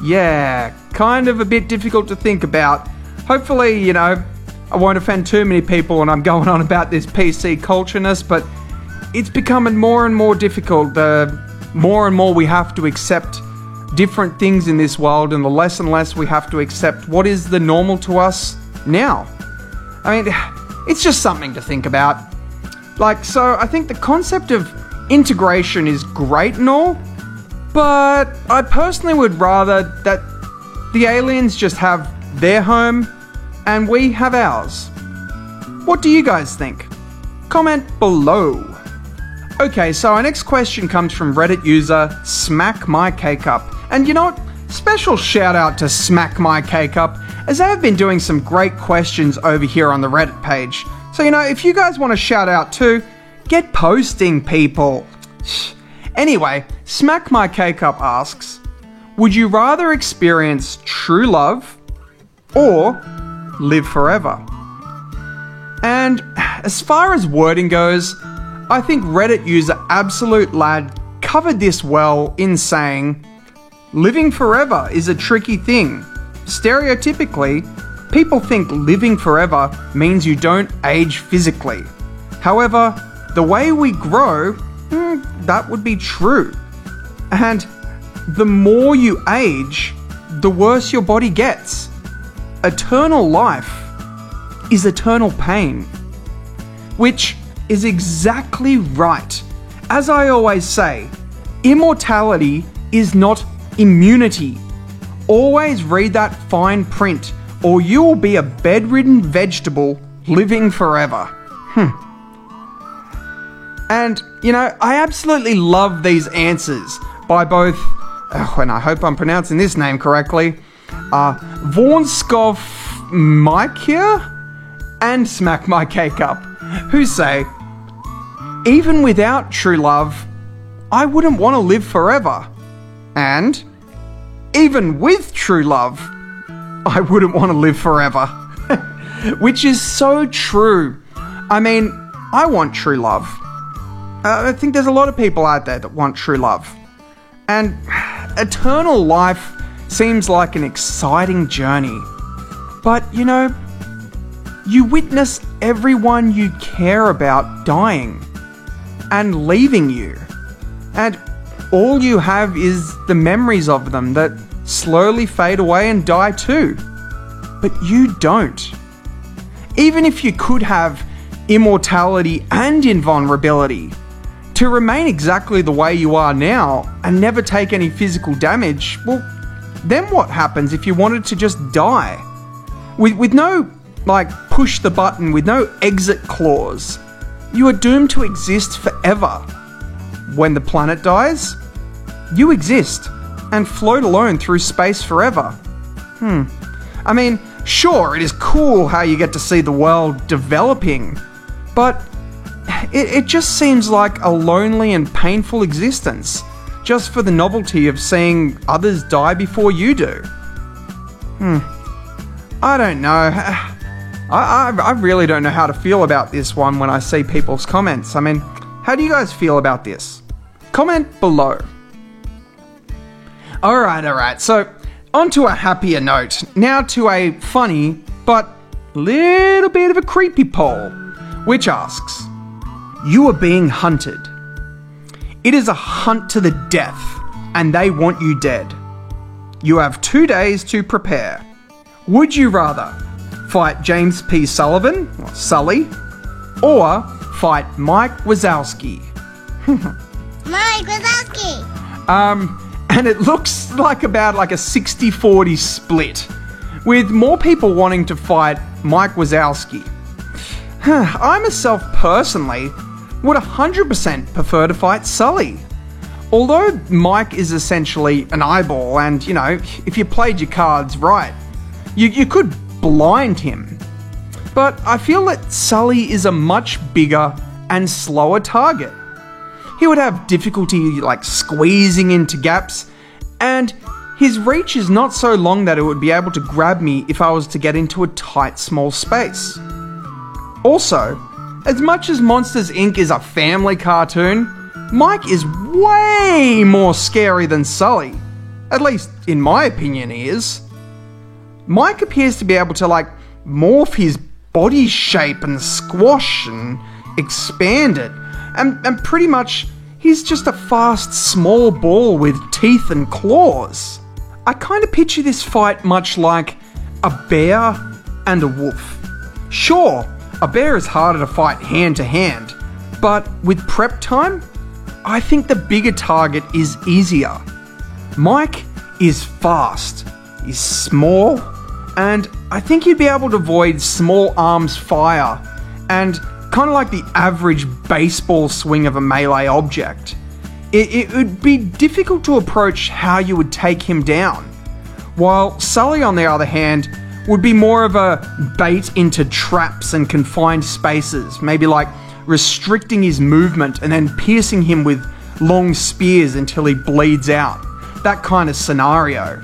Yeah, kind of a bit difficult to think about. Hopefully, I won't offend too many people when I'm going on about this PC cultureness, but it's becoming more and more difficult. The more and more we have to accept different things in this world, and the less and less we have to accept what is the normal to us now. I mean, it's just something to think about. So I think the concept of integration is great and all, but I personally would rather that the aliens just have their home and we have ours. What do you guys think? Comment below. Okay, so our next question comes from Reddit user Smack My Cake Up. And you know what? Special shout out to Smack My Cake Up, as they have been doing some great questions over here on the Reddit page. So, if you guys want to shout out too, get posting, people. Anyway, Smack My Cake Up asks, would you rather experience true love or live forever. And as far as wording goes, I think Reddit user Absolute Lad covered this well in saying, living forever is a tricky thing. Stereotypically, people think living forever means you don't age physically. However, the way we grow, that would be true. And the more you age, the worse your body gets. Eternal life is eternal pain. Which is exactly right. As I always say, immortality is not immunity. Always read that fine print, or you will be a bedridden vegetable living forever. And, I absolutely love these answers by both, and I hope I'm pronouncing this name correctly, Vornskov Mike and Smack My Cake Up, who say, even without true love, I wouldn't want to live forever. And even with true love, I wouldn't want to live forever. Which is so true. I mean, I want true love. I think there's a lot of people out there that want true love. And eternal life seems like an exciting journey. But, you witness everyone you care about dying and leaving you. And all you have is the memories of them that slowly fade away and die too. But you don't. Even if you could have immortality and invulnerability, to remain exactly the way you are now and never take any physical damage, well, then what happens if you wanted to just die? With no, push the button, with no exit clause, you are doomed to exist forever. When the planet dies, you exist and float alone through space forever. I mean, sure, it is cool how you get to see the world developing, but it just seems like a lonely and painful existence, just for the novelty of seeing others die before you do. I don't know. I really don't know how to feel about this one when I see people's comments. I mean, how do you guys feel about this? Comment below. Alright, so on to a happier note. Now to a funny, but little bit of a creepy poll, which asks, you are being hunted. It is a hunt to the death, and they want you dead. You have 2 days to prepare. Would you rather fight James P. Sullivan, or Sully, or fight Mike Wazowski? Mike Wazowski! And it looks like about a 60-40 split, with more people wanting to fight Mike Wazowski. I myself personally would 100% prefer to fight Sully. Although Mike is essentially an eyeball and, if you played your cards right, you could blind him. But I feel that Sully is a much bigger and slower target. He would have difficulty squeezing into gaps, and his reach is not so long that it would be able to grab me if I was to get into a tight small space. Also, as much as Monsters Inc. is a family cartoon, Mike is way more scary than Sully. At least, in my opinion, he is. Mike appears to be able to, morph his body shape and squash and expand it. And pretty much, he's just a fast, small ball with teeth and claws. I kind of picture this fight much like a bear and a wolf. Sure, a bear is harder to fight hand to hand, but with prep time, I think the bigger target is easier. Mike is fast, he's small, and I think you'd be able to avoid small arms fire and kind of like the average baseball swing of a melee object. It would be difficult to approach how you would take him down, while Sully, on the other hand, would be more of a bait into traps and confined spaces, maybe restricting his movement and then piercing him with long spears until he bleeds out. That kind of scenario.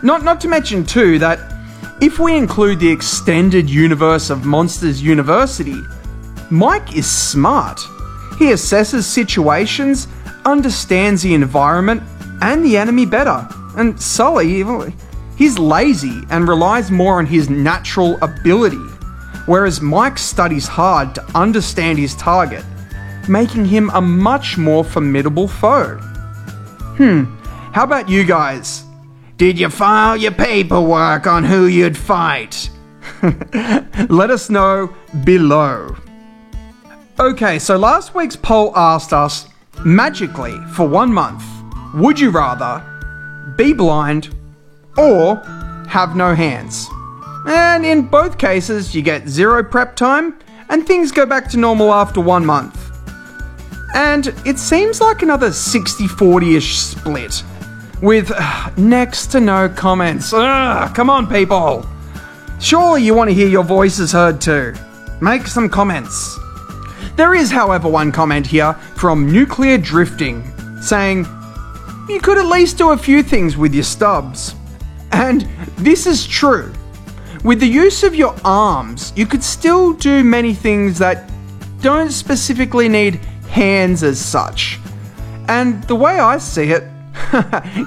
Not to mention too that If we include the extended universe of Monsters University, Mike is smart. He assesses situations, understands the environment and the enemy better. And Sully, he's lazy and relies more on his natural ability, whereas Mike studies hard to understand his target, making him a much more formidable foe. How about you guys? Did you file your paperwork on who you'd fight? Let us know below. Okay, so last week's poll asked us, magically, for 1 month, would you rather be blind or have no hands? And in both cases, you get 0 prep time and things go back to normal after 1 month. And it seems like another 60-40-ish split, with next to no comments. Come on, people. Surely you want to hear your voices heard too. Make some comments. There is, however, one comment here from Nuclear Drifting, saying, you could at least do a few things with your stubs. And this is true. With the use of your arms, you could still do many things that don't specifically need hands as such. And the way I see it,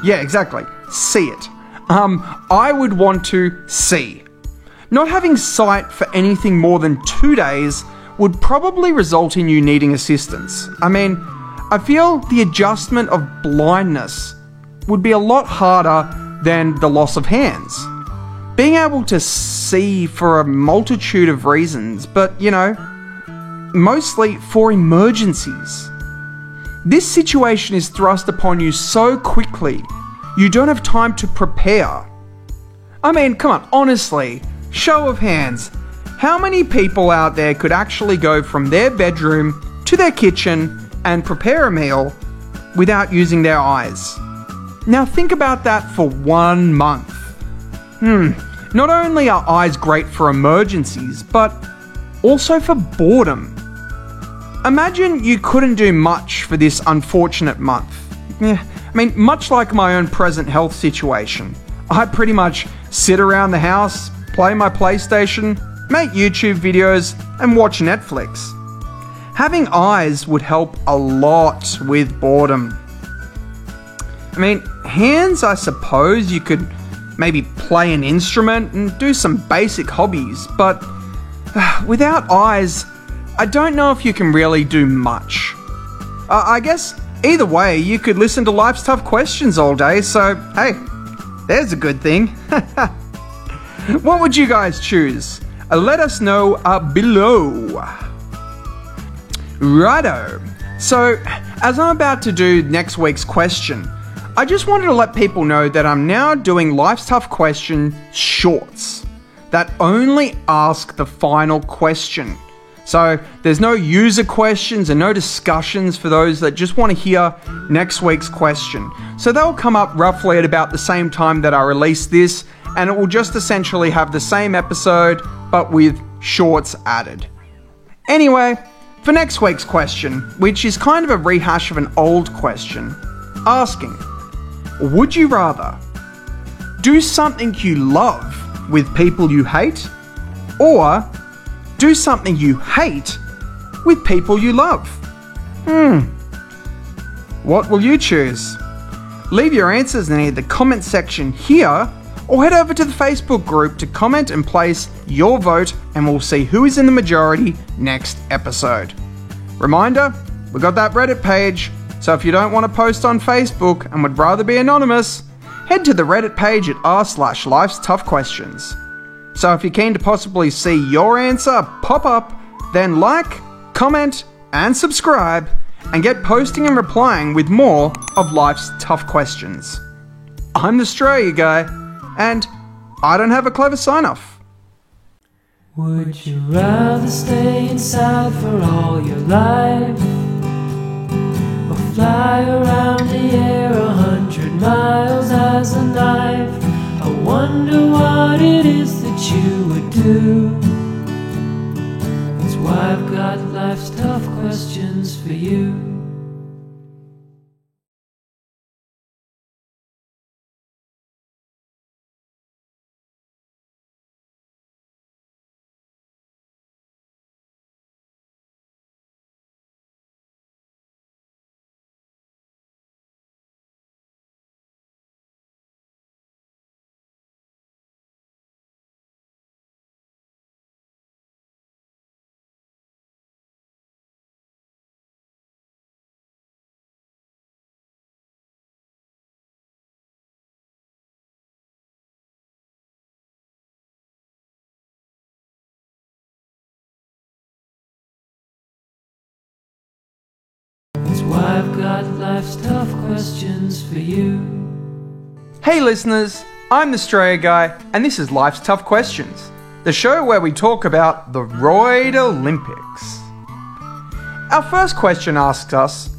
yeah, exactly, see it. I would want to see. Not having sight for anything more than 2 days would probably result in you needing assistance. I mean, I feel the adjustment of blindness would be a lot harder than the loss of hands. Being able to see for a multitude of reasons, but mostly for emergencies. This situation is thrust upon you so quickly, you don't have time to prepare. I mean, come on, honestly, show of hands, how many people out there could actually go from their bedroom to their kitchen and prepare a meal without using their eyes? Now think about that for 1 month. Not only are eyes great for emergencies, but also for boredom. Imagine you couldn't do much for this unfortunate month. Much like my own present health situation. I pretty much sit around the house, play my PlayStation, make YouTube videos, and watch Netflix. Having eyes would help a lot with boredom. Hands, I suppose you could maybe play an instrument and do some basic hobbies, but without eyes, I don't know if you can really do much. I guess either way, you could listen to Life's Tough Questions all day, so hey, there's a good thing. What would you guys choose? Let us know below. Righto. So, as I'm about to do next week's question, I just wanted to let people know that I'm now doing Life's Tough Question shorts that only ask the final question. So there's no user questions and no discussions for those that just want to hear next week's question. So they'll come up roughly at about the same time that I release this, and it will just essentially have the same episode but with shorts added. Anyway, for next week's question, which is kind of a rehash of an old question, asking, would you rather do something you love with people you hate, or do something you hate with people you love? What will you choose? Leave your answers in either the comment section here or head over to the Facebook group to comment and place your vote, and we'll see who is in the majority next episode. Reminder, we got that Reddit page, so if you don't want to post on Facebook and would rather be anonymous, head to the Reddit page at r/Life's Tough Questions. So if you're keen to possibly see your answer pop up, then like, comment, and subscribe, and get posting and replying with more of Life's Tough Questions. I'm the Australia guy, and I don't have a clever sign-off. Would you rather stay inside for all your life, or fly around the air 100 miles as a knife? I wonder what it is that you would do. That's why I've got Life's Tough Questions for you. I've got life's tough questions for you. Hey listeners, I'm the Straya Guy, and this is Life's Tough Questions, the show where we talk about the Roid Olympics. Our first question asks us,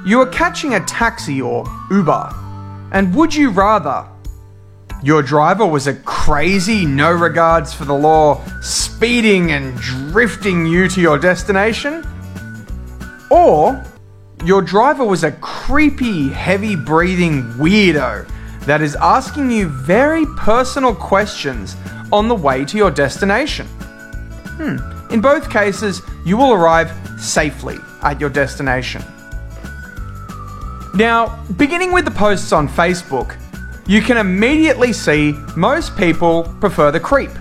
you are catching a taxi or Uber, and would you rather your driver was a crazy, no regards for the law, speeding and drifting you to your destination? Or your driver was a creepy, heavy-breathing weirdo that is asking you very personal questions on the way to your destination? In both cases, you will arrive safely at your destination. Now, beginning with the posts on Facebook, you can immediately see most people prefer the creep.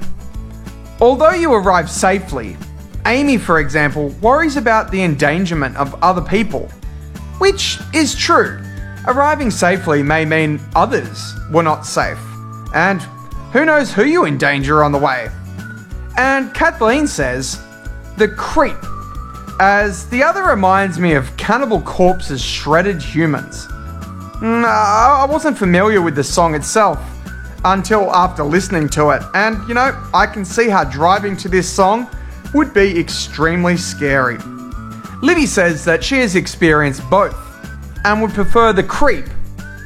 Although you arrive safely, Amy, for example, worries about the endangerment of other people, which is true. Arriving safely may mean others were not safe, and who knows who you endanger on the way. And Kathleen says, the creep, as the other reminds me of Cannibal Corpse's Shredded Humans. I wasn't familiar with the song itself until after listening to it, and I can see how driving to this song would be extremely scary. Libby says that she has experienced both and would prefer the creep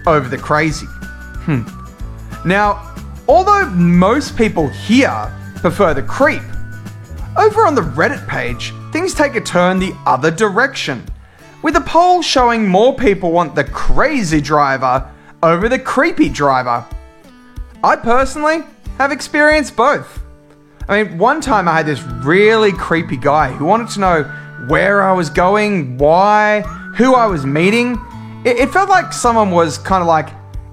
over the crazy. Now, although most people here prefer the creep, over on the Reddit page, things take a turn the other direction, with a poll showing more people want the crazy driver over the creepy driver. I personally have experienced both. I mean, one time I had this really creepy guy who wanted to know where I was going, why, who I was meeting. It felt like someone was kind of like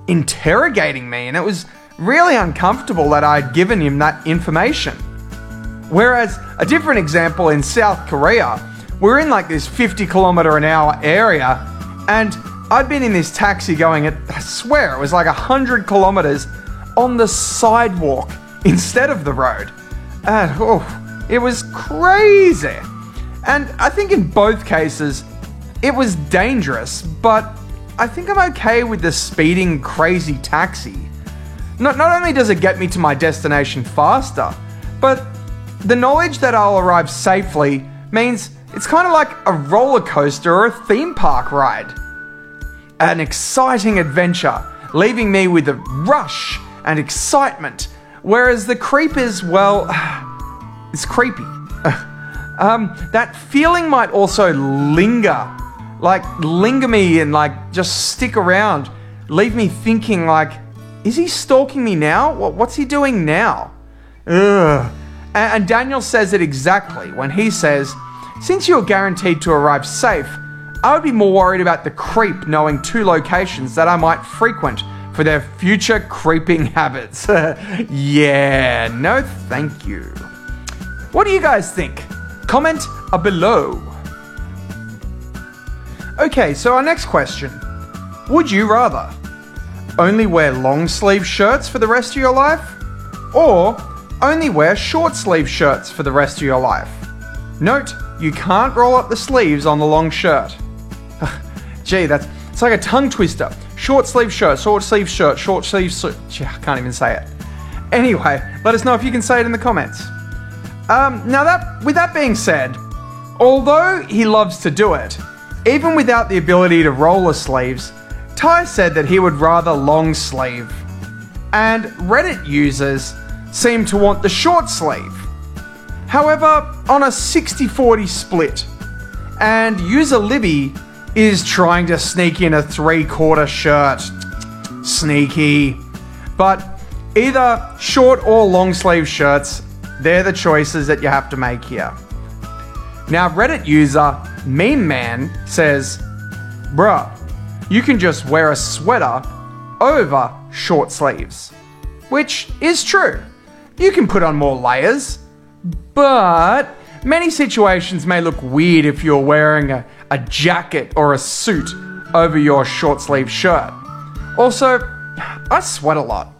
interrogating me, and it was really uncomfortable that I had given him that information. Whereas a different example in South Korea, we're in like this 50-kilometer-an-hour area, and I'd been in this taxi going at, I swear, it was like 100 kilometers on the sidewalk instead of the road. And it was crazy. And I think in both cases, it was dangerous, but I think I'm okay with the speeding crazy taxi. Not only does it get me to my destination faster, but the knowledge that I'll arrive safely means it's kind of like a roller coaster or a theme park ride. An exciting adventure, leaving me with a rush and excitement, whereas the creep is, well, it's creepy. That feeling might also linger me and just stick around, leave me thinking is he stalking me now? What's he doing now? Ugh. And Daniel says it exactly when he says, since you're guaranteed to arrive safe, I would be more worried about the creep knowing 2 locations that I might frequent for their future creeping habits. Yeah, no thank you. What do you guys think? Comment below. Okay, so our next question. Would you rather only wear long sleeve shirts for the rest of your life, or only wear short sleeve shirts for the rest of your life? Note, you can't roll up the sleeves on the long shirt. Gee, it's like a tongue twister. Short sleeve shirt, short sleeve shirt, short sleeve shirt. I can't even say it. Anyway, let us know if you can say it in the comments. With that being said, although he loves to do it, even without the ability to roll the sleeves, Ty said that he would rather long sleeve. And Reddit users seem to want the short sleeve. However, on a 60-40 split, and user Libby is trying to sneak in a 3/4 shirt. Sneaky. But either short or long sleeve shirts, they're the choices that you have to make here. Now, Reddit user Meme Man says, bruh, you can just wear a sweater over short sleeves. Which is true. You can put on more layers, but many situations may look weird if you're wearing a jacket or a suit over your short sleeve shirt. Also, I sweat a lot,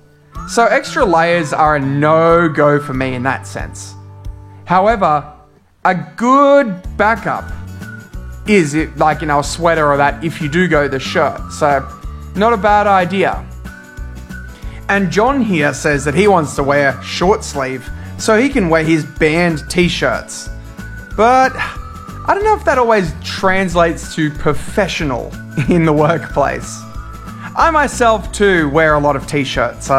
so extra layers are a no-go for me in that sense. However, a good backup is it like, you know, a sweater or that if you do go the shirt. So not a bad idea. And John here says that he wants to wear short sleeve so he can wear his band t-shirts. But I don't know if that always translates to professional in the workplace. I myself too wear a lot of t-shirts.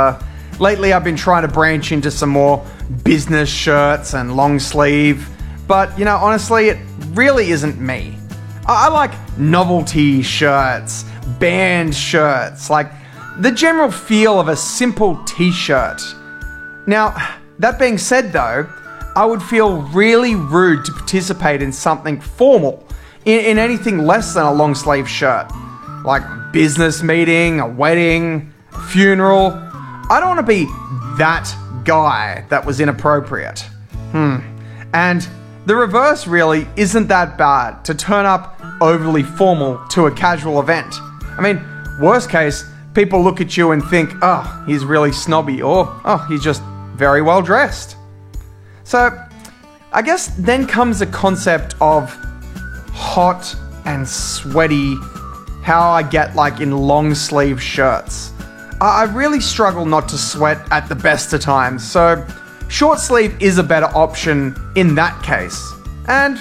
Lately I've been trying to branch into some more business shirts and long sleeve, but you know, honestly, it really isn't me. I like novelty shirts, band shirts, like the general feel of a simple t-shirt. Now, that being said though, I would feel really rude to participate in something formal, in anything less than a long sleeve shirt, like a business meeting, a wedding, a funeral. I don't want to be that guy that was inappropriate. And the reverse really isn't that bad, to turn up overly formal to a casual event. I mean, worst case, people look at you and think, oh, he's really snobby, or oh, he's just very well dressed. So, I guess then comes the concept of hot and sweaty, how I get like in long sleeve shirts. I really struggle not to sweat at the best of times, so short sleeve is a better option in that case. And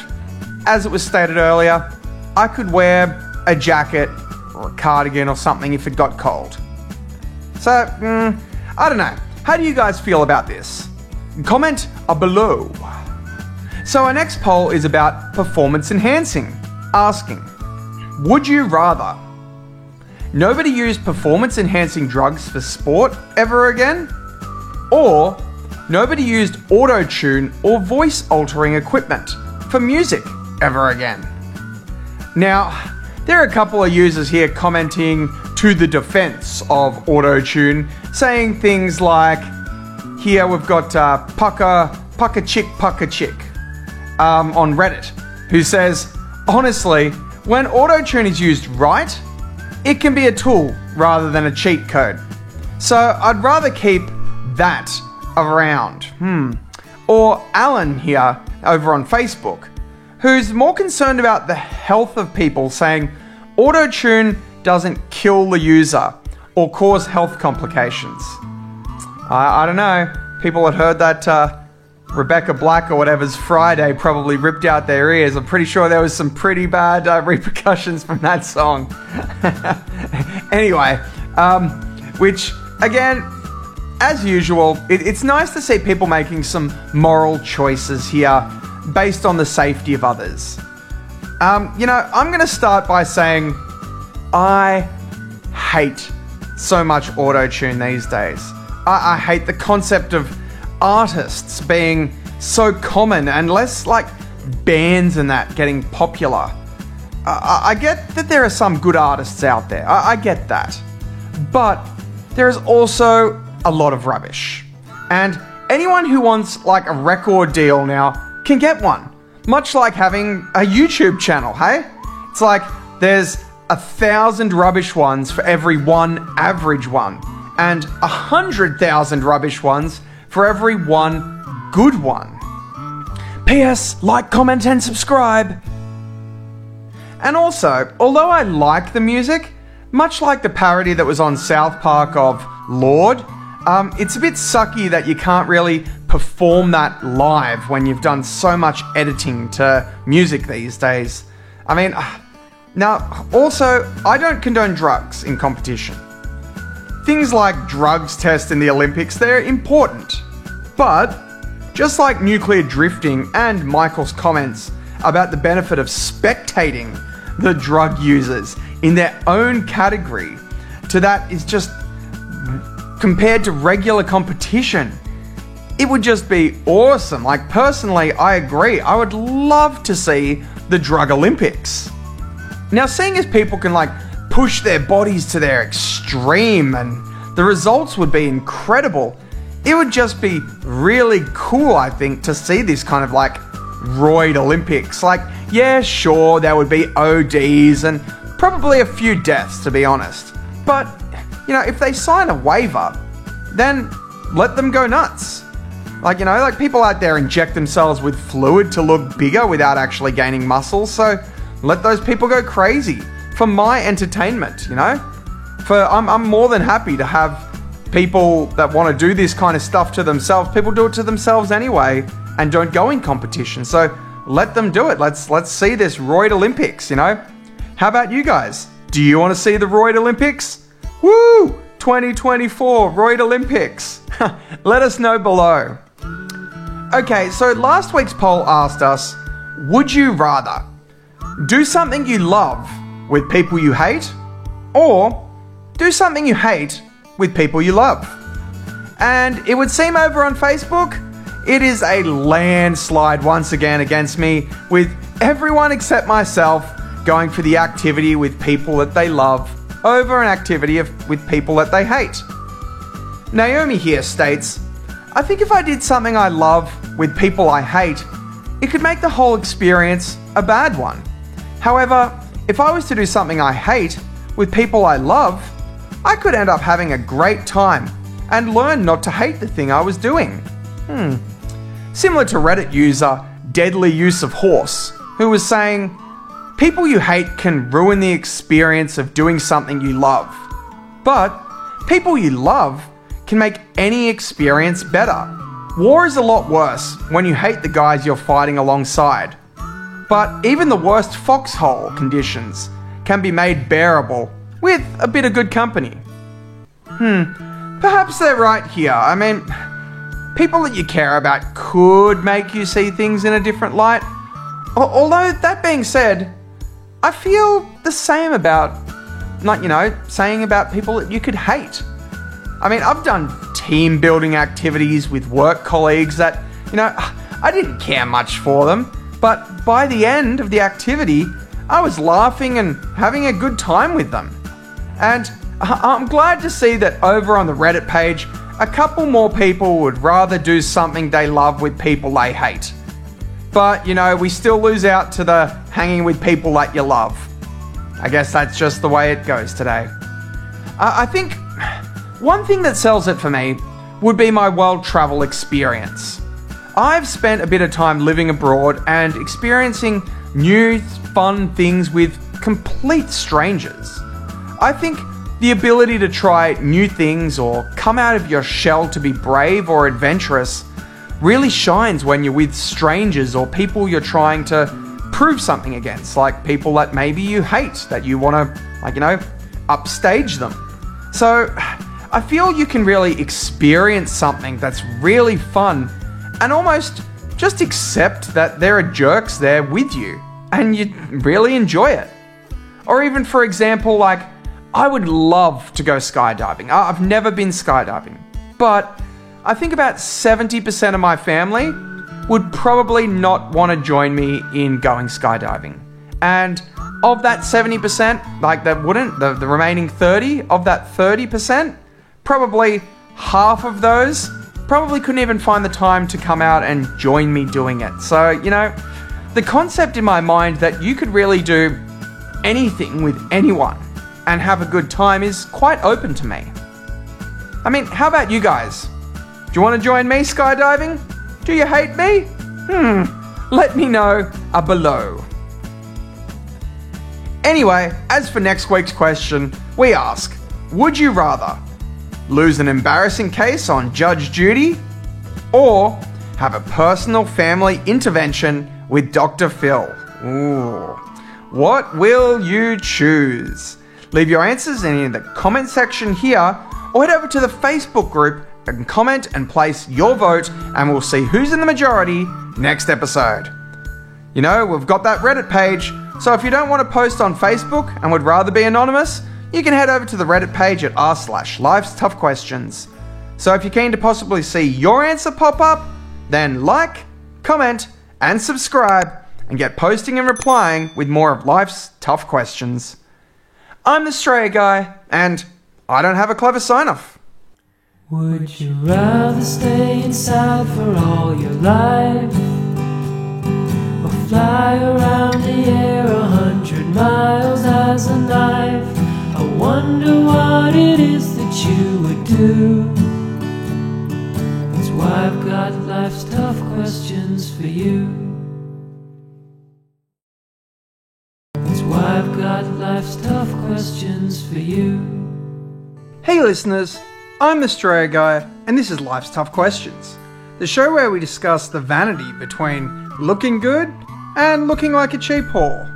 as it was stated earlier, I could wear a jacket or a cardigan or something if it got cold. So, I don't know. How do you guys feel about this? Comment below. So our next poll is about performance enhancing, asking, would you rather nobody use performance enhancing drugs for sport ever again, or nobody used auto-tune or voice altering equipment for music ever again? Now, there are a couple of users here commenting to the defense of auto-tune, saying things like, here we've got Pucka Chick on Reddit, who says, honestly, when auto-tune is used right, it can be a tool rather than a cheat code. So I'd rather keep that around. Or Alan here over on Facebook, who's more concerned about the health of people, saying auto-tune doesn't kill the user or cause health complications. I don't know. People had heard that Rebecca Black or whatever's Friday probably ripped out their ears. I'm pretty sure there was some pretty bad repercussions from that song. Anyway, which again, as usual, it's nice to see people making some moral choices here based on the safety of others. You know, I'm going to start by saying I hate so much auto-tune these days. I hate the concept of artists being so common and less like bands and that getting popular. I get that there are some good artists out there. I get that. But there is also a lot of rubbish. And anyone who wants like a record deal now can get one. Much like having a YouTube channel, hey? It's like there's 1,000 rubbish ones for every one average one, and 100,000 rubbish ones for every one good one. P.S. Like, comment and subscribe. And also, although I like the music, much like the parody that was on South Park of Lorde, it's a bit sucky that you can't really perform that live when you've done so much editing to music these days. I mean, now, also, I don't condone drugs in competition. Things like drugs tests in the Olympics, they're important. But, just like nuclear drifting and Michael's comments about the benefit of spectating the drug users in their own category, to that is just compared to regular competition, it would just be awesome. Like, personally, I agree. I would love to see the Drug Olympics. Now, seeing as people can like push their bodies to their extreme and the results would be incredible, it would just be really cool, I think, to see this kind of like roid Olympics. Like, yeah, sure, there would be ODs and probably a few deaths, to be honest. But, you know, if they sign a waiver, then let them go nuts. Like, you know, like people out there inject themselves with fluid to look bigger without actually gaining muscle, so let those people go crazy for my entertainment, you know? I'm more than happy to have people that want to do this kind of stuff to themselves. People do it to themselves anyway and don't go in competition. So let them do it. Let's see this Roid Olympics, you know? How about you guys? Do you want to see the Roid Olympics? Woo! 2024 Roid Olympics. Let us know below. Okay, so last week's poll asked us, would you rather do something you love with people you hate, or do something you hate with people you love? And it would seem over on Facebook, it is a landslide once again against me, with everyone except myself going for the activity with people that they love over an activity with people that they hate. Naomi here states, I think if I did something I love with people I hate, it could make the whole experience a bad one. However, if I was to do something I hate with people I love, I could end up having a great time and learn not to hate the thing I was doing. Similar to Reddit user Deadly Use of Horse, who was saying, people you hate can ruin the experience of doing something you love, but people you love can make any experience better. War is a lot worse when you hate the guys you're fighting alongside, but even the worst foxhole conditions can be made bearable with a bit of good company. Perhaps they're right here. I mean, people that you care about could make you see things in a different light. Although, that being said, I feel the same about, saying about people that you could hate. I mean, I've done team building activities with work colleagues that, I didn't care much for them, but by the end of the activity, I was laughing and having a good time with them. And I'm glad to see that over on the Reddit page, a couple more people would rather do something they love with people they hate. But, we still lose out to the hanging with people that you love. I guess that's just the way it goes today. I think one thing that sells it for me would be my world travel experience. I've spent a bit of time living abroad and experiencing new, fun things with complete strangers. I think the ability to try new things or come out of your shell to be brave or adventurous really shines when you're with strangers or people you're trying to prove something against, like people that maybe you hate, that you want to, upstage them. So I feel you can really experience something that's really fun and almost just accept that there are jerks there with you and you really enjoy it. Or even, for example, I would love to go skydiving. I've never been skydiving, but I think about 70% of my family would probably not want to join me in going skydiving. And of that 70%, that wouldn't, the remaining 30, of that 30%, probably half of those probably couldn't even find the time to come out and join me doing it. So, the concept in my mind that you could really do anything with anyone and have a good time is quite open to me. I mean, how about you guys? Do you want to join me skydiving? Do you hate me? Let me know below. Anyway, as for next week's question, we ask, would you rather lose an embarrassing case on Judge Judy or have a personal family intervention with Dr. Phil? Ooh. What will you choose? Leave your answers in the comment section here or head over to the Facebook group and comment and place your vote and we'll see who's in the majority next episode. We've got that Reddit page, so if you don't want to post on Facebook and would rather be anonymous, you can head over to the Reddit page at r/Life's Tough Questions. So if you're keen to possibly see your answer pop up, then like, comment, and subscribe and get posting and replying with more of life's tough questions. I'm the Stray Guy, and I don't have a clever sign-off. Would you rather stay inside for all your life, or fly around the air 100 miles as a knife? I wonder what it is that you would do. That's why I've got life's tough questions for you. tough questions for you. Hey listeners, I'm the Australia Guy, and this is Life's Tough Questions, the show where we discuss the vanity between looking good and looking like a cheap whore.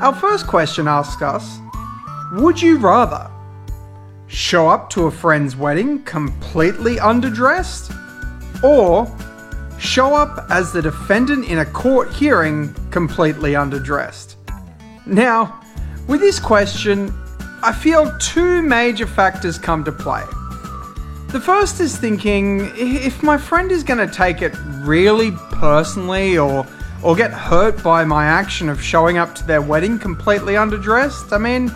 Our first question asks us, would you rather show up to a friend's wedding completely underdressed, or show up as the defendant in a court hearing completely underdressed? Now, with this question, I feel two major factors come to play. The first is thinking, if my friend is going to take it really personally or get hurt by my action of showing up to their wedding completely underdressed, I mean,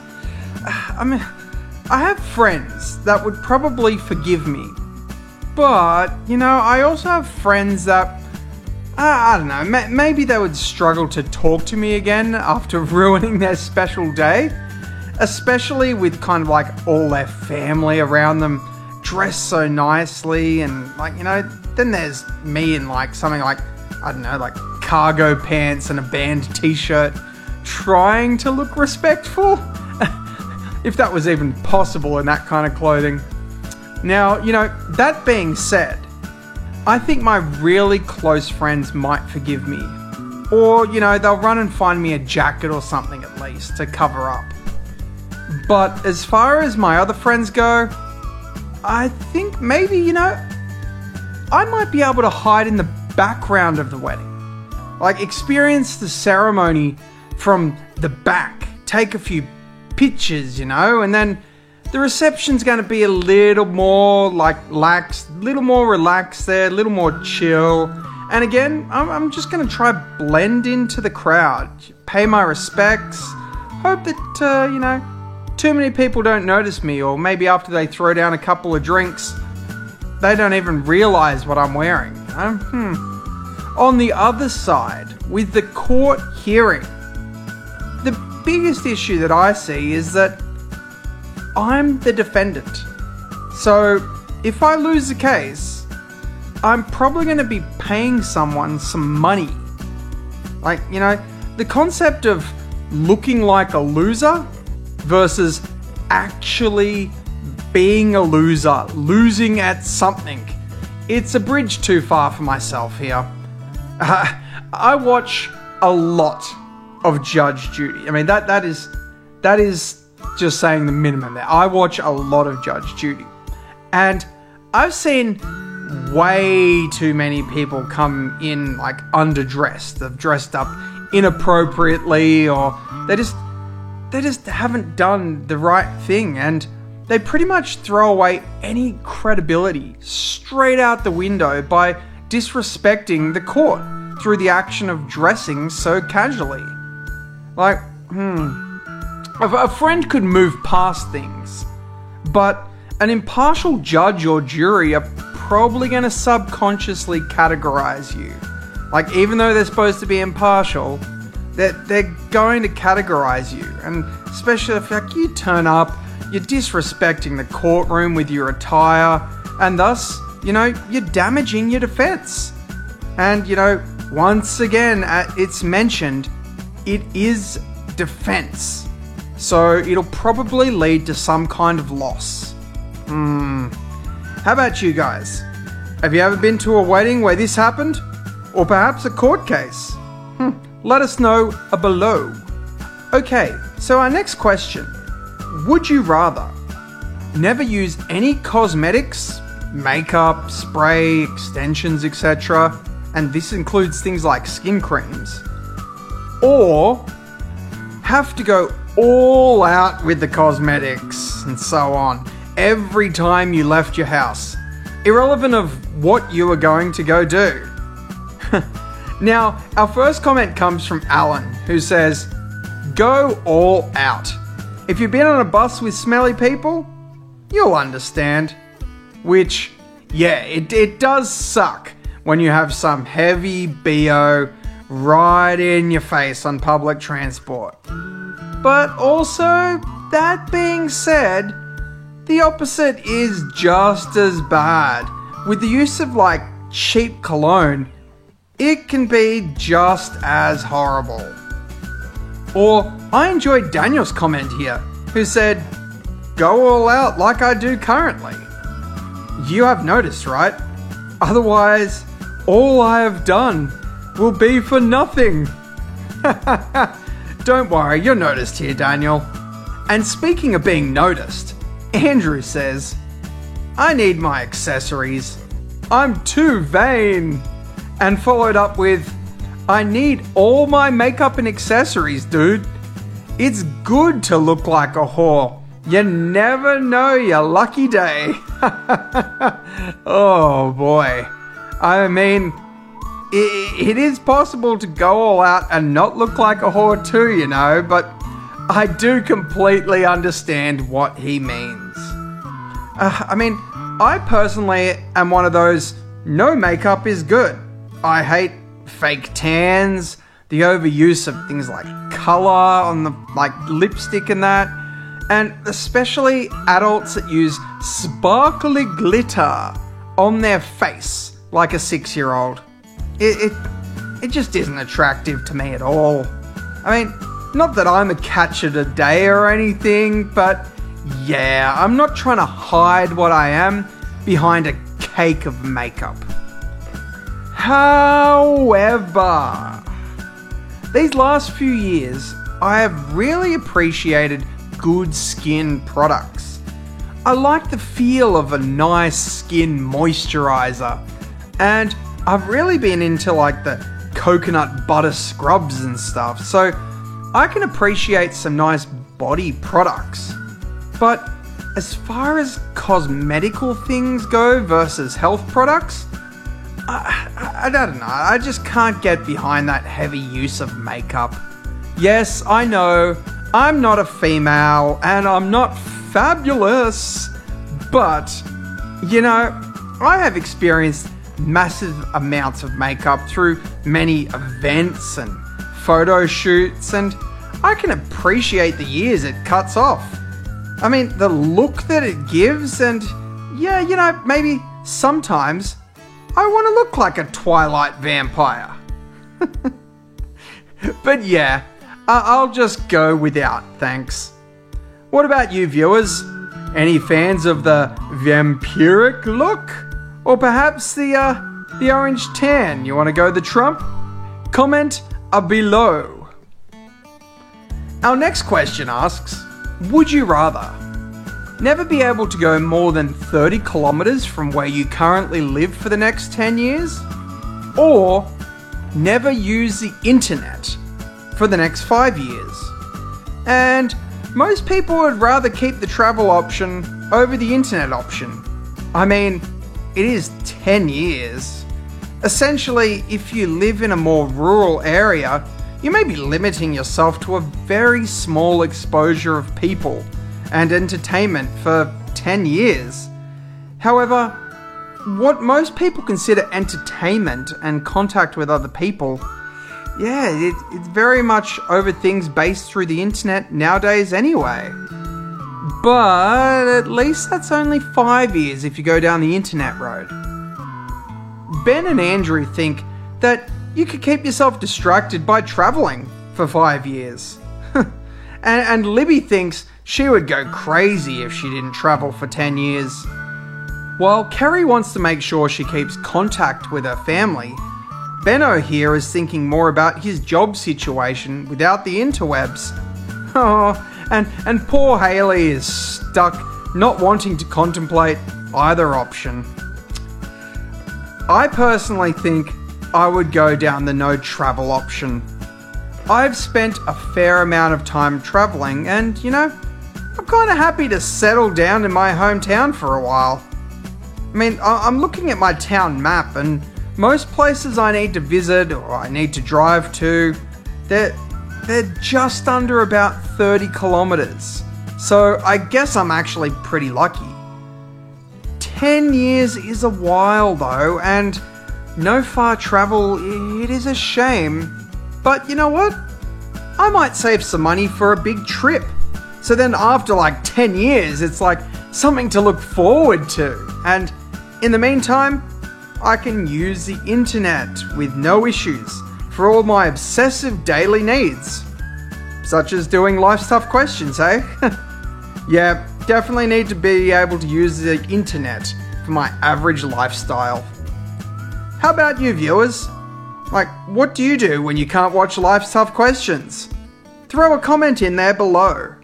I have friends that would probably forgive me. But, I also have friends that, I don't know, maybe they would struggle to talk to me again after ruining their special day. Especially with kind of like all their family around them dressed so nicely, and then there's me in like something like, I don't know, like cargo pants and a band t-shirt, trying to look respectful. If that was even possible in that kind of clothing. Now, that being said, I think my really close friends might forgive me. Or, they'll run and find me a jacket or something at least to cover up. But as far as my other friends go, I think maybe, I might be able to hide in the background of the wedding. Like, experience the ceremony from the back. Take a few pictures, and then the reception's going to be a little more relaxed there, a little more chill. And again, I'm just going to try blend into the crowd, pay my respects, hope that, too many people don't notice me, or maybe after they throw down a couple of drinks, they don't even realise what I'm wearing. On the other side, with the court hearing, the biggest issue that I see is that I'm the defendant. So if I lose the case, I'm probably going to be paying someone some money. The concept of looking like a loser versus actually being a loser, losing at something. It's a bridge too far for myself here. I watch a lot of Judge Judy. I mean, that is just saying the minimum there. I watch a lot of Judge Judy. And I've seen way too many people come in like underdressed. They've dressed up inappropriately, or they just haven't done the right thing, and they pretty much throw away any credibility straight out the window by disrespecting the court through the action of dressing so casually. A friend could move past things, but an impartial judge or jury are probably going to subconsciously categorize you. Even though they're supposed to be impartial, they're going to categorize you. And especially if you turn up, you're disrespecting the courtroom with your attire, and thus, you're damaging your defense. And, once again, it's mentioned, it is defense. So it'll probably lead to some kind of loss. How about you guys? Have you ever been to a wedding where this happened? Or perhaps a court case? Let us know below. Okay, so our next question. Would you rather never use any cosmetics, makeup, spray, extensions, etc., and this includes things like skin creams, or have to go all out with the cosmetics and so on every time you left your house, irrelevant of what you were going to go do? Now, our first comment comes from Alan, who says, go all out. If you've been on a bus with smelly people, you'll understand. Which, yeah, it does suck when you have some heavy BO right in your face on public transport. But also, that being said, the opposite is just as bad. With the use of cheap cologne, it can be just as horrible. Or I enjoyed Daniel's comment here, who said, go all out like I do currently. You have noticed, right? Otherwise, all I have done will be for nothing. Don't worry, you're noticed here, Daniel. And speaking of being noticed, Andrew says, I need my accessories. I'm too vain. And followed up with, I need all my makeup and accessories, dude. It's good to look like a whore. You never know your lucky day. Oh boy. I mean, it is possible to go all out and not look like a whore too, you know, but I do completely understand what he means. I personally am one of those, no makeup is good. I hate fake tans, the overuse of things like colour on the lipstick and that, and especially adults that use sparkly glitter on their face like a 6-year-old. It just isn't attractive to me at all. I mean, not that I'm a catch of the day or anything, but yeah, I'm not trying to hide what I am behind a cake of makeup. However, these last few years, I have really appreciated good skin products. I like the feel of a nice skin moisturizer, and I've really been into the coconut butter scrubs and stuff, so I can appreciate some nice body products. But as far as cosmetical things go versus health products, I don't know, I just can't get behind that heavy use of makeup. Yes, I know, I'm not a female and I'm not fabulous, but, you know, I have experienced massive amounts of makeup through many events and photo shoots, and I can appreciate the years it cuts off. I mean, the look that it gives, and yeah, you know, maybe sometimes I want to look like a Twilight vampire. But yeah, I'll just go without, thanks. What about you, viewers? Any fans of the vampiric look? Or perhaps the orange tan? You want to go the Trump? Comment below. Our next question asks, would you rather never be able to go more than 30 kilometers from where you currently live for the next 10 years? Or never use the internet for the next 5 years? And most people would rather keep the travel option over the internet option. I mean, it is 10 years. Essentially, if you live in a more rural area, you may be limiting yourself to a very small exposure of people and entertainment for 10 years. However, what most people consider entertainment and contact with other people, yeah, it's very much over things based through the internet nowadays anyway. But at least that's only 5 years if you go down the internet road. Ben and Andrew think that you could keep yourself distracted by travelling for 5 years. and Libby thinks she would go crazy if she didn't travel for 10 years. While Kerry wants to make sure she keeps contact with her family, Benno here is thinking more about his job situation without the interwebs. Oh, and poor Hayley is stuck not wanting to contemplate either option. I personally think I would go down the no travel option. I've spent a fair amount of time travelling and, you know, I'm kind of happy to settle down in my hometown for a while. I mean, I'm looking at my town map and most places I need to visit or I need to drive to, they're just under about 30 kilometers. So I guess I'm actually pretty lucky. 10 years is a while though, and no far travel, it is a shame. But you know what? I might save some money for a big trip. So then after 10 years, it's something to look forward to. And in the meantime, I can use the internet with no issues for all my obsessive daily needs. Such as doing Life's Tough Questions, eh? Yeah, definitely need to be able to use the internet for my average lifestyle. How about you, viewers? Like, what do you do when you can't watch Life's Tough Questions? Throw a comment in there below.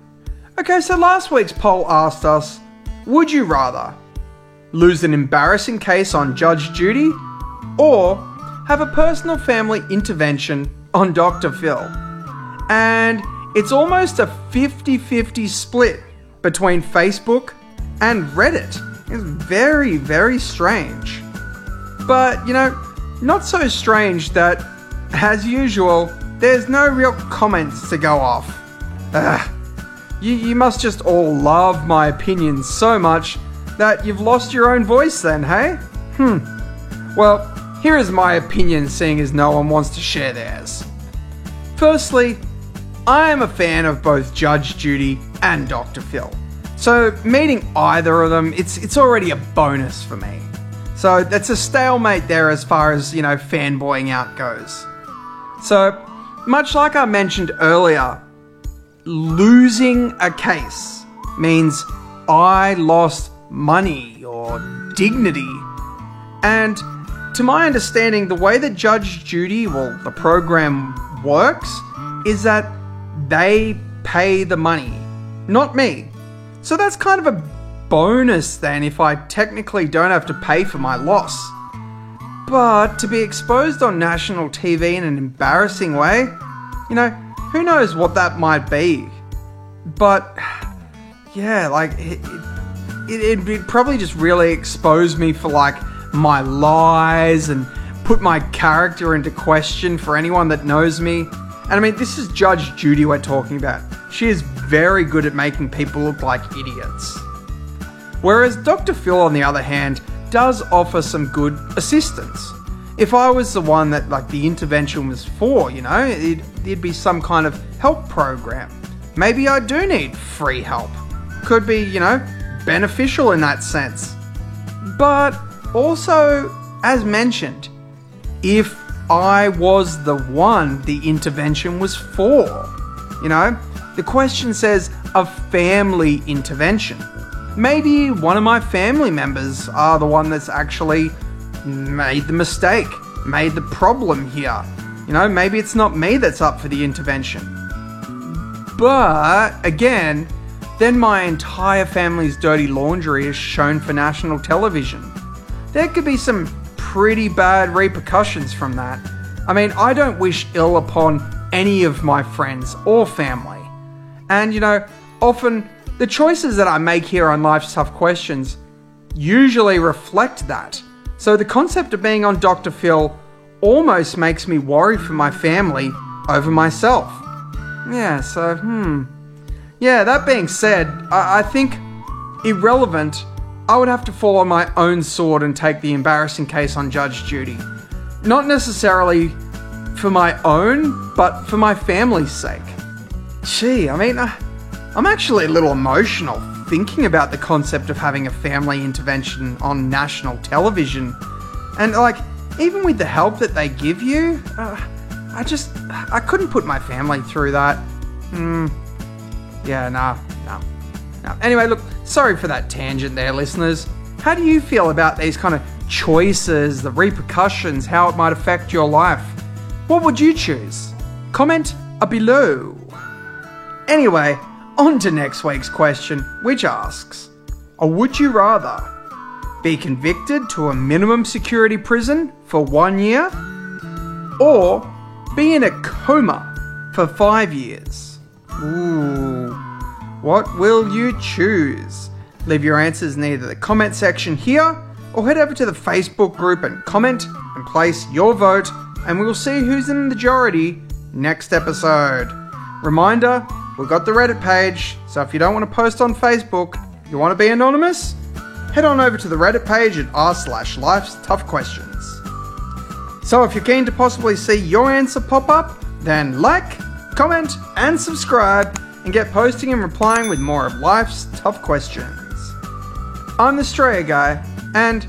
Okay, so last week's poll asked us, would you rather lose an embarrassing case on Judge Judy or have a personal family intervention on Dr. Phil? And it's almost a 50-50 split between Facebook and Reddit. It's very, very strange. But, you know, not so strange that, as usual, there's no real comments to go off. You must just all love my opinions so much that you've lost your own voice then, hey? Well, here is my opinion, seeing as no one wants to share theirs. Firstly, I am a fan of both Judge Judy and Dr. Phil. So meeting either of them, it's already a bonus for me. So that's a stalemate there as far as, you know, fanboying out goes. So, much like I mentioned earlier, losing a case means I lost money or dignity. And to my understanding, the way that Judge Judy, well, the program works, is that they pay the money, not me. So that's kind of a bonus then if I technically don't have to pay for my loss. But to be exposed on national TV in an embarrassing way, you know, who knows what that might be. But yeah, like it'd probably just really expose me for like my lies and put my character into question for anyone that knows me. And I mean, this is Judge Judy we're talking about. She is very good at making people look like idiots. Whereas Dr. Phil, on the other hand, does offer some good assistance. If I was the one that like the intervention was for, you know, it'd be some kind of help program. Maybe I do need free help. Could be, you know, beneficial in that sense. But also, as mentioned, if I was the one the intervention was for, you know, the question says a family intervention. Maybe one of my family members are the one that's actually made the mistake, made the problem here. You know, maybe it's not me that's up for the intervention. But, again, then my entire family's dirty laundry is shown for national television. There could be some pretty bad repercussions from that. I mean, I don't wish ill upon any of my friends or family. And, you know, often the choices that I make here on Life's Tough Questions usually reflect that. So the concept of being on Dr. Phil almost makes me worry for my family over myself. Yeah, so, Yeah, that being said, I think, irrelevant, I would have to fall on my own sword and take the embarrassing case on Judge Judy. Not necessarily for my own, but for my family's sake. Gee, I mean, I'm actually a little emotional thinking about the concept of having a family intervention on national television. And like, even with the help that they give you, I couldn't put my family through that. Yeah, no. Anyway, look, sorry for that tangent there, listeners. How do you feel about these kind of choices, the repercussions, how it might affect your life? What would you choose? Comment below. Anyway, on to next week's question, which asks, would you rather be convicted to a minimum security prison for 1 year or be in a coma for 5 years? Ooh, what will you choose? Leave your answers in either the comment section here or head over to the Facebook group and comment and place your vote, and we'll see who's in the majority next episode. Reminder, we've got the Reddit page, so if you don't want to post on Facebook, you want to be anonymous, head on over to the Reddit page at r/Life's Tough Questions. So if you're keen to possibly see your answer pop up, then like, comment, and subscribe, and get posting and replying with more of Life's Tough Questions. I'm the Straya Guy, and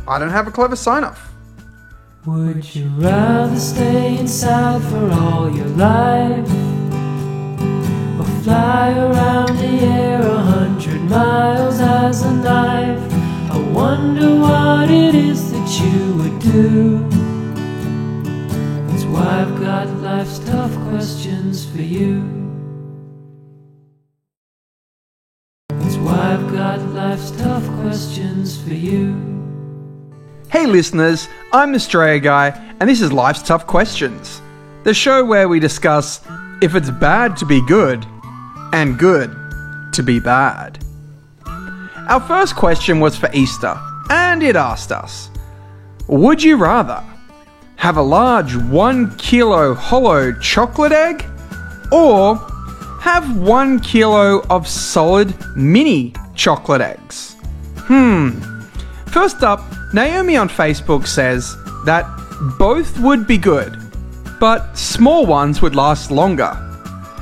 I don't have a clever sign-off. Would you rather stay inside for all your life fly around the air 100 miles as a knife. I wonder what it is that you would do. That's why I've got life's tough questions for you. That's why I've got life's tough questions for you. Hey listeners, I'm Australia Guy, and this is Life's Tough Questions, the show where we discuss if it's bad to be good and good to be bad. Our first question was for Easter, and it asked us, would you rather have a large 1 kilo hollow chocolate egg or have 1 kilo of solid mini chocolate eggs? First up, Naomi on Facebook says that both would be good, but small ones would last longer.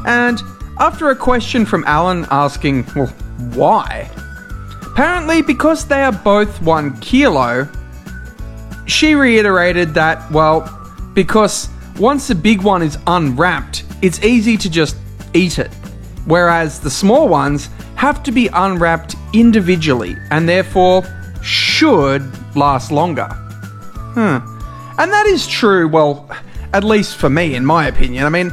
And after a question from Alan asking, well, why? Apparently because they are both 1 kilo, she reiterated that, well, because once the big one is unwrapped, it's easy to just eat it, whereas the small ones have to be unwrapped individually and therefore should last longer. And that is true, well, at least for me, in my opinion. I mean,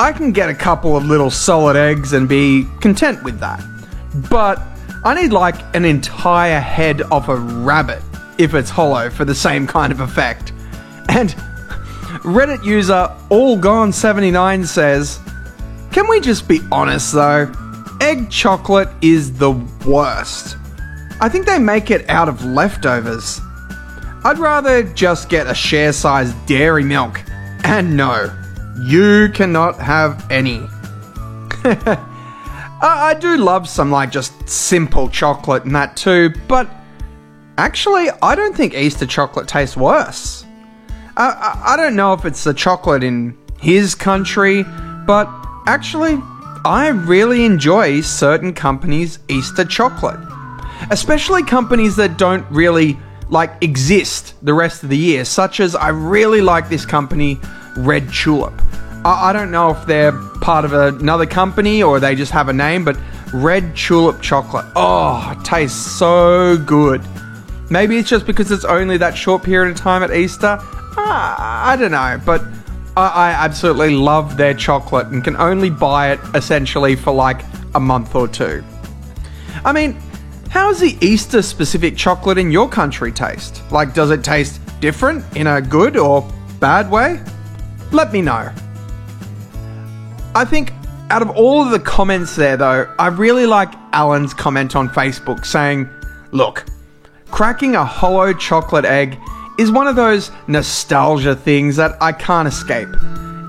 I can get a couple of little solid eggs and be content with that. But I need like an entire head of a rabbit if it's hollow for the same kind of effect. And Reddit user AllGone79 says, can we just be honest though? Egg chocolate is the worst. I think they make it out of leftovers. I'd rather just get a share-sized dairy milk. And no, you cannot have any. I do love some like just simple chocolate and that too, but actually I don't think Easter chocolate tastes worse. I don't know if it's the chocolate in his country, but actually I really enjoy certain companies' Easter chocolate. Especially companies that don't really like exist the rest of the year, such as I really like this company, Red Tulip. I don't know if they're part of another company or they just have a name, but Red Tulip chocolate, oh, it tastes so good. Maybe it's just because it's only that short period of time at Easter. I don't know, but I absolutely love their chocolate and can only buy it essentially for like a month or two. I mean, how's the Easter specific chocolate in your country taste? Like, does it taste different in a good or bad way? Let me know. I think out of all of the comments there though, I really like Alan's comment on Facebook saying, look, cracking a hollow chocolate egg is one of those nostalgia things that I can't escape,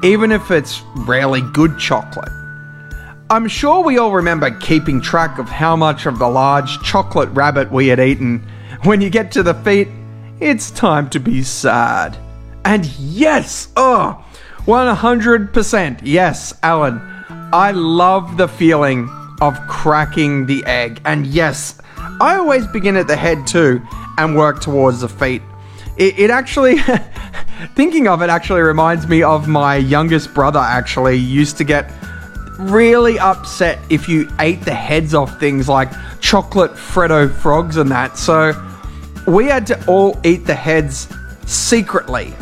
even if it's rarely good chocolate. I'm sure we all remember keeping track of how much of the large chocolate rabbit we had eaten. When you get to the feet, it's time to be sad. And yes, 100%, yes, Alan, I love the feeling of cracking the egg. And yes, I always begin at the head too and work towards the feet. It actually, thinking of it actually reminds me of my youngest brother actually used to get really upset if you ate the heads off things like chocolate Freddo frogs and that. So we had to all eat the heads secretly.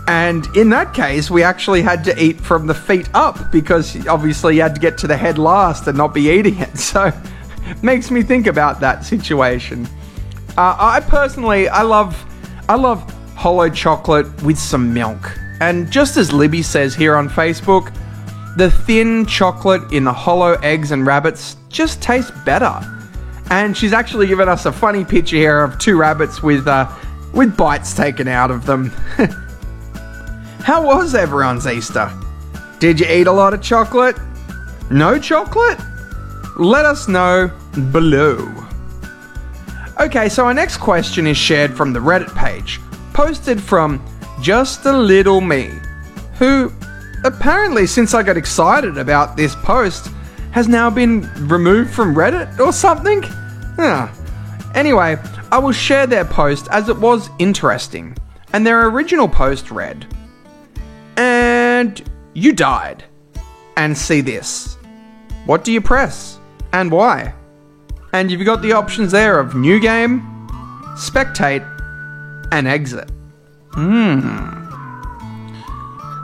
And in that case, we actually had to eat from the feet up because obviously you had to get to the head last and not be eating it. So it makes me think about that situation. I love hollow chocolate with some milk. And just as Libby says here on Facebook, the thin chocolate in the hollow eggs and rabbits just tastes better. And she's actually given us a funny picture here of two rabbits with bites taken out of them. How was everyone's Easter? Did you eat a lot of chocolate? No chocolate? Let us know below. Okay, so our next question is shared from the Reddit page, posted from Just a Little Me, who apparently, since I got excited about this post, has now been removed from Reddit or something? Anyway, I will share their post as it was interesting, and their original post read, "And you died, and see this. what do you press and why? And you've got the options there of new game, spectate, and exit.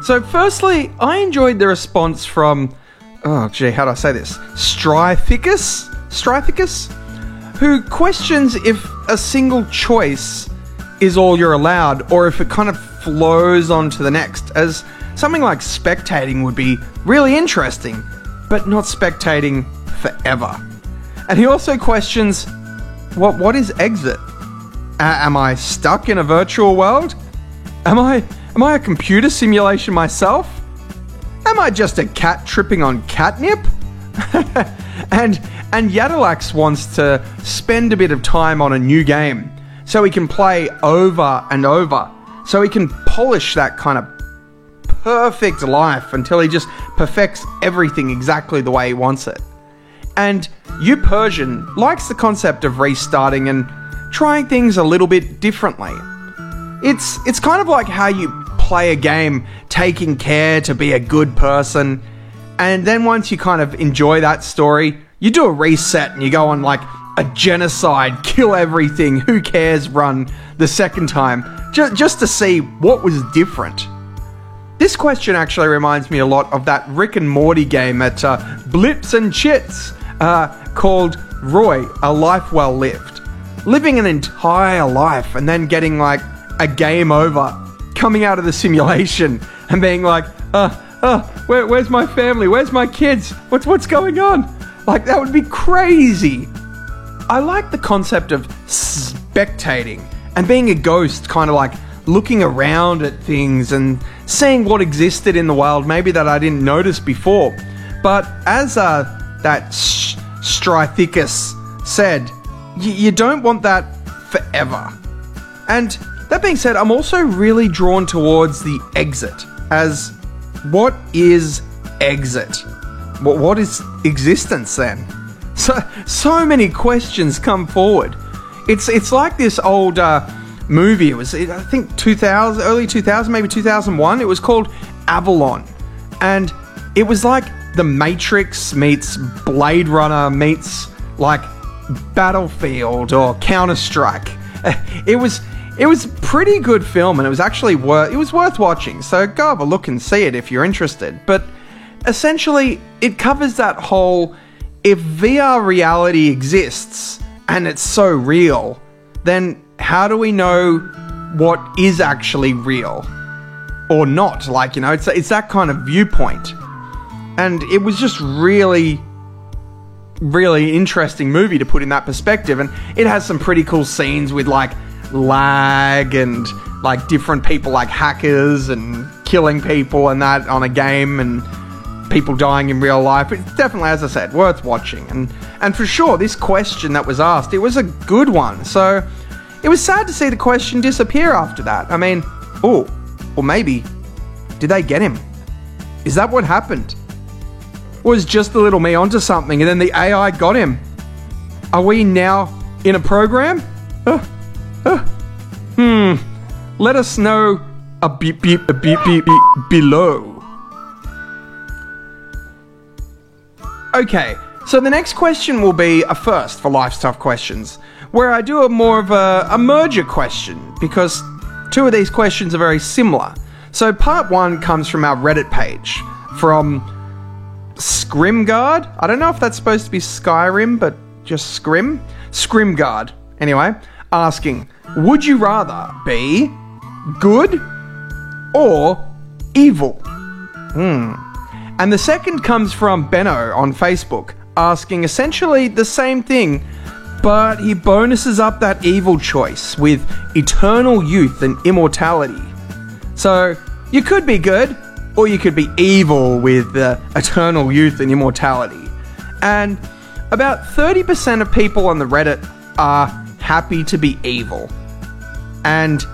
So firstly, I enjoyed the response from, how do I say this? Stryficus, who questions if a single choice is all you're allowed, or if it kind of flows on to the next, as something like spectating would be really interesting, but not spectating forever. And he also questions, what is exit? Am I stuck in a virtual world? Am I a computer simulation myself? Am I just a cat tripping on catnip? And Yadalax wants to spend a bit of time on a new game so he can play over and over, so he can polish that kind of perfect life until he just perfects everything exactly the way he wants it. And YouPersian likes the concept of restarting and trying things a little bit differently. It's kind of like how you play a game taking care to be a good person, and then once you kind of enjoy that story, you do a reset and you go on like a genocide, kill everything, who cares run the second time, just to see what was different. This question actually reminds me a lot of that Rick and Morty game at Blips and Chits called Roy, A Life Well Lived. Living an entire life and then getting like a game over, coming out of the simulation and being like, where's my family? Where's my kids? What's going on? Like, that would be crazy. I like the concept of spectating and being a ghost, kind of like looking around at things and seeing what existed in the world, maybe that I didn't notice before. But as that Stryficus said, you don't want that forever. And that being said, I'm also really drawn towards the exit, as what is exit? What is existence then? So many questions come forward. It's like this old movie. It was, I think, 2000, early 2000, maybe 2001. It was called Avalon, and it was like The Matrix meets Blade Runner meets like Battlefield or Counter-Strike. It was a pretty good film, and it was actually worth watching. So go have a look and see it if you're interested. But essentially, it covers that whole, if VR reality exists and it's so real, then how do we know what is actually real or not? Like, you know, it's that kind of viewpoint. And it was just really interesting movie to put in that perspective. And it has some pretty cool scenes with like lag and like different people like hackers and killing people and that on a game and people dying in real life. It's definitely, as I said, worth watching. And for sure, this question that was asked, it was a good one. So it was sad to see the question disappear after that. I mean, or maybe, did they get him? Is that what happened? Was just the little me onto something and then the AI got him? Are we now in a program? Let us know a beep below. Okay, so the next question will be a first for Life's Tough Questions, where I do more of a merger question, because two of these questions are very similar. So part one comes from our Reddit page, from Scrimguard. I don't know if that's supposed to be Skyrim, but just Scrimguard. Anyway, asking, would you rather be good or evil? And the second comes from Benno on Facebook, asking essentially the same thing, but he bonuses up that evil choice with eternal youth and immortality. So you could be good, or you could be evil with eternal youth and immortality. And about 30% of people on the Reddit are happy to be evil. And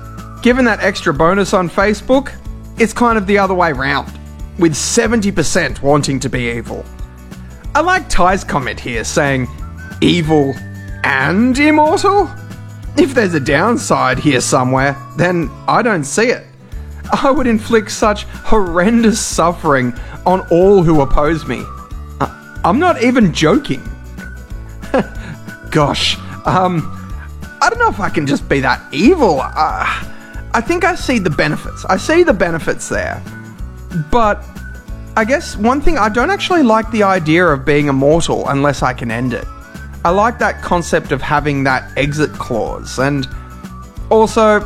given that extra bonus on Facebook, it's kind of the other way round, with 70% wanting to be evil. I like Ty's comment here saying, evil and immortal? If there's a downside here somewhere, then I don't see it. I would inflict such horrendous suffering on all who oppose me. I'm not even joking. Gosh, I don't know if I can just be that evil. I think I see the benefits. I see the benefits there. But I guess one thing, I don't actually like the idea of being immortal unless I can end it. I like that concept of having that exit clause. And also,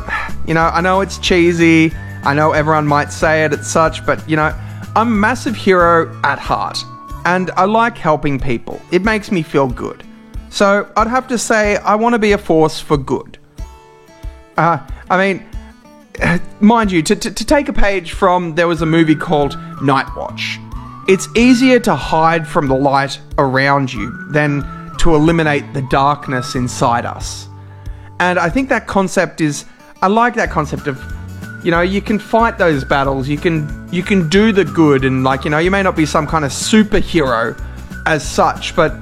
I know it's cheesy. I know everyone might say it as such, but, I'm a massive hero at heart. And I like helping people. It makes me feel good. So I'd have to say I want to be a force for good. Mind you, to take a page from, there was a movie called Night Watch. It's easier to hide from the light around you than to eliminate the darkness inside us. And I think that concept I like that concept of, you can fight those battles, you can do the good, and you may not be some kind of superhero as such, but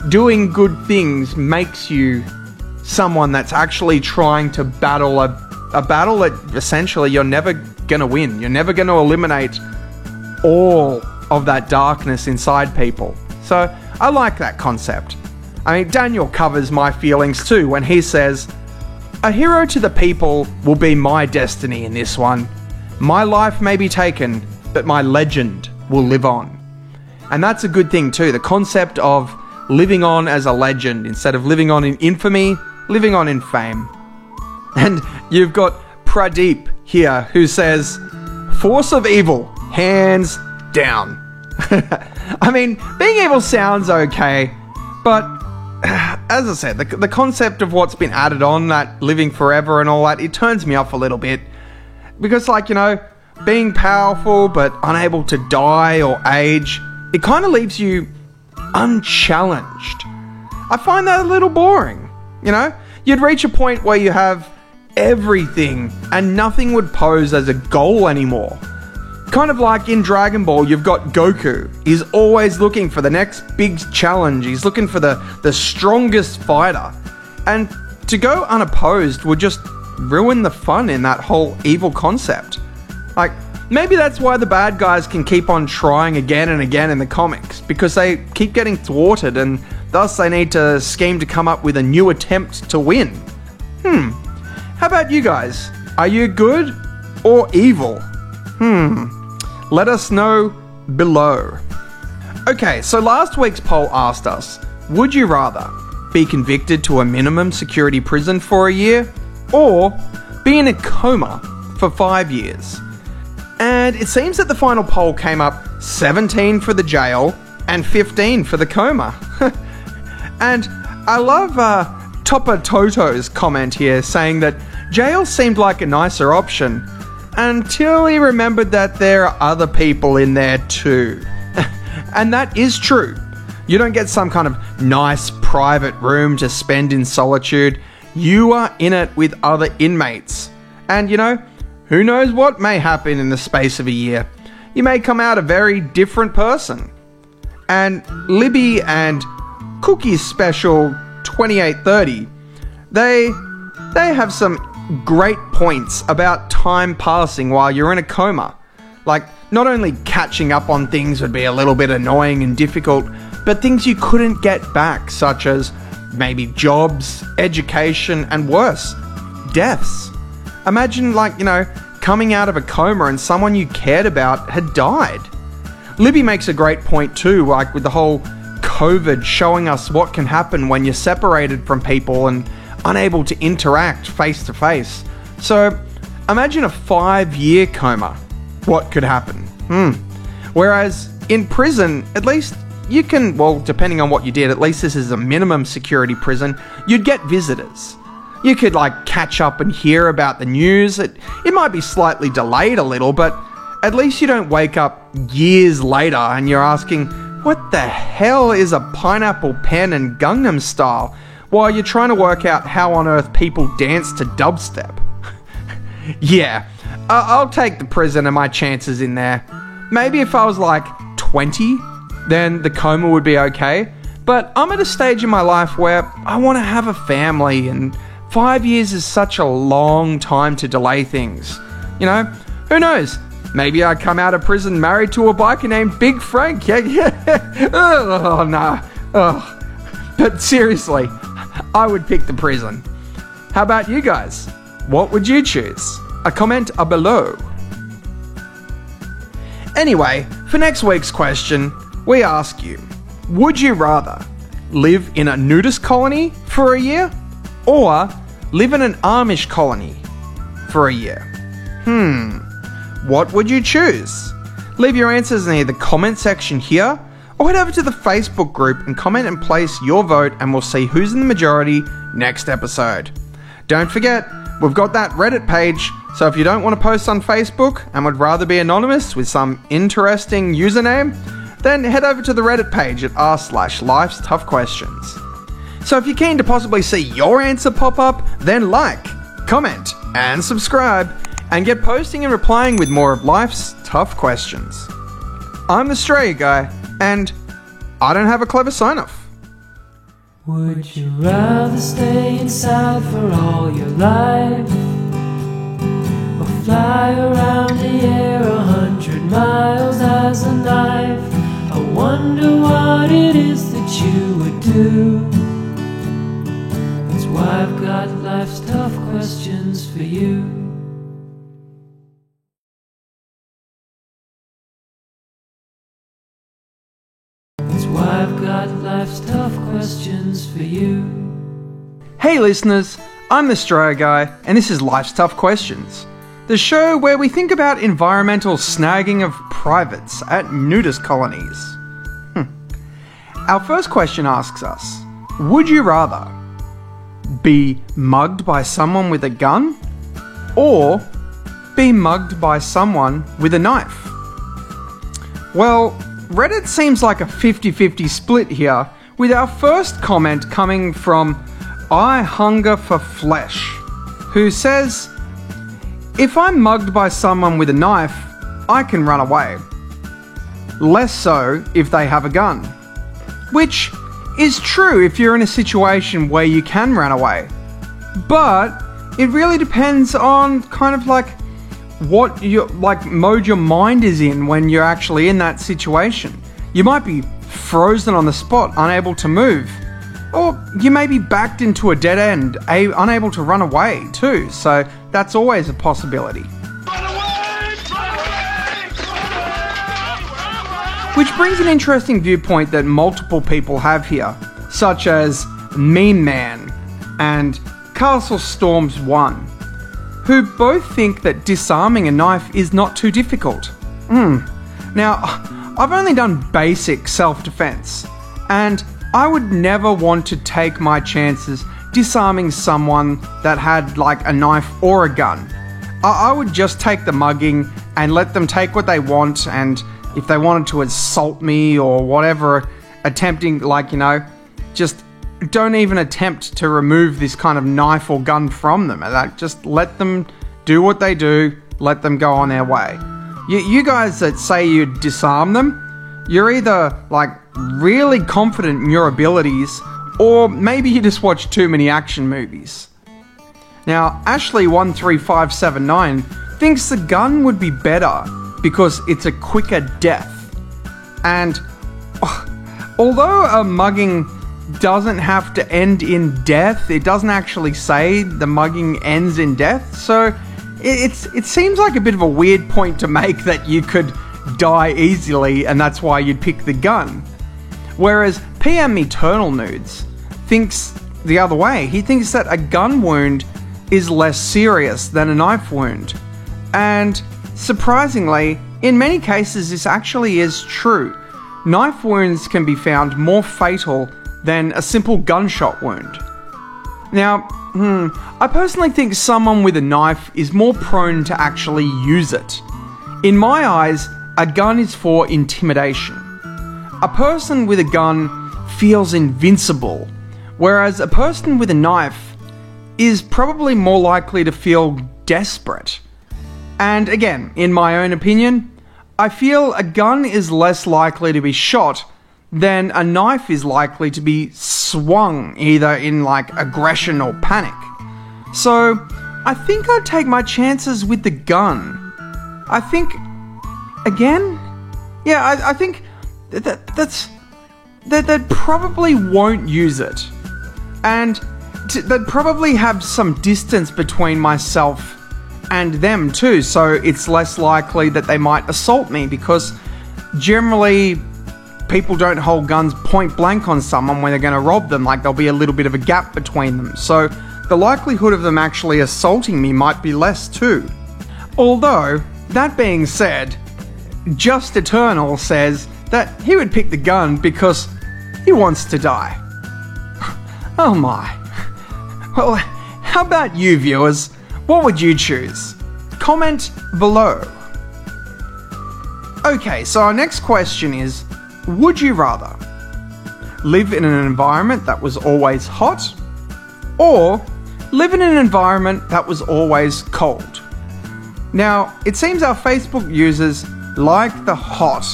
doing good things makes you someone that's actually trying to battle a battle that essentially you're never going to win. You're never going to eliminate all of that darkness inside people. So I like that concept. Daniel covers my feelings too when he says, "A hero to the people will be my destiny in this one. My life may be taken, but my legend will live on." And that's a good thing too. The concept of living on as a legend instead of living on in infamy, living on in fame. And you've got Pradeep here who says, "Force of evil, hands down." Being evil sounds okay, but as I said, the concept of what's been added on, that living forever and all that, it turns me off a little bit. Because being powerful but unable to die or age, it kind of leaves you unchallenged. I find that a little boring. You'd reach a point where you have everything and nothing would pose as a goal anymore. Kind of like in Dragon Ball, you've got Goku. He's always looking for the next big challenge. He's looking for the strongest fighter. And to go unopposed would just ruin the fun in that whole evil concept. Maybe that's why the bad guys can keep on trying again and again in the comics, because they keep getting thwarted and thus they need to scheme to come up with a new attempt to win. How about you guys? Are you good or evil? Let us know below. Okay, so last week's poll asked us, would you rather be convicted to a minimum security prison for a year or be in a coma for 5 years? And it seems that the final poll came up 17 for the jail and 15 for the coma. And I love Topper Toto's comment here saying that jail seemed like a nicer option until he remembered that there are other people in there too. And that is true. You don't get some kind of nice private room to spend in solitude. You are in it with other inmates. And who knows what may happen in the space of a year. You may come out a very different person. And Libby and Cookie's special 2830, they have some great points about time passing while you're in a coma. Not only catching up on things would be a little bit annoying and difficult, but things you couldn't get back, such as maybe jobs, education, and worse, deaths. Imagine, coming out of a coma and someone you cared about had died. Libby makes a great point too, with the whole COVID showing us what can happen when you're separated from people and unable to interact face to face. So, imagine a 5-year coma. What could happen? Whereas in prison, at least you can, depending on what you did, at least this is a minimum security prison, you'd get visitors. You could catch up and hear about the news. It might be slightly delayed a little, but at least you don't wake up years later and you're asking, what the hell is a pineapple pen and Gangnam Style, while you're trying to work out how on earth people dance to dubstep. Yeah, I'll take the prison and my chances in there. Maybe if I was 20, then the coma would be okay. But I'm at a stage in my life where I want to have a family, and 5 years is such a long time to delay things. Who knows? Maybe I come out of prison married to a biker named Big Frank. Yeah. Oh, no. Oh. But seriously, I would pick the prison. How about you guys? What would you choose? A comment below. Anyway, for next week's question, we ask you, would you rather live in a nudist colony for a year or live in an Amish colony for a year? What would you choose? Leave your answers in the comment section here or head over to the Facebook group and comment and place your vote and we'll see who's in the majority next episode. Don't forget, we've got that Reddit page, so if you don't want to post on Facebook and would rather be anonymous with some interesting username, then head over to the Reddit page at r/Life's Tough Questions. So if you're keen to possibly see your answer pop up, then like, comment, and subscribe, and get posting and replying with more of Life's Tough Questions. I'm the Australia Guy, and I don't have a clever sign-off. Would you rather stay inside for all your life or fly around the air 100 miles as a knife? I wonder what it is that you would do. That's why I've got life's tough questions for you. That's why I've got life's tough questions for you. Hey listeners, I'm the Australia Guy, and this is Life's Tough Questions, the show where we think about environmental snagging of privates at nudist colonies. Our first question asks us, would you rather be mugged by someone with a gun or be mugged by someone with a knife? Well, Reddit seems like a 50-50 split here, with our first comment coming from I Hunger for Flesh, who says, if I'm mugged by someone with a knife, I can run away. Less so if they have a gun. Which is true if you're in a situation where you can run away. But it really depends on kind of like what mode your mind is in when you're actually in that situation. You might be frozen on the spot, unable to move. Or you may be backed into a dead end, unable to run away too. So that's always a possibility. Which brings an interesting viewpoint that multiple people have here, such as Meme Man and Castle Storms 1, who both think that disarming a knife is not too difficult. Now, I've only done basic self-defense, and I would never want to take my chances disarming someone that had like a knife or a gun. I would just take the mugging and let them take what they want, and if they wanted to assault me or whatever, attempting, just don't even attempt to remove this kind of knife or gun from them. Just let them do what they do, let them go on their way. You guys that say you disarm them, you're either really confident in your abilities, or maybe you just watch too many action movies. Now, Ashley13579 thinks the gun would be better because it's a quicker death. And although a mugging doesn't have to end in death, it doesn't actually say the mugging ends in death, so it seems like a bit of a weird point to make that you could die easily and that's why you'd pick the gun. Whereas PM Eternal Nudes thinks the other way. He thinks that a gun wound is less serious than a knife wound. And surprisingly, in many cases this actually is true. Knife wounds can be found more fatal than a simple gunshot wound. Now, I personally think someone with a knife is more prone to actually use it. In my eyes, a gun is for intimidation. A person with a gun feels invincible, whereas a person with a knife is probably more likely to feel desperate. And again, in my own opinion, I feel a gun is less likely to be shot than a knife is likely to be swung, either in aggression or panic. So I think I'd take my chances with the gun. I think again? Yeah, I think that probably won't use it. And they'd probably have some distance between myself and them too, so it's less likely that they might assault me, because generally people don't hold guns point blank on someone when they're going to rob them. Like, there'll be a little bit of a gap between them, so the likelihood of them actually assaulting me might be less too. Although, that being said, Just Eternal says that he would pick the gun because he wants to die. Oh my. Well, how about you, viewers? What would you choose? Comment below. Okay, so our next question is, would you rather live in an environment that was always hot, or live in an environment that was always cold? Now, it seems our Facebook users like the hot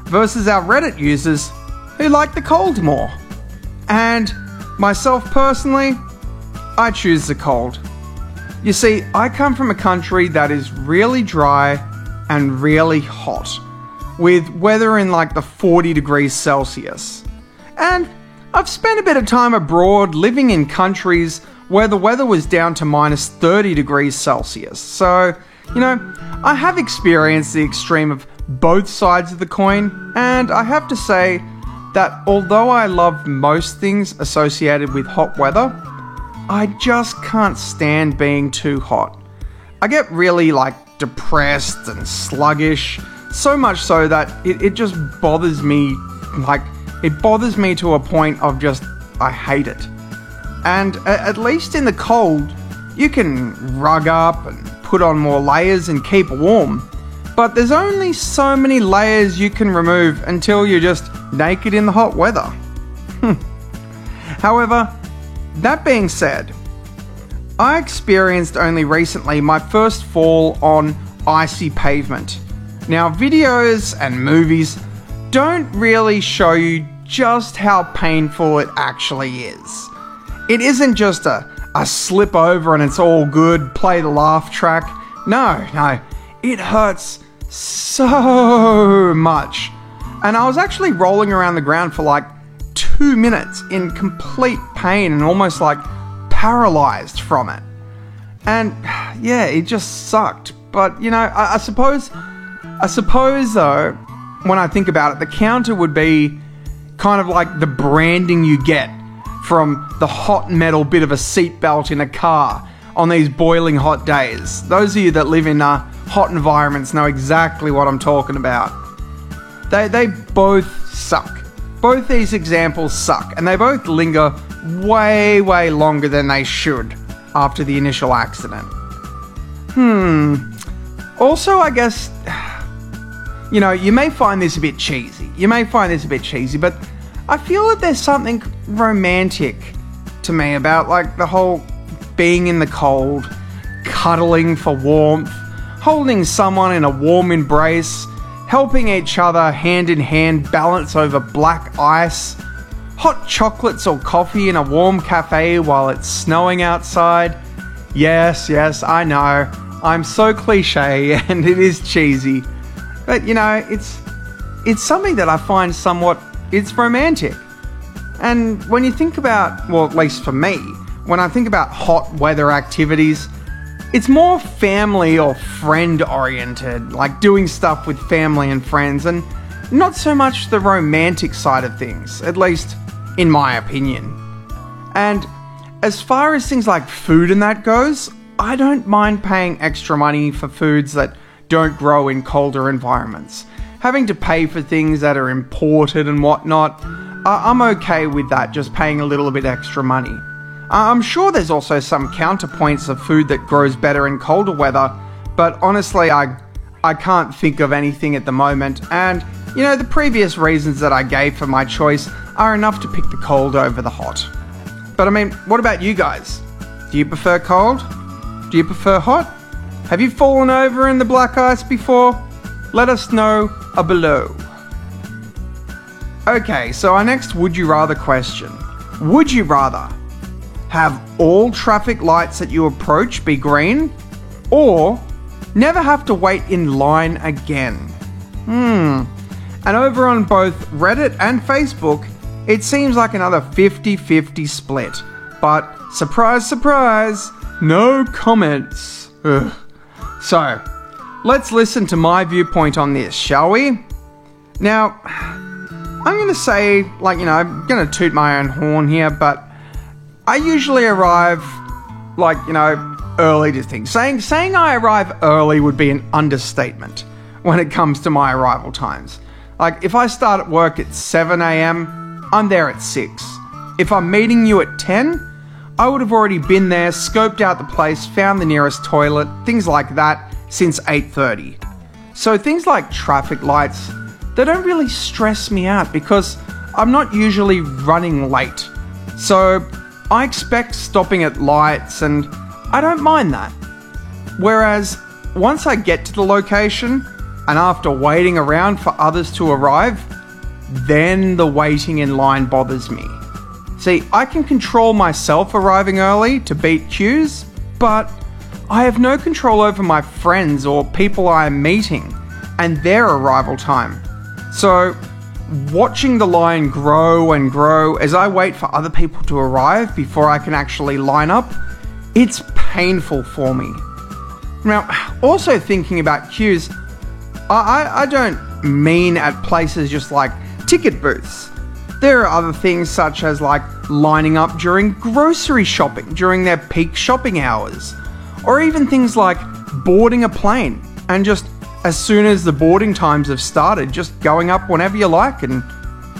versus our Reddit users who like the cold more. And myself personally, I choose the cold. You see, I come from a country that is really dry and really hot, with weather in like the 40 degrees Celsius. And I've spent a bit of time abroad living in countries where the weather was down to minus 30 degrees Celsius. So, you know, I have experienced the extreme of both sides of the coin, and I have to say that although I love most things associated with hot weather, I just can't stand being too hot. I get really depressed and sluggish, so much so that it just bothers me. It bothers me to a point of just, I hate it. And at least in the cold, you can rug up and put on more layers and keep warm. But there's only so many layers you can remove until you're just naked in the hot weather. However, that being said, I experienced only recently my first fall on icy pavement. Now, videos and movies don't really show you just how painful it actually is. It isn't just a slip over and it's all good, play the laugh track. No, it hurts so much. And I was actually rolling around the ground for 2 minutes in complete pain and almost paralyzed from it. And yeah, it just sucked. But you know, I suppose though, when I think about it, the counter would be kind of like the branding you get from the hot metal bit of a seatbelt in a car on these boiling hot days. Those of you that live in hot environments know exactly what I'm talking about. They both suck. Both these examples suck, and they both linger way, way longer than they should after the initial accident. Also, I guess, you know, you may find this a bit cheesy. But I feel that there's something romantic to me about the whole being in the cold, cuddling for warmth, holding someone in a warm embrace, helping each other hand in hand balance over black ice, hot chocolates or coffee in a warm cafe while it's snowing outside. Yes, I know, I'm so cliche and it is cheesy, but you know, it's something that I find it's romantic. And when you think about, well, at least for me, when I think about hot weather activities, it's more family or friend oriented, like doing stuff with family and friends, and not so much the romantic side of things, at least in my opinion. And as far as things like food and that goes, I don't mind paying extra money for foods that don't grow in colder environments. Having to pay for things that are imported and whatnot, I'm okay with that, just paying a little bit extra money. I'm sure there's also some counterpoints of food that grows better in colder weather, but honestly, I can't think of anything at the moment, and, you know, the previous reasons that I gave for my choice are enough to pick the cold over the hot. But I mean, what about you guys? Do you prefer cold? Do you prefer hot? Have you fallen over in the black ice before? Let us know below. Okay, so our next would you rather question. Would you rather have all traffic lights that you approach be green, or never have to wait in line again? And over on both Reddit and Facebook, it seems like another 50-50 split. But surprise, surprise, no comments. Ugh. So, let's listen to my viewpoint on this, shall we? Now, I'm going to say, I'm going to toot my own horn here, but I usually arrive, early to things. Saying I arrive early would be an understatement when it comes to my arrival times. Like, if I start at work at 7 a.m, I'm there at 6. If I'm meeting you at 10, I would have already been there, scoped out the place, found the nearest toilet, things like that, since 8:30. So things like traffic lights, they don't really stress me out because I'm not usually running late. So I expect stopping at lights and I don't mind that. Whereas once I get to the location and after waiting around for others to arrive, then the waiting in line bothers me. See, I can control myself arriving early to beat queues, but I have no control over my friends or people I am meeting and their arrival time. So, watching the line grow and grow as I wait for other people to arrive before I can actually line up, it's painful for me. Now, also thinking about queues, I don't mean at places just like ticket booths. There are other things such as lining up during grocery shopping during their peak shopping hours, or even things like boarding a plane and just as soon as the boarding times have started, just going up whenever you like and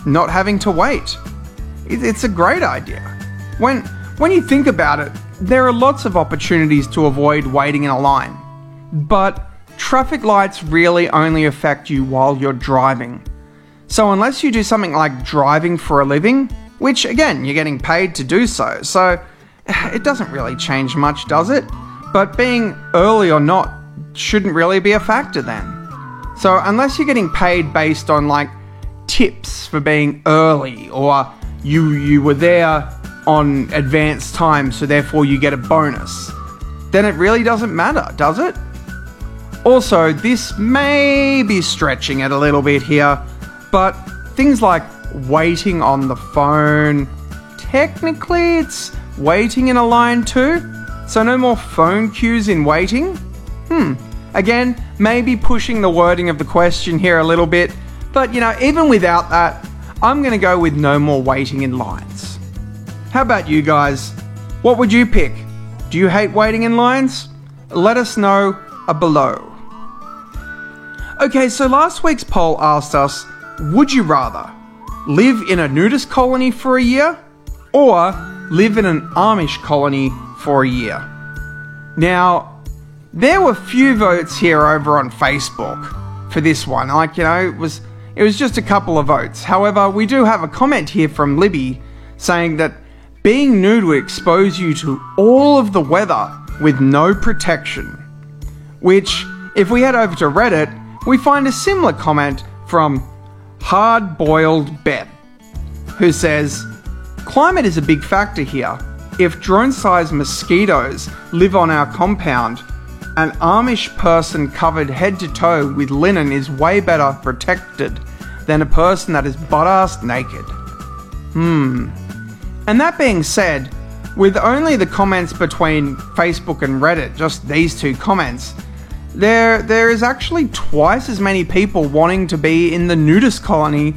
not having to wait. It's a great idea. When you think about it, there are lots of opportunities to avoid waiting in a line, but traffic lights really only affect you while you're driving. So unless you do something like driving for a living, which again, you're getting paid to do so it doesn't really change much, does it? But being early or not shouldn't really be a factor then. So unless you're getting paid based on tips for being early, or you were there on advanced time so therefore you get a bonus, then it really doesn't matter, does it? Also, this may be stretching it a little bit here, but things like waiting on the phone, technically it's waiting in a line too, so no more phone queues in waiting? Again, maybe pushing the wording of the question here a little bit, but even without that, I'm going to go with no more waiting in lines. How about you guys? What would you pick? Do you hate waiting in lines? Let us know below. Okay, so last week's poll asked us, would you rather live in a nudist colony for a year or live in an Amish colony for a year? Now, there were few votes here over on Facebook for this one. It was just a couple of votes. However, we do have a comment here from Libby saying that being nude would expose you to all of the weather with no protection. Which, if we head over to Reddit, we find a similar comment from Hard-Boiled Bet, who says, climate is a big factor here. If drone-sized mosquitoes live on our compound, an Amish person covered head to toe with linen is way better protected than a person that is butt-ass naked. And that being said, with only the comments between Facebook and Reddit, just these two comments, there is actually twice as many people wanting to be in the nudist colony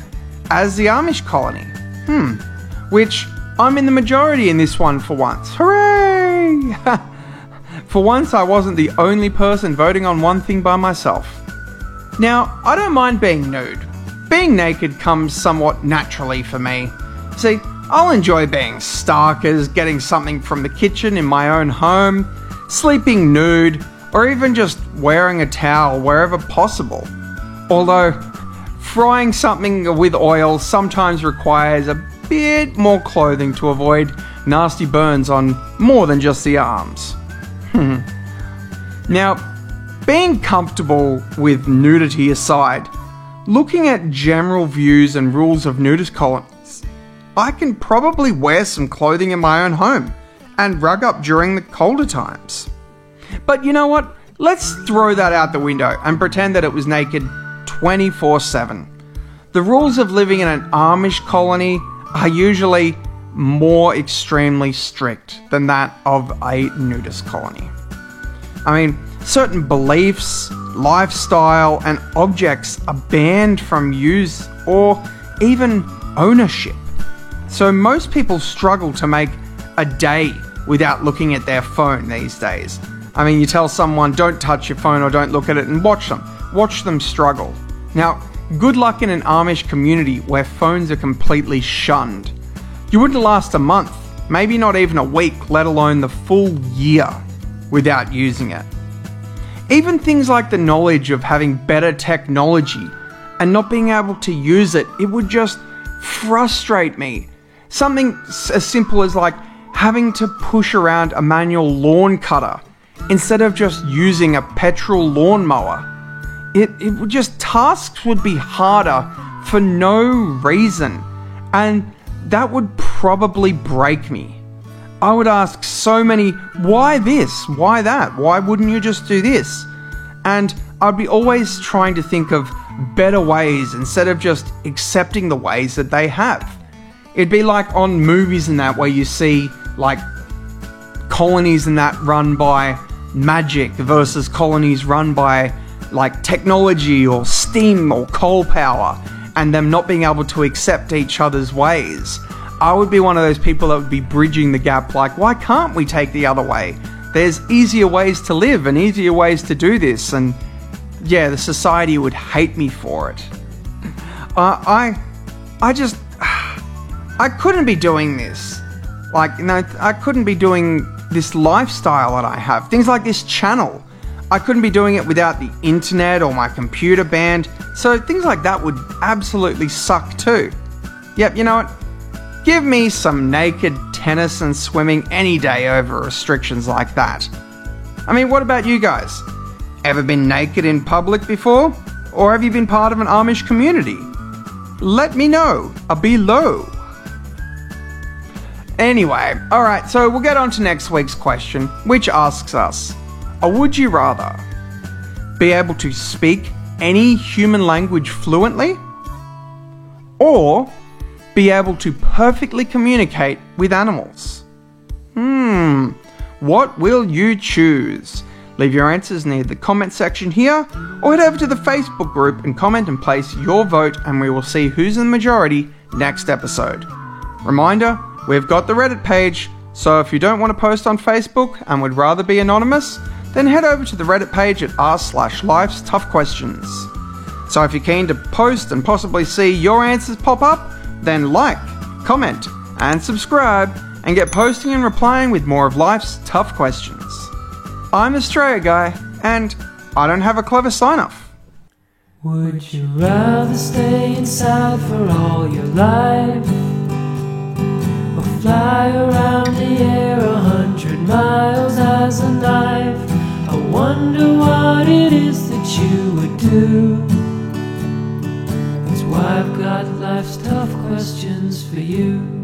as the Amish colony. Which I'm in the majority in this one for once. Hooray! For once, I wasn't the only person voting on one thing by myself. Now, I don't mind being nude. Being naked comes somewhat naturally for me. See, I'll enjoy being starkers, getting something from the kitchen in my own home, sleeping nude, or even just wearing a towel wherever possible. Although, frying something with oil sometimes requires a bit more clothing to avoid nasty burns on more than just the arms. Now, being comfortable with nudity aside, looking at general views and rules of nudist colonies, I can probably wear some clothing in my own home and rug up during the colder times. But you know what? Let's throw that out the window and pretend that it was naked 24/7. The rules of living in an Amish colony are usually more extremely strict than that of a nudist colony. I mean, certain beliefs, lifestyle, and objects are banned from use or even ownership. So most people struggle to make a day without looking at their phone these days. I mean, you tell someone, don't touch your phone or don't look at it, and watch them struggle. Now, good luck in an Amish community where phones are completely shunned. You wouldn't last a month, maybe not even a week, let alone the full year without using it. Even things like the knowledge of having better technology and not being able to use it, it would just frustrate me. Something as simple as like having to push around a manual lawn cutter instead of just using a petrol lawnmower. It would just, tasks would be harder for no reason, and that would probably break me. I would ask so many, why this? Why that? Why wouldn't you just do this? And I'd be always trying to think of better ways instead of just accepting the ways that they have. It'd be like on movies and that, where you see like colonies and that run by magic versus colonies run by like technology or steam or coal power, and them not being able to accept each other's ways. I would be one of those people that would be bridging the gap, like, why can't we take the other way? There's easier ways to live and easier ways to do this, and yeah, the society would hate me for it. I couldn't be doing this. Like, you know, I couldn't be doing this lifestyle that I have. Things like this channel. I couldn't be doing it without the internet or my computer banned. So things like that would absolutely suck too. Yep, you know what? Give me some naked tennis and swimming any day over restrictions like that. I mean, what about you guys? Ever been naked in public before? Or have you been part of an Amish community? Let me know below. Anyway, alright, so we'll get on to next week's question, which asks us, would you rather be able to speak any human language fluently, or be able to perfectly communicate with animals? What will you choose? Leave your answers near the comment section here, or head over to the Facebook group and comment and place your vote, and we will see who's in the majority next episode. Reminder, we've got the Reddit page, so if you don't want to post on Facebook and would rather be anonymous, then head over to the Reddit page at r/life's tough questions. So if you're keen to post and possibly see your answers pop up, then like, comment, and subscribe, and get posting and replying with more of life's tough questions. I'm Australia Guy, and I don't have a clever sign-off. Would you rather stay inside for all your life, or fly around the air 100 miles as a knife? I wonder what it is that you would do. That's why I've got life's tough questions for you.